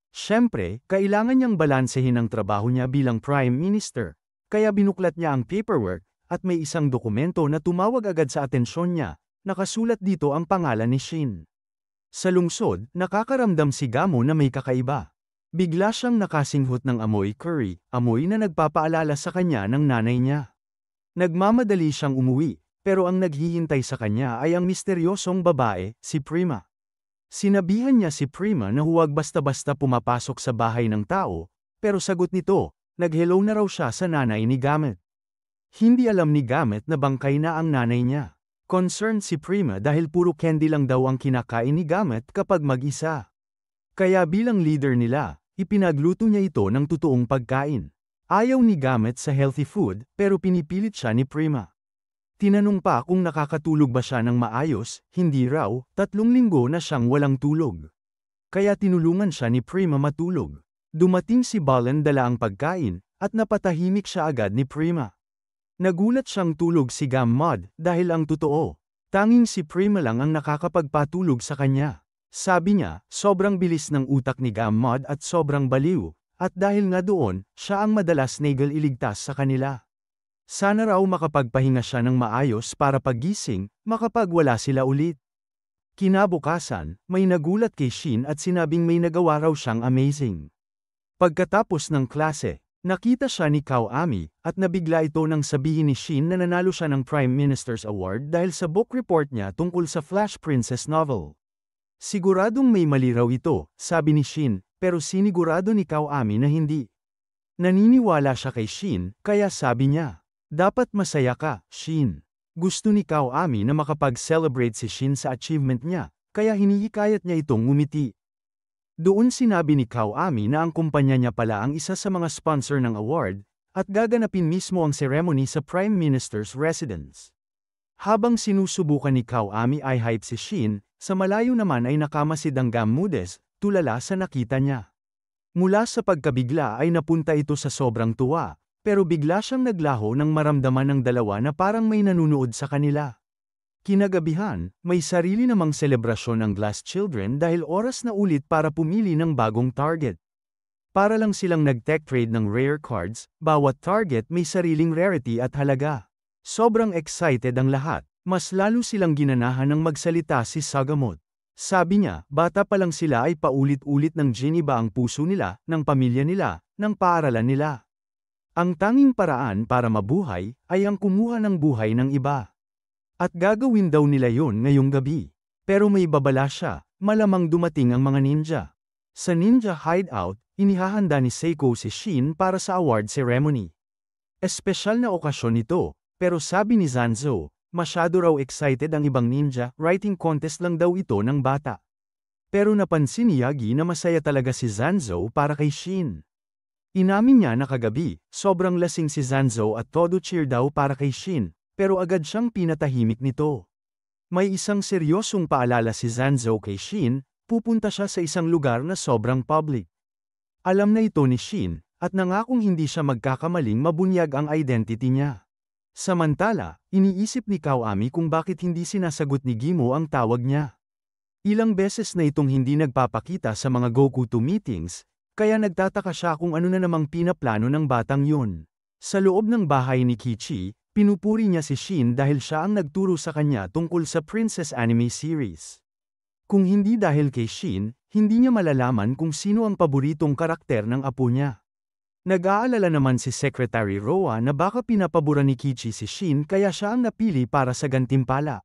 Siyempre, kailangan niyang balansehin ang trabaho niya bilang Prime Minister, kaya binuklat niya ang paperwork, at may isang dokumento na tumawag agad sa atensyon niya. Nakasulat dito ang pangalan ni Shin. Sa lungsod, nakakaramdam si Gamo na may kakaiba. Bigla siyang nakasinghot ng amoy curry, amoy na nagpapaalala sa kanya ng nanay niya. Nagmamadali siyang umuwi, pero ang naghihintay sa kanya ay ang misteryosong babae, si Prima. Sinabihan niya si Prima na huwag basta-basta pumapasok sa bahay ng tao, pero sagot nito, nag-hello na raw siya sa nanay ni Gamet. Hindi alam ni Gamet na bangkay na ang nanay niya. Concerned si Prima dahil puro candy lang daw ang kinakain ni Gamet kapag mag-isa. Kaya bilang leader nila, ipinagluto niya ito ng totoong pagkain. Ayaw ni Gamet sa healthy food, pero pinipilit siya ni Prima. Tinanong pa kung nakakatulog ba siya ng maayos, hindi raw, 3 linggo na siyang walang tulog. Kaya tinulungan siya ni Prima matulog. Dumating si Balan dala ang pagkain, at napatahimik siya agad ni Prima. Nagulat siyang tulog si Gammod dahil ang totoo, tanging si Prima lang ang nakakapagpatulog sa kanya. Sabi niya, sobrang bilis ng utak ni Gammod at sobrang baliw, at dahil nga doon, siya ang madalas nagel iligtas sa kanila. Sana raw makapagpahinga siya ng maayos para paggising, makapagwala sila ulit. Kinabukasan, may nagulat kay Shin at sinabing may nagawa raw siyang amazing. Pagkatapos ng klase, nakita siya ni Kawami, at nabigla ito nang sabihin ni Shin na nanalo siya ng Prime Minister's Award dahil sa book report niya tungkol sa Flash Princess novel. Siguradong may mali raw ito, sabi ni Shin, pero sinigurado ni Kawami na hindi. Naniniwala siya kay Shin, kaya sabi niya, dapat masaya ka, Shin. Gusto ni Kawami na makapag-celebrate si Shin sa achievement niya, kaya hinihikayat niya itong ngumiti. Doon sinabi ni Kawami na ang kumpanya niya pala ang isa sa mga sponsor ng award, at gaganapin mismo ang ceremony sa Prime Minister's residence. Habang sinusubukan ni Kawami ay hype si Shin, sa malayo naman ay nakamasid ang Gammudes, tulala sa nakita niya. Mula sa pagkabigla ay napunta ito sa sobrang tuwa, pero bigla siyang naglaho nang maramdaman ng dalawa na parang may nanunood sa kanila. Kinagabihan, may sarili namang selebrasyon ang Glass Children dahil oras na ulit para pumili ng bagong target. Para lang silang nag-tech trade ng rare cards, bawat target may sariling rarity at halaga. Sobrang excited ang lahat, mas lalo silang ginanahan ng magsalita si Sagamot. Sabi niya, bata pa lang sila ay paulit-ulit ng giniba ang puso nila, ng pamilya nila, ng paaralan nila. Ang tanging paraan para mabuhay, ay ang kumuha ng buhay ng iba. At gagawin daw nila yon ngayong gabi. Pero may babala siya, malamang dumating ang mga ninja. Sa ninja hideout, inihahanda ni Seiko si Shin para sa award ceremony. Espesyal na okasyon ito, pero sabi ni Zanzo, masyado raw excited ang ibang ninja, writing contest lang daw ito ng bata. Pero napansin ni Yagi na masaya talaga si Zanzo para kay Shin. Inamin niya na kagabi, sobrang lasing si Zanzo at todo cheer daw para kay Shin. Pero agad siyang pinatahimik nito. May isang seryosong paalala si Zanzo kay Shin, pupunta siya sa isang lugar na sobrang public. Alam na ito ni Shin, at nangakong hindi siya magkakamaling mabunyag ang identity niya. Samantala, iniisip ni Kawami kung bakit hindi sinasagot ni Gimo ang tawag niya. Ilang beses na itong hindi nagpapakita sa mga Goku 2 meetings, kaya nagtataka siya kung ano na namang pinaplano ng batang yun. Sa loob ng bahay ni Kichi, pinupuri niya si Shin dahil siya ang nagturo sa kanya tungkol sa Princess Anime series. Kung hindi dahil kay Shin, hindi niya malalaman kung sino ang paboritong karakter ng apo niya. Nag-aalala naman si Secretary Roa na baka pinapabura ni Kichi si Shin kaya siya ang napili para sa gantimpala.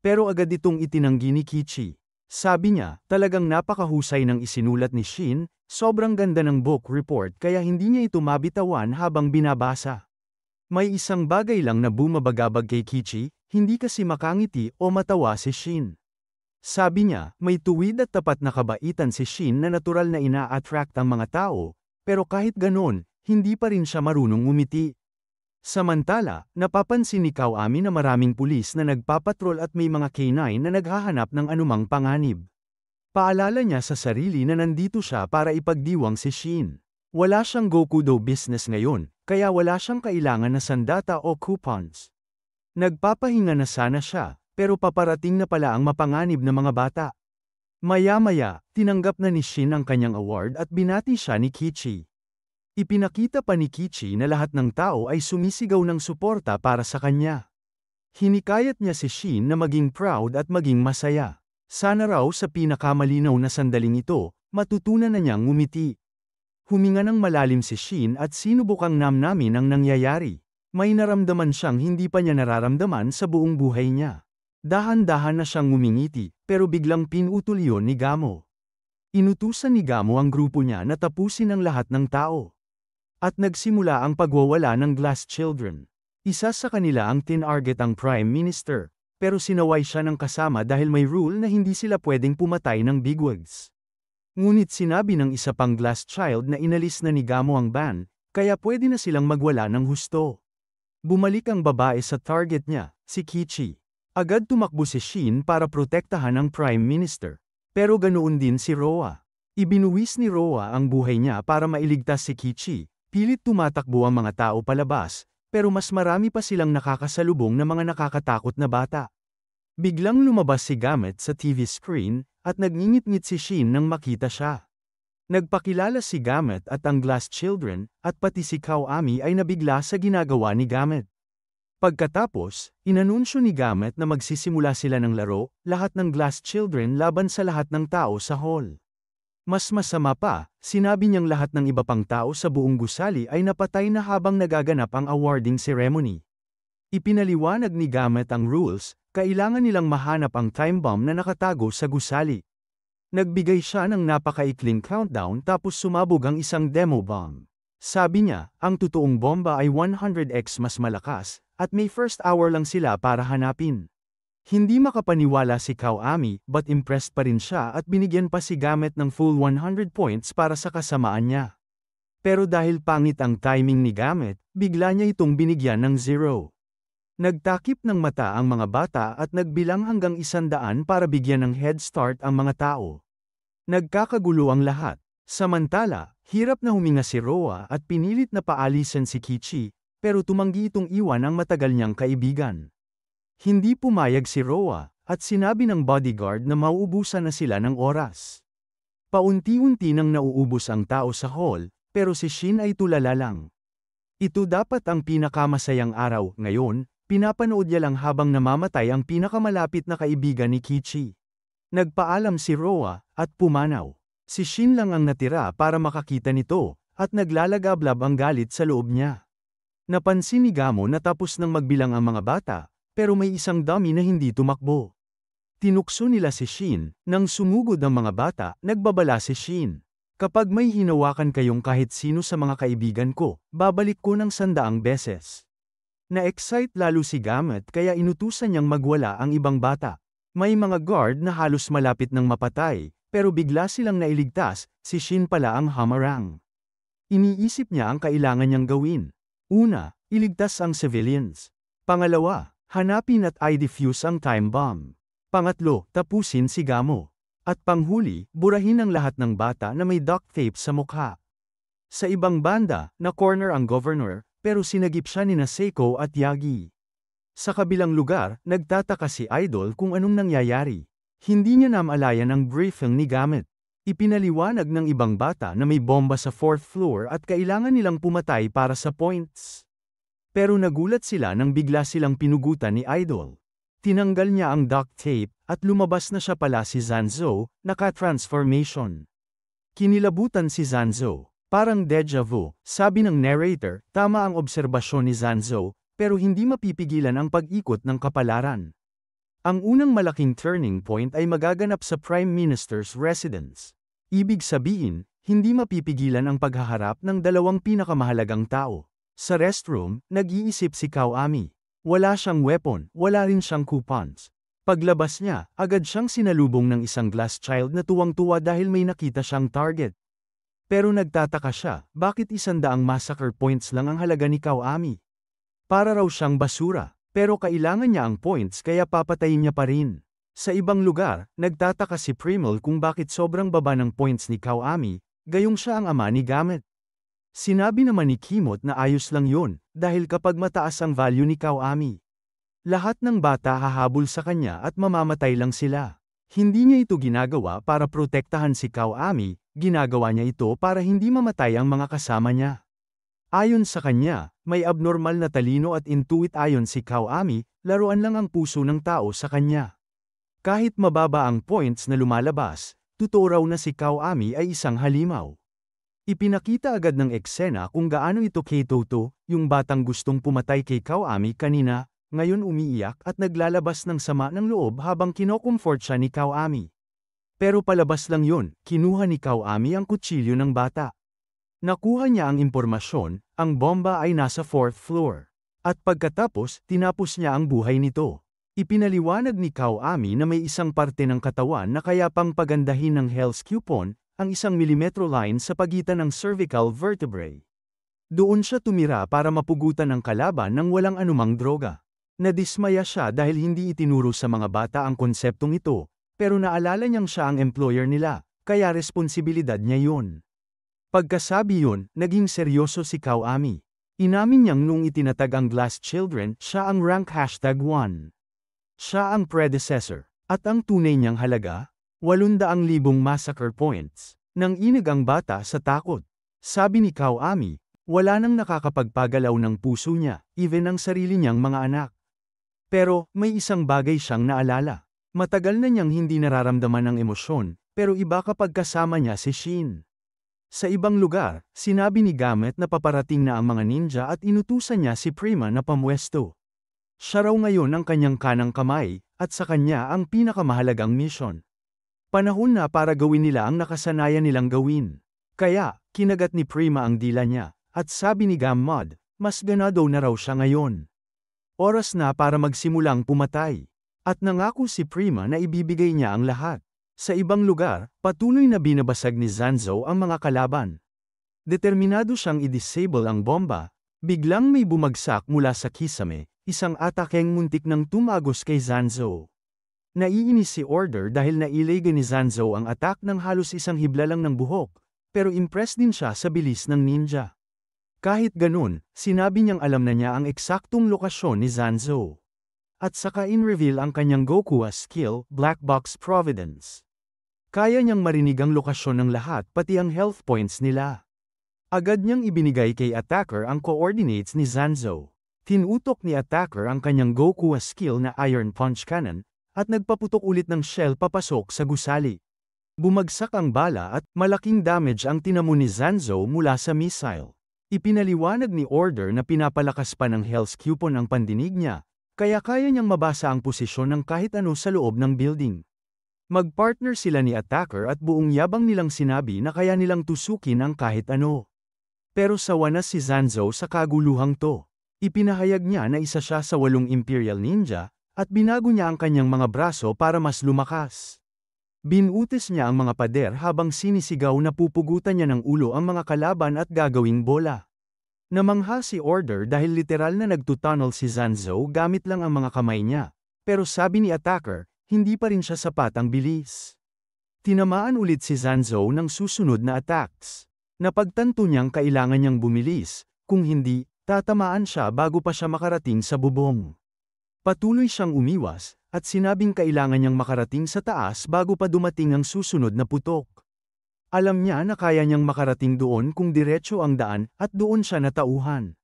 Pero agad itong itinanggi ni Kichi. Sabi niya, talagang napakahusay ng isinulat ni Shin, sobrang ganda ng book report kaya hindi niya ito mabitawan habang binabasa. May isang bagay lang na bumabagabag kay Kichi, hindi kasi makangiti o matawa si Shin. Sabi niya, may tuwid at tapat na kabaitan si Shin na natural na ina-attract ang mga tao, pero kahit ganon, hindi pa rin siya marunong ngumiti. Samantala, napapansin ni Kawami na maraming pulis na nagpapatrol at may mga K9 na naghahanap ng anumang panganib. Paalala niya sa sarili na nandito siya para ipagdiwang si Shin. Wala siyang Gokudo business ngayon, kaya wala siyang kailangan na sandata o coupons. Nagpapahinga na sana siya, pero paparating na pala ang mapanganib na mga bata. Maya-maya, tinanggap na ni Shin ang kanyang award at binati siya ni Kichi. Ipinakita pa ni Kichi na lahat ng tao ay sumisigaw ng suporta para sa kanya. Hinikayat niya si Shin na maging proud at maging masaya. Sana raw sa pinakamalinaw na sandaling ito, matutunan na niyang ngumiti. Huminga ng malalim si Shin at sinubukang namnamin ang nangyayari. May naramdaman siyang hindi pa niya nararamdaman sa buong buhay niya. Dahan-dahan na siyang ngumingiti, pero biglang pinutol yun ni Gamo. Inutusan ni Gamo ang grupo niya na tapusin ang lahat ng tao. At nagsimula ang pagwawala ng Glass Children. Isa sa kanila ang tinarget ang Prime Minister, pero sinaway siya ng kasama dahil may rule na hindi sila pwedeng pumatay ng bigwigs. Ngunit sinabi ng isa pang Glass Child na inalis na ni Gamo ang ban, kaya pwede na silang magwala ng husto. Bumalik ang babae sa target niya, si Kichi. Agad tumakbo si Shin para protektahan ang Prime Minister. Pero ganoon din si Roa. Ibinuwis ni Roa ang buhay niya para mailigtas si Kichi. Pilit tumatakbo ang mga tao palabas, pero mas marami pa silang nakakasalubong na mga nakakatakot na bata. Biglang lumabas si Gamet sa TV screen, at nagngingit-ngit si Shin nang makita siya. Nagpakilala si Gamet at ang Glass Children, at pati si Kawami ay nabigla sa ginagawa ni Gamet. Pagkatapos, inanunsyo ni Gamet na magsisimula sila ng laro, lahat ng Glass Children laban sa lahat ng tao sa hall. Mas masama pa, sinabi niyang lahat ng iba pang tao sa buong gusali ay napatay na habang nagaganap ang awarding ceremony. Ipinaliwanag ni Gamet ang rules, kailangan nilang mahanap ang time bomb na nakatago sa gusali. Nagbigay siya ng napakaikling countdown tapos sumabog ang isang demo bomb. Sabi niya, ang totoong bomba ay 100x mas malakas, at may first hour lang sila para hanapin. Hindi makapaniwala si Kawami, but impressed pa rin siya at binigyan pa si Gamet ng full 100 points para sa kasamaan niya. Pero dahil pangit ang timing ni Gamet, bigla niya itong binigyan ng 0. Nagtakip ng mata ang mga bata at nagbilang hanggang 100 para bigyan ng head start ang mga tao. Nagkakagulo ang lahat. Samantala, hirap na huminga si Roa at pinilit na paalisan si Kichi, pero tumanggi itong iwan ang matagal niyang kaibigan. Hindi pumayag si Roa, at sinabi ng bodyguard na mauubusan na sila ng oras. Paunti-unti nang nauubos ang tao sa hall, pero si Shin ay tulala lang. Ito dapat ang pinakamasayang araw, ngayon, pinapanood niya lang habang namamatay ang pinakamalapit na kaibigan ni Kichi. Nagpaalam si Roa, at pumanaw. Si Shin lang ang natira para makakita nito, at naglalagablab ang galit sa loob niya. Napansin ni Gamo na tapos nang magbilang ang mga bata, pero may isang dummy na hindi tumakbo. Tinukso nila si Shin, nang sumugod ang mga bata, nagbabala si Shin. Kapag may hinawakan kayong kahit sino sa mga kaibigan ko, babalik ko ng 100 beses. Na-excite lalo si Gamet kaya inutusan niyang magwala ang ibang bata. May mga guard na halos malapit ng mapatay, pero bigla silang nailigtas, si Shin pala ang hamarang. Iniisip niya ang kailangan niyang gawin. Una, iligtas ang civilians. Pangalawa, hanapin at i-defuse ang time bomb. Pangatlo, tapusin si Gamo. At panghuli, burahin ang lahat ng bata na may duct tape sa mukha. Sa ibang banda, na-corner ang governor, pero sinagip siya ni Seiko at Yagi. Sa kabilang lugar, nagtataka si Idol kung anong nangyayari. Hindi niya namalayan ang briefing ni Gamet. Ipinaliwanag ng ibang bata na may bomba sa 4th floor at kailangan nilang pumatay para sa points. Pero nagulat sila nang bigla silang pinugutan ni Idol. Tinanggal niya ang duct tape, at lumabas na siya pala si Zanzo, naka-transformation. Kinilabutan si Zanzo. Parang deja vu, sabi ng narrator, tama ang obserbasyon ni Zanzo, pero hindi mapipigilan ang pag-ikot ng kapalaran. Ang unang malaking turning point ay magaganap sa Prime Minister's residence. Ibig sabihin, hindi mapipigilan ang paghaharap ng dalawang pinakamahalagang tao. Sa restroom, nag-iisip si Kawami. Wala siyang weapon, wala rin siyang coupons. Paglabas niya, agad siyang sinalubong ng isang glass child na tuwang-tuwa dahil may nakita siyang target. Pero nagtataka siya, bakit 100 massacre points lang ang halaga ni Kawami? Para raw siyang basura, pero kailangan niya ang points kaya papatayin niya pa rin. Sa ibang lugar, nagtataka si Primal kung bakit sobrang baba ng points ni Kawami, gayong siya ang ama ni Gamit. Sinabi naman ni Kimot na ayos lang yun, dahil kapag mataas ang value ni Kawami, lahat ng bata hahabol sa kanya at mamamatay lang sila. Hindi niya ito ginagawa para protektahan si Kawami, ginagawa niya ito para hindi mamatay ang mga kasama niya. Ayon sa kanya, may abnormal na talino at intuit ayon si Kawami, laruan lang ang puso ng tao sa kanya. Kahit mababa ang points na lumalabas, totoo raw na si Kawami ay isang halimaw. Ipinakita agad ng eksena kung gaano ito kay Toto, yung batang gustong pumatay kay Kawami kanina, ngayon umiiyak at naglalabas ng sama ng loob habang kino-comfort siya ni Kawami. Pero palabas lang yun, kinuha ni Kawami ang kutsilyo ng bata. Nakuha niya ang impormasyon, ang bomba ay nasa 4th floor. At pagkatapos, tinapos niya ang buhay nito. Ipinaliwanag ni Kawami na may isang parte ng katawan na kaya pang pagandahin ng Hell's Coupon, ang 1 milimetro line sa pagitan ng cervical vertebrae. Doon siya tumira para mapugutan ang kalaban ng walang anumang droga. Nadismaya siya dahil hindi itinuro sa mga bata ang konseptong ito, pero naalala niyang siya ang employer nila, kaya responsibilidad niya yun. Pagkasabi yun, naging seryoso si Kawami. Inamin niyang nung itinatag ang Glass Children, siya ang rank #1. Siya ang predecessor, at ang tunay niyang halaga, 800,000 massacre points. Nang inig ang bata sa takot. Sabi ni Kawami, wala nang nakakapagpagalaw ng puso niya, even ang sarili niyang mga anak. Pero, may isang bagay siyang naalala. Matagal na niyang hindi nararamdaman ang emosyon, pero iba kapag kasama niya si Shin. Sa ibang lugar, sinabi ni Gamit na paparating na ang mga ninja at inutusan niya si Prima na pamwesto. Siya raw ngayon ang kanyang kanang kamay, at sa kanya ang pinakamahalagang mission. Panahon na para gawin nila ang nakasanayan nilang gawin. Kaya, kinagat ni Prima ang dila niya, at sabi ni Gammod, mas ganado na raw siya ngayon. Oras na para magsimulang pumatay. At nangako si Prima na ibibigay niya ang lahat. Sa ibang lugar, patuloy na binabasag ni Zanzo ang mga kalaban. Determinado siyang i-disable ang bomba, biglang may bumagsak mula sa kisame, isang atakeng muntik ng tumagos kay Zanzo. Naiinis si Order dahil nailaga ni Zanzo ang atak ng halos isang hibla lang ng buhok, pero impressed din siya sa bilis ng ninja. Kahit ganun, sinabi niyang alam na niya ang eksaktong lokasyon ni Zanzo. At saka in-reveal ang kanyang Gokuha skill, Black Box Providence. Kaya niyang marinig ang lokasyon ng lahat pati ang health points nila. Agad niyang ibinigay kay Attacker ang coordinates ni Zanzo. Tinutok ni Attacker ang kanyang Gokuha skill na Iron Punch Cannon, at nagpaputok ulit ng shell papasok sa gusali. Bumagsak ang bala at malaking damage ang tinamo ni Zanzo mula sa missile. Ipinaliwanag ni Order na pinapalakas pa ng Hell's Coupon ang pandinig niya, kaya kaya niyang mabasa ang posisyon ng kahit ano sa loob ng building. Magpartner sila ni Attacker at buong yabang nilang sinabi na kaya nilang tusukin ang kahit ano. Pero sawa na si Zanzo sa kaguluhang to. Ipinahayag niya na isa siya sa 8 Imperial Ninja, at binago niya ang kanyang mga braso para mas lumakas. Binutis niya ang mga pader habang sinisigaw na pupugutan niya ng ulo ang mga kalaban at gagawing bola. Namangha si Order dahil literal na nagtutunnel si Zanzo gamit lang ang mga kamay niya, pero sabi ni Attacker, hindi pa rin siya sapat ang bilis. Tinamaan ulit si Zanzo ng susunod na attacks. Napagtanto niyang kailangan niyang bumilis, kung hindi, tatamaan siya bago pa siya makarating sa bubong. Patuloy siyang umiwas, at sinabing kailangan niyang makarating sa taas bago pa dumating ang susunod na putok. Alam niya na kaya niyang makarating doon kung diretso ang daan, at doon siya natauhan.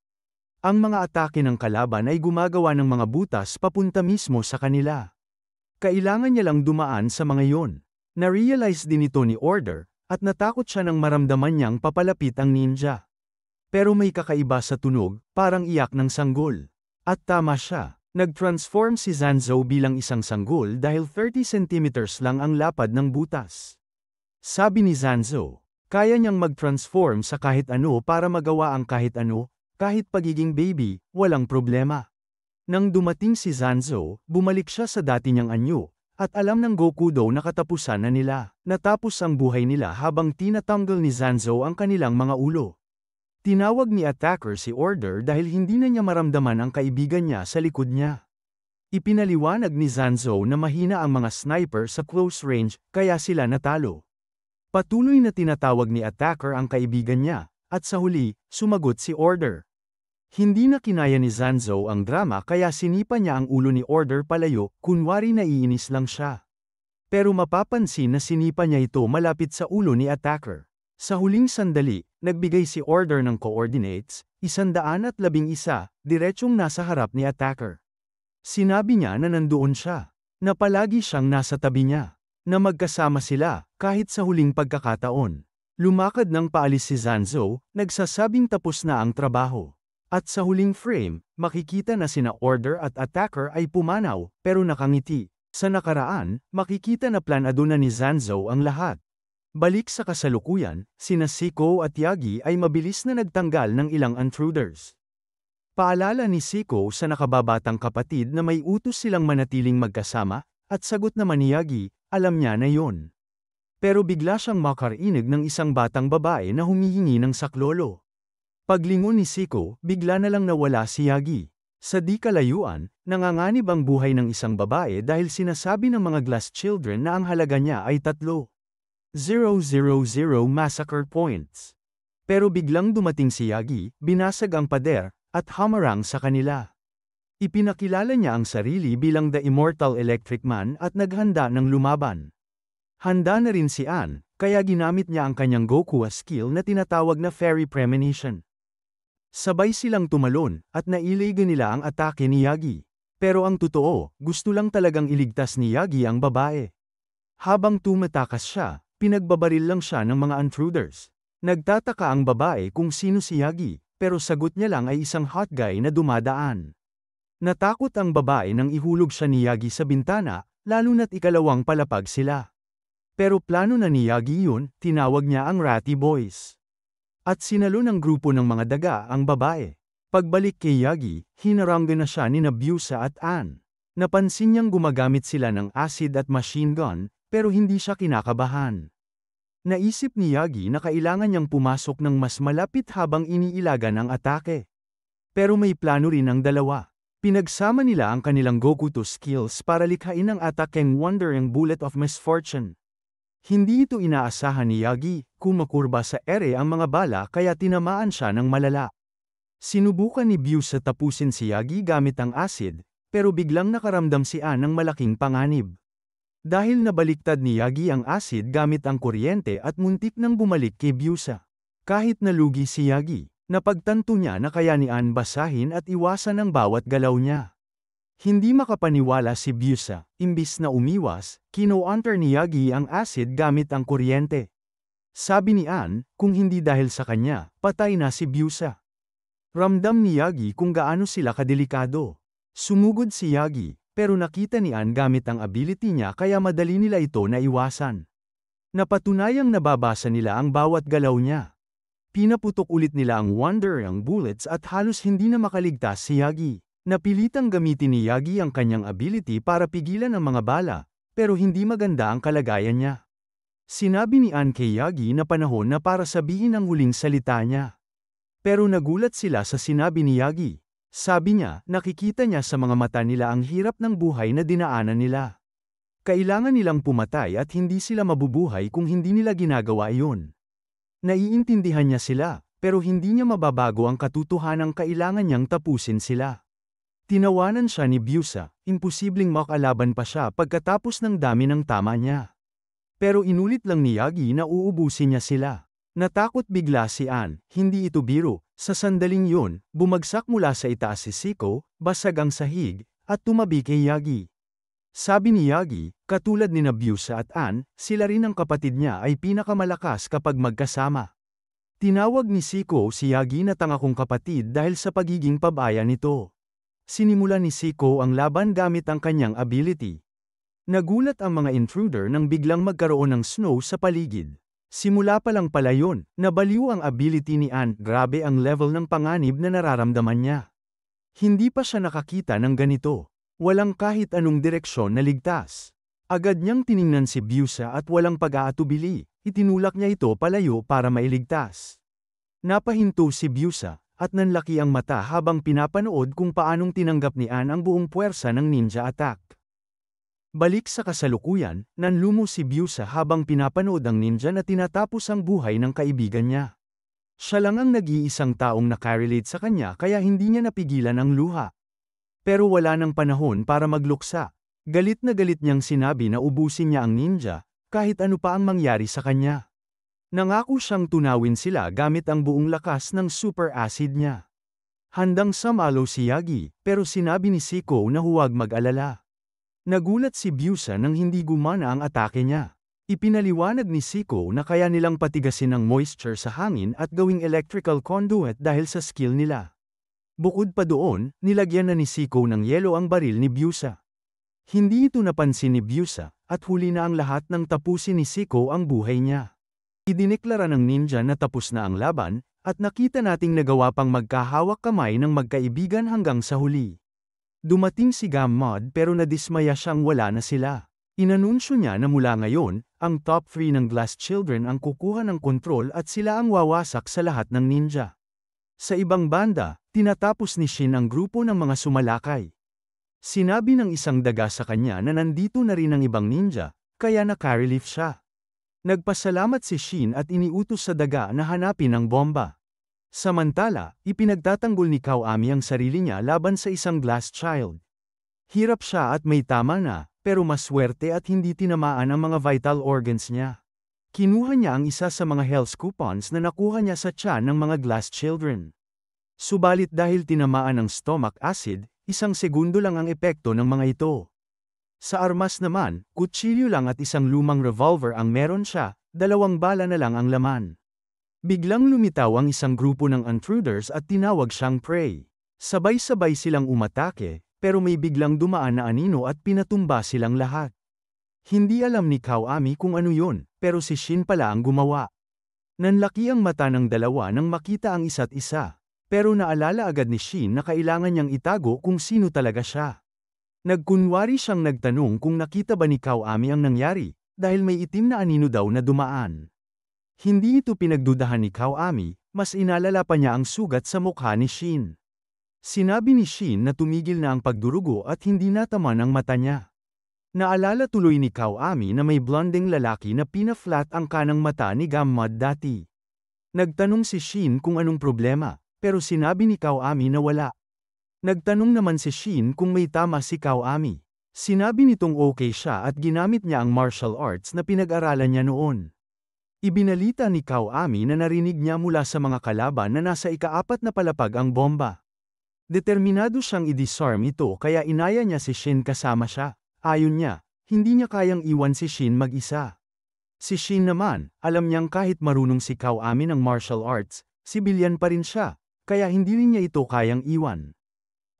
Ang mga atake ng kalaban ay gumagawa ng mga butas papunta mismo sa kanila. Kailangan niya lang dumaan sa mga yon. Na-realize din ito ni Order, at natakot siya nang maramdaman niyang papalapit ang ninja. Pero may kakaiba sa tunog, parang iyak ng sanggol. At tama siya. Nag-transform si Zanzo bilang isang sanggol dahil 30 centimeters lang ang lapad ng butas. Sabi ni Zanzo, kaya niyang mag-transform sa kahit ano para magawa ang kahit ano, kahit pagiging baby, walang problema. Nang dumating si Zanzo, bumalik siya sa dati niyang anyo, at alam ng Goku daw na katapusan na nila. Natapos ang buhay nila habang tinatanggal ni Zanzo ang kanilang mga ulo. Tinawag ni attacker si Order dahil hindi na niya maramdaman ang kaibigan niya sa likod niya. Ipinaliwanag ni Zanzo na mahina ang mga sniper sa close range, kaya sila natalo. Patuloy na tinatawag ni attacker ang kaibigan niya, at sa huli, sumagot si Order. Hindi na kinaya ni Zanzo ang drama kaya sinipa niya ang ulo ni Order palayo, kunwari naiinis lang siya. Pero mapapansin na sinipa niya ito malapit sa ulo ni attacker. Sa huling sandali, nagbigay si Order ng coordinates, 111, diretsyong nasa harap ni attacker. Sinabi niya na nandoon siya, na palagi siyang nasa tabi niya, na magkasama sila, kahit sa huling pagkakataon. Lumakad ng paalis si Zanzo, nagsasabing tapos na ang trabaho. At sa huling frame, makikita na sina Order at attacker ay pumanaw, pero nakangiti. Sa nakaraan, makikita na planado na ni Zanzo ang lahat. Balik sa kasalukuyan, sina Siko at Yagi ay mabilis na nagtanggal ng ilang intruders. Paalala ni Siko sa nakababatang kapatid na may utos silang manatiling magkasama, at sagot naman ni Yagi, alam niya na yon. Pero bigla siyang makarinig ng isang batang babae na humihingi ng saklolo. Paglingon ni Siko, bigla na lang nawala si Yagi. Sa di kalayuan, nanganganib ang buhay ng isang babae dahil sinasabi ng mga glass children na ang halaga niya ay 3,000 massacre points. Pero biglang dumating si Yagi, binasag ang pader, at hamarang sa kanila. Ipinakilala niya ang sarili bilang The Immortal Electric Man at naghanda ng lumaban. Handa na rin si Anne, kaya ginamit niya ang kanyang Goku skill na tinatawag na Fairy Premonition. Sabay silang tumalon, at nailagan nila ang atake ni Yagi. Pero ang totoo, gusto lang talagang iligtas ni Yagi ang babae. Habang tumatakas siya, pinagbabaril lang siya ng mga intruders. Nagtataka ang babae kung sino si Yagi, pero sagot niya lang ay isang hot guy na dumadaan. Natakot ang babae nang ihulog siya ni Yagi sa bintana, lalo na't ikalawang palapag sila. Pero plano na ni Yagi yun, tinawag niya ang Ratty Boys. At sinalo ng grupo ng mga daga ang babae. Pagbalik kay Yagi, hinaranggan na siya ni Nabusa at Anne. Napansin niyang gumagamit sila ng acid at machine gun, pero hindi siya kinakabahan. Naisip ni Yagi na kailangan niyang pumasok ng mas malapit habang iniilagan ang atake. Pero may plano rin ang dalawa. Pinagsama nila ang kanilang Goku-to skills para likhain ang atakeng Wandering Bullet of Misfortune. Hindi ito inaasahan ni Yagi, kumakurba sa ere ang mga bala kaya tinamaan siya ng malala. Sinubukan ni Busa tapusin si Yagi gamit ang acid, pero biglang nakaramdam si Anne ng malaking panganib. Dahil nabaliktad ni Yagi ang acid gamit ang kuryente at muntik nang bumalik kay Busa. Kahit nalugi si Yagi, napagtanto niya na kaya ni Anne basahin at iwasan ang bawat galaw niya. Hindi makapaniwala si Busa, imbis na umiwas, kino-counter ni Yagi ang acid gamit ang kuryente. Sabi ni Anne, kung hindi dahil sa kanya, patay na si Busa. Ramdam ni Yagi kung gaano sila kadelikado. Sumugod si Yagi, pero nakita ni Anne gamit ang ability niya kaya madali nila ito naiwasan. Napatunayang nababasa nila ang bawat galaw niya. Pinaputok ulit nila ang Wandering Bullets at halos hindi na makaligtas si Yagi. Napilitang gamitin ni Yagi ang kanyang ability para pigilan ang mga bala, pero hindi maganda ang kalagayan niya. Sinabi ni Anne kay Yagi na panahon na para sabihin ang huling salita niya. Pero nagulat sila sa sinabi ni Yagi. Sabi niya, nakikita niya sa mga mata nila ang hirap ng buhay na dinaanan nila. Kailangan nilang pumatay at hindi sila mabubuhay kung hindi nila ginagawa iyon. Naiintindihan niya sila, pero hindi niya mababago ang katotohanang kailangan niyang tapusin sila. Tinawanan siya ni Busa, imposibleng makalaban pa siya pagkatapos ng dami ng tama niya. Pero inulit lang ni Yagi na uubusin niya sila. Natakot bigla si Anne, hindi ito biro, sa sandaling yun, bumagsak mula sa itaas si Siko, basag ang sahig, at tumabi kay Yagi. Sabi ni Yagi, katulad ni Nabusa at Anne, sila rin ang kapatid niya ay pinakamalakas kapag magkasama. Tinawag ni Siko si Yagi na tanga kong kapatid dahil sa pagiging pabaya nito. Sinimula ni Siko ang laban gamit ang kanyang ability. Nagulat ang mga intruder nang biglang magkaroon ng snow sa paligid. Simula pa lang pala yun, nabaliw ang ability ni Anne, grabe ang level ng panganib na nararamdaman niya. Hindi pa siya nakakita ng ganito. Walang kahit anong direksyon na ligtas. Agad niyang tiningnan si Busa at walang pag-aatubili, itinulak niya ito palayo para mailigtas. Napahinto si Byusa, at nanlaki ang mata habang pinapanood kung paanong tinanggap ni Ann ang buong puwersa ng ninja attack. Balik sa kasalukuyan, nanlumo si Byusa habang pinapanood ang ninja na tinatapos ang buhay ng kaibigan niya. Siya lang ang nag-iisang taong nakarelate sa kanya kaya hindi niya napigilan ang luha. Pero wala nang panahon para magluksa. Galit na galit niyang sinabi na ubusin niya ang ninja, kahit ano pa ang mangyari sa kanya. Nangako siyang tunawin sila gamit ang buong lakas ng super acid niya. Handang sumalo si Yagi, pero sinabi ni Siko na huwag mag-alala. Nagulat si Byusa nang hindi gumana ang atake niya. Ipinaliwanag ni Siko na kaya nilang patigasin ang moisture sa hangin at gawing electrical conduit dahil sa skill nila. Bukod pa doon, nilagyan na ni Siko ng yelo ang baril ni Byusa. Hindi ito napansin ni Byusa, at huli na ang lahat nang tapusin ni Siko ang buhay niya. Idineklara ng ninja na tapos na ang laban, at nakita nating nagawa pang magkahawak kamay ng magkaibigan hanggang sa huli. Dumating si Gammod pero nadismaya siyang wala na sila. Inanunsyo niya na mula ngayon, ang top 3 ng Glass Children ang kukuha ng kontrol at sila ang wawasak sa lahat ng ninja. Sa ibang banda, tinatapos ni Shin ang grupo ng mga sumalakay. Sinabi ng isang daga sa kanya na nandito na rin ang ibang ninja, kaya nakarelief siya. Nagpasalamat si Shin at iniutos sa daga na hanapin ang bomba. Samantala, ipinagtatanggol ni Kawami ang sarili niya laban sa isang Glass Child. Hirap siya at may tama na, pero maswerte at hindi tinamaan ang mga vital organs niya. Kinuha niya ang isa sa mga health coupons na nakuha niya sa tiyan ng mga Glass Children. Subalit dahil tinamaan ng stomach acid, 1 segundo lang ang epekto ng mga ito. Sa armas naman, kutsilyo lang at isang lumang revolver ang meron siya, 2 bala na lang ang laman. Biglang lumitaw ang isang grupo ng intruders at tinawag siyang prey. Sabay-sabay silang umatake, pero may biglang dumaan na anino at pinatumba silang lahat. Hindi alam ni Kawami kung ano yun, pero si Shin pala ang gumawa. Nanlaki ang mata ng dalawa nang makita ang isa't isa, pero naalala agad ni Shin na kailangan niyang itago kung sino talaga siya. Nagkunwari siyang nagtanong kung nakita ba ni Kawami ang nangyari, dahil may itim na anino daw na dumaan. Hindi ito pinagdudahan ni Kawami, mas inalala pa niya ang sugat sa mukha ni Shin. Sinabi ni Shin na tumigil na ang pagdurugo at hindi nataman ang mata niya. Naalala tuloy ni Kawami na may blonding lalaki na pina-flat ang kanang mata ni Gammod dati. Nagtanong si Shin kung anong problema, pero sinabi ni Kawami na wala. Nagtanong naman si Shin kung may tama si Kawami. Sinabi nitong okay siya at ginamit niya ang martial arts na pinag-aralan niya noon. Ibinalita ni Kawami na narinig niya mula sa mga kalaban na nasa ika-4 na palapag ang bomba. Determinado siyang i-disarm ito kaya inaya niya si Shin kasama siya. Ayon niya, hindi niya kayang iwan si Shin mag-isa. Si Shin naman, alam niyang kahit marunong si Kawami ng martial arts, sibilyan pa rin siya, kaya hindi rin niya ito kayang iwan.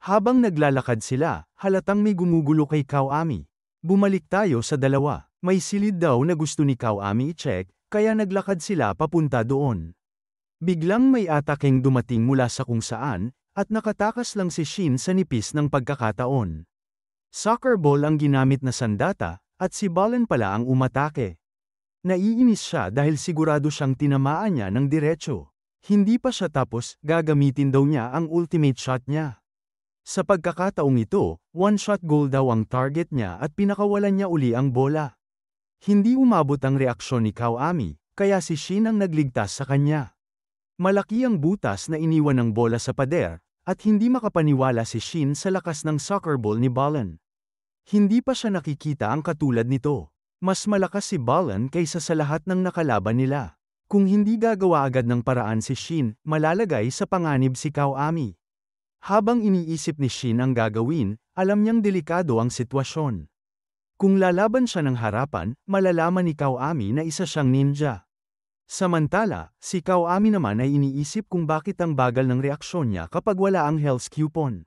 Habang naglalakad sila, halatang may gumugulo kay Kawami. Bumalik tayo sa dalawa. May silid daw na gusto ni Kawami i-check, kaya naglakad sila papunta doon. Biglang may ataking dumating mula sa kung saan, at nakatakas lang si Shin sa nipis ng pagkakataon. Soccer ball ang ginamit na sandata, at si Ballen pala ang umatake. Naiinis siya dahil sigurado siyang tinamaan niya ng diretso. Hindi pa siya tapos, gagamitin daw niya ang ultimate shot niya. Sa pagkakataong ito, one-shot goal daw ang target niya at pinakawalan niya uli ang bola. Hindi umabot ang reaksyon ni Kawami, kaya si Shin ang nagligtas sa kanya. Malaki ang butas na iniwan ng bola sa pader, at hindi makapaniwala si Shin sa lakas ng soccer ball ni Ballen. Hindi pa siya nakikita ang katulad nito. Mas malakas si Ballen kaysa sa lahat ng nakalaban nila. Kung hindi gagawa agad ng paraan si Shin, malalagay sa panganib si Kawami. Habang iniisip ni Shin ang gagawin, alam niyang delikado ang sitwasyon. Kung lalaban siya ng harapan, malalaman ni Kawami na isa siyang ninja. Samantala, si Kawami naman ay iniisip kung bakit ang bagal ng reaksyon niya kapag wala ang health coupon.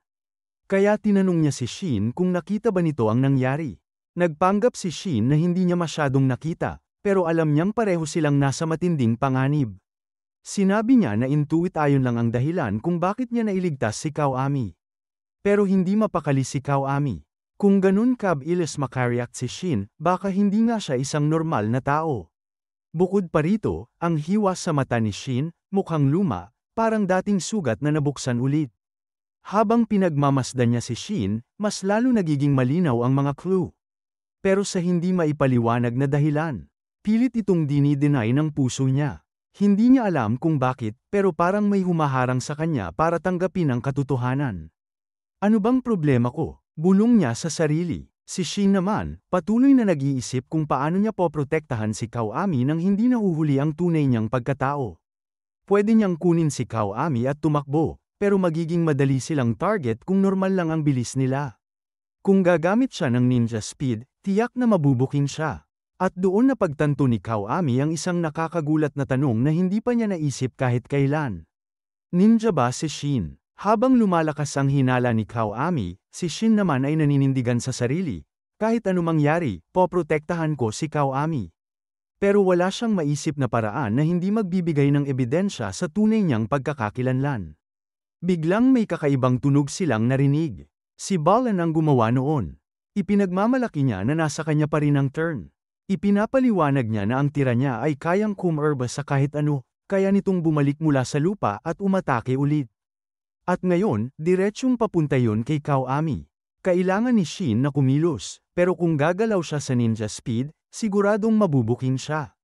Kaya tinanong niya si Shin kung nakita ba nito ang nangyari. Nagpanggap si Shin na hindi niya masyadong nakita, pero alam niyang pareho silang nasa matinding panganib. Sinabi niya na intuit ayon lang ang dahilan kung bakit niya nailigtas si Kawami. Pero hindi mapakali si Kawami. Kung ganun kabilis makareact si Shin, baka hindi nga siya isang normal na tao. Bukod pa rito, ang hiwa sa mata ni Shin, mukhang luma, parang dating sugat na nabuksan ulit. Habang pinagmamasdan niya si Shin, mas lalo nagiging malinaw ang mga clue. Pero sa hindi maipaliwanag na dahilan, pilit itong dinideny ng puso niya. Hindi niya alam kung bakit, pero parang may humaharang sa kanya para tanggapin ang katotohanan. Ano bang problema ko? Bulong niya sa sarili. Si Shin naman, patuloy na nag-iisip kung paano niya poprotektahan si Kawami nang hindi nahuhuli ang tunay niyang pagkatao. Pwede niyang kunin si Kawami at tumakbo, pero magiging madali silang target kung normal lang ang bilis nila. Kung gagamit siya ng ninja speed, tiyak na mabubuking siya. At doon napagtanto ni Kawami ang isang nakakagulat na tanong na hindi pa niya naisip kahit kailan. Ninja ba si Shin? Habang lumalakas ang hinala ni Kawami, si Shin naman ay naninindigan sa sarili. Kahit anumang mangyari, poprotektahan ko si Kawami. Pero wala siyang maisip na paraan na hindi magbibigay ng ebidensya sa tunay niyang pagkakakilanlan. Biglang may kakaibang tunog silang narinig. Si Balan ang gumawa noon. Ipinagmamalaki niya na nasa kanya pa rin ang turn. Ipinapaliwanag niya na ang tira niya ay kayang kumerba sa kahit ano, kaya nitong bumalik mula sa lupa at umatake ulit. At ngayon, diretsyong papunta yon kay Kawami. Kailangan ni Shin na kumilos, pero kung gagalaw siya sa ninja speed, siguradong mabubuking siya.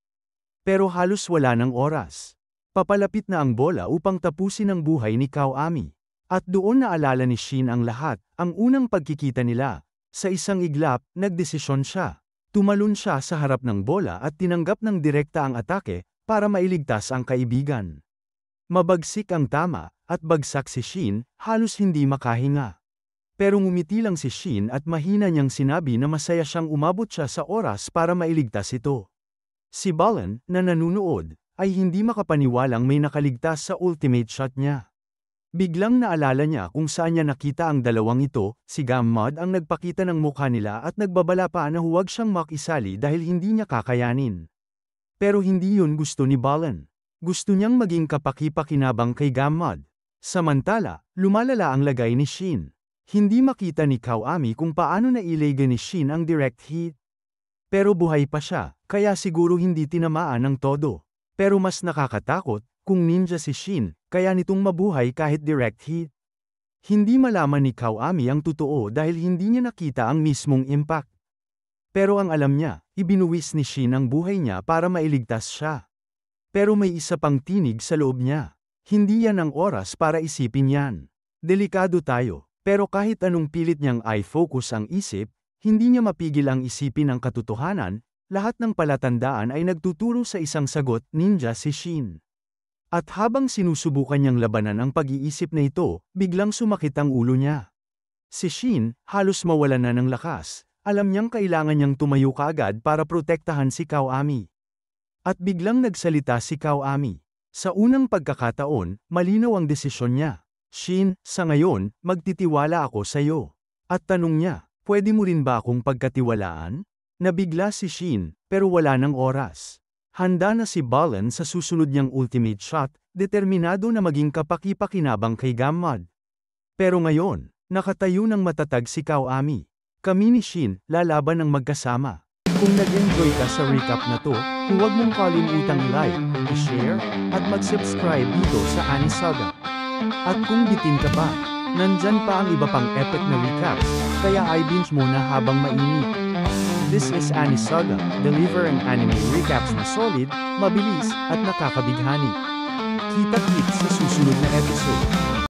Pero halos wala ng oras. Papalapit na ang bola upang tapusin ang buhay ni Kawami. At doon naalala ni Shin ang lahat, ang unang pagkikita nila. Sa isang iglap, nagdesisyon siya. Tumalon siya sa harap ng bola at tinanggap ng direkta ang atake, para mailigtas ang kaibigan. Mabagsik ang tama, at bagsak si Shin, halos hindi makahinga. Pero ngumiti lang si Shin at mahina niyang sinabi na masaya siyang umabot siya sa oras para mailigtas ito. Si Balan, na nanunood, ay hindi makapaniwalang may nakaligtas sa ultimate shot niya. Biglang naalala niya kung saan niya nakita ang dalawang ito, si Gammod ang nagpakita ng mukha nila at nagbabala pa na huwag siyang makisali dahil hindi niya kakayanin. Pero hindi yun gusto ni Balan. Gusto niyang maging kapaki-pakinabang kay Gammod. Samantala, lumalala ang lagay ni Shin. Hindi makita ni Kawami kung paano nailega ni Shin ang direct hit. Pero buhay pa siya, kaya siguro hindi tinamaan ng todo. Pero mas nakakatakot, kung ninja si Shin, kaya nitong mabuhay kahit direct hit. Hindi malaman ni Kawami ang totoo dahil hindi niya nakita ang mismong impact. Pero ang alam niya, ibinuwis ni Shin ang buhay niya para mailigtas siya. Pero may isa pang tinig sa loob niya. Hindi yan ang oras para isipin yan. Delikado tayo, pero kahit anong pilit niyang i-focus ang isip, hindi niya mapigil ang isipin ang katotohanan, lahat ng palatandaan ay nagtuturo sa isang sagot, ninja si Shin. At habang sinusubukan niyang labanan ang pag-iisip na ito, biglang sumakit ang ulo niya. Si Shin, halos mawalan na ng lakas, alam niyang kailangan niyang tumayo kaagad para protektahan si Kawami. At biglang nagsalita si Kawami. Sa unang pagkakataon, malinaw ang desisyon niya. Shin, sa ngayon, magtitiwala ako sa iyo. At tanong niya, pwede mo rin ba akong pagkatiwalaan? Nabigla si Shin, pero wala ng oras. Handa na si Balan sa susunod niyang ultimate shot, determinado na maging kapaki-pakinabang kay Gammod. Pero ngayon, nakatayo ng matatag si Kawami. Kami ni Shin, lalaban ng magkasama. Kung nag-enjoy ka sa recap na to, huwag mong kalimutang i-like, i-share, at mag-subscribe dito sa Ani Saga. At kung bitin ka pa, nandyan pa ang iba pang epic na recaps, kaya i-binge mo na habang mainit. This is Ani Saga, delivering anime recaps na solid, mabilis, at nakakabighani. Kita-kits sa susunod na episode.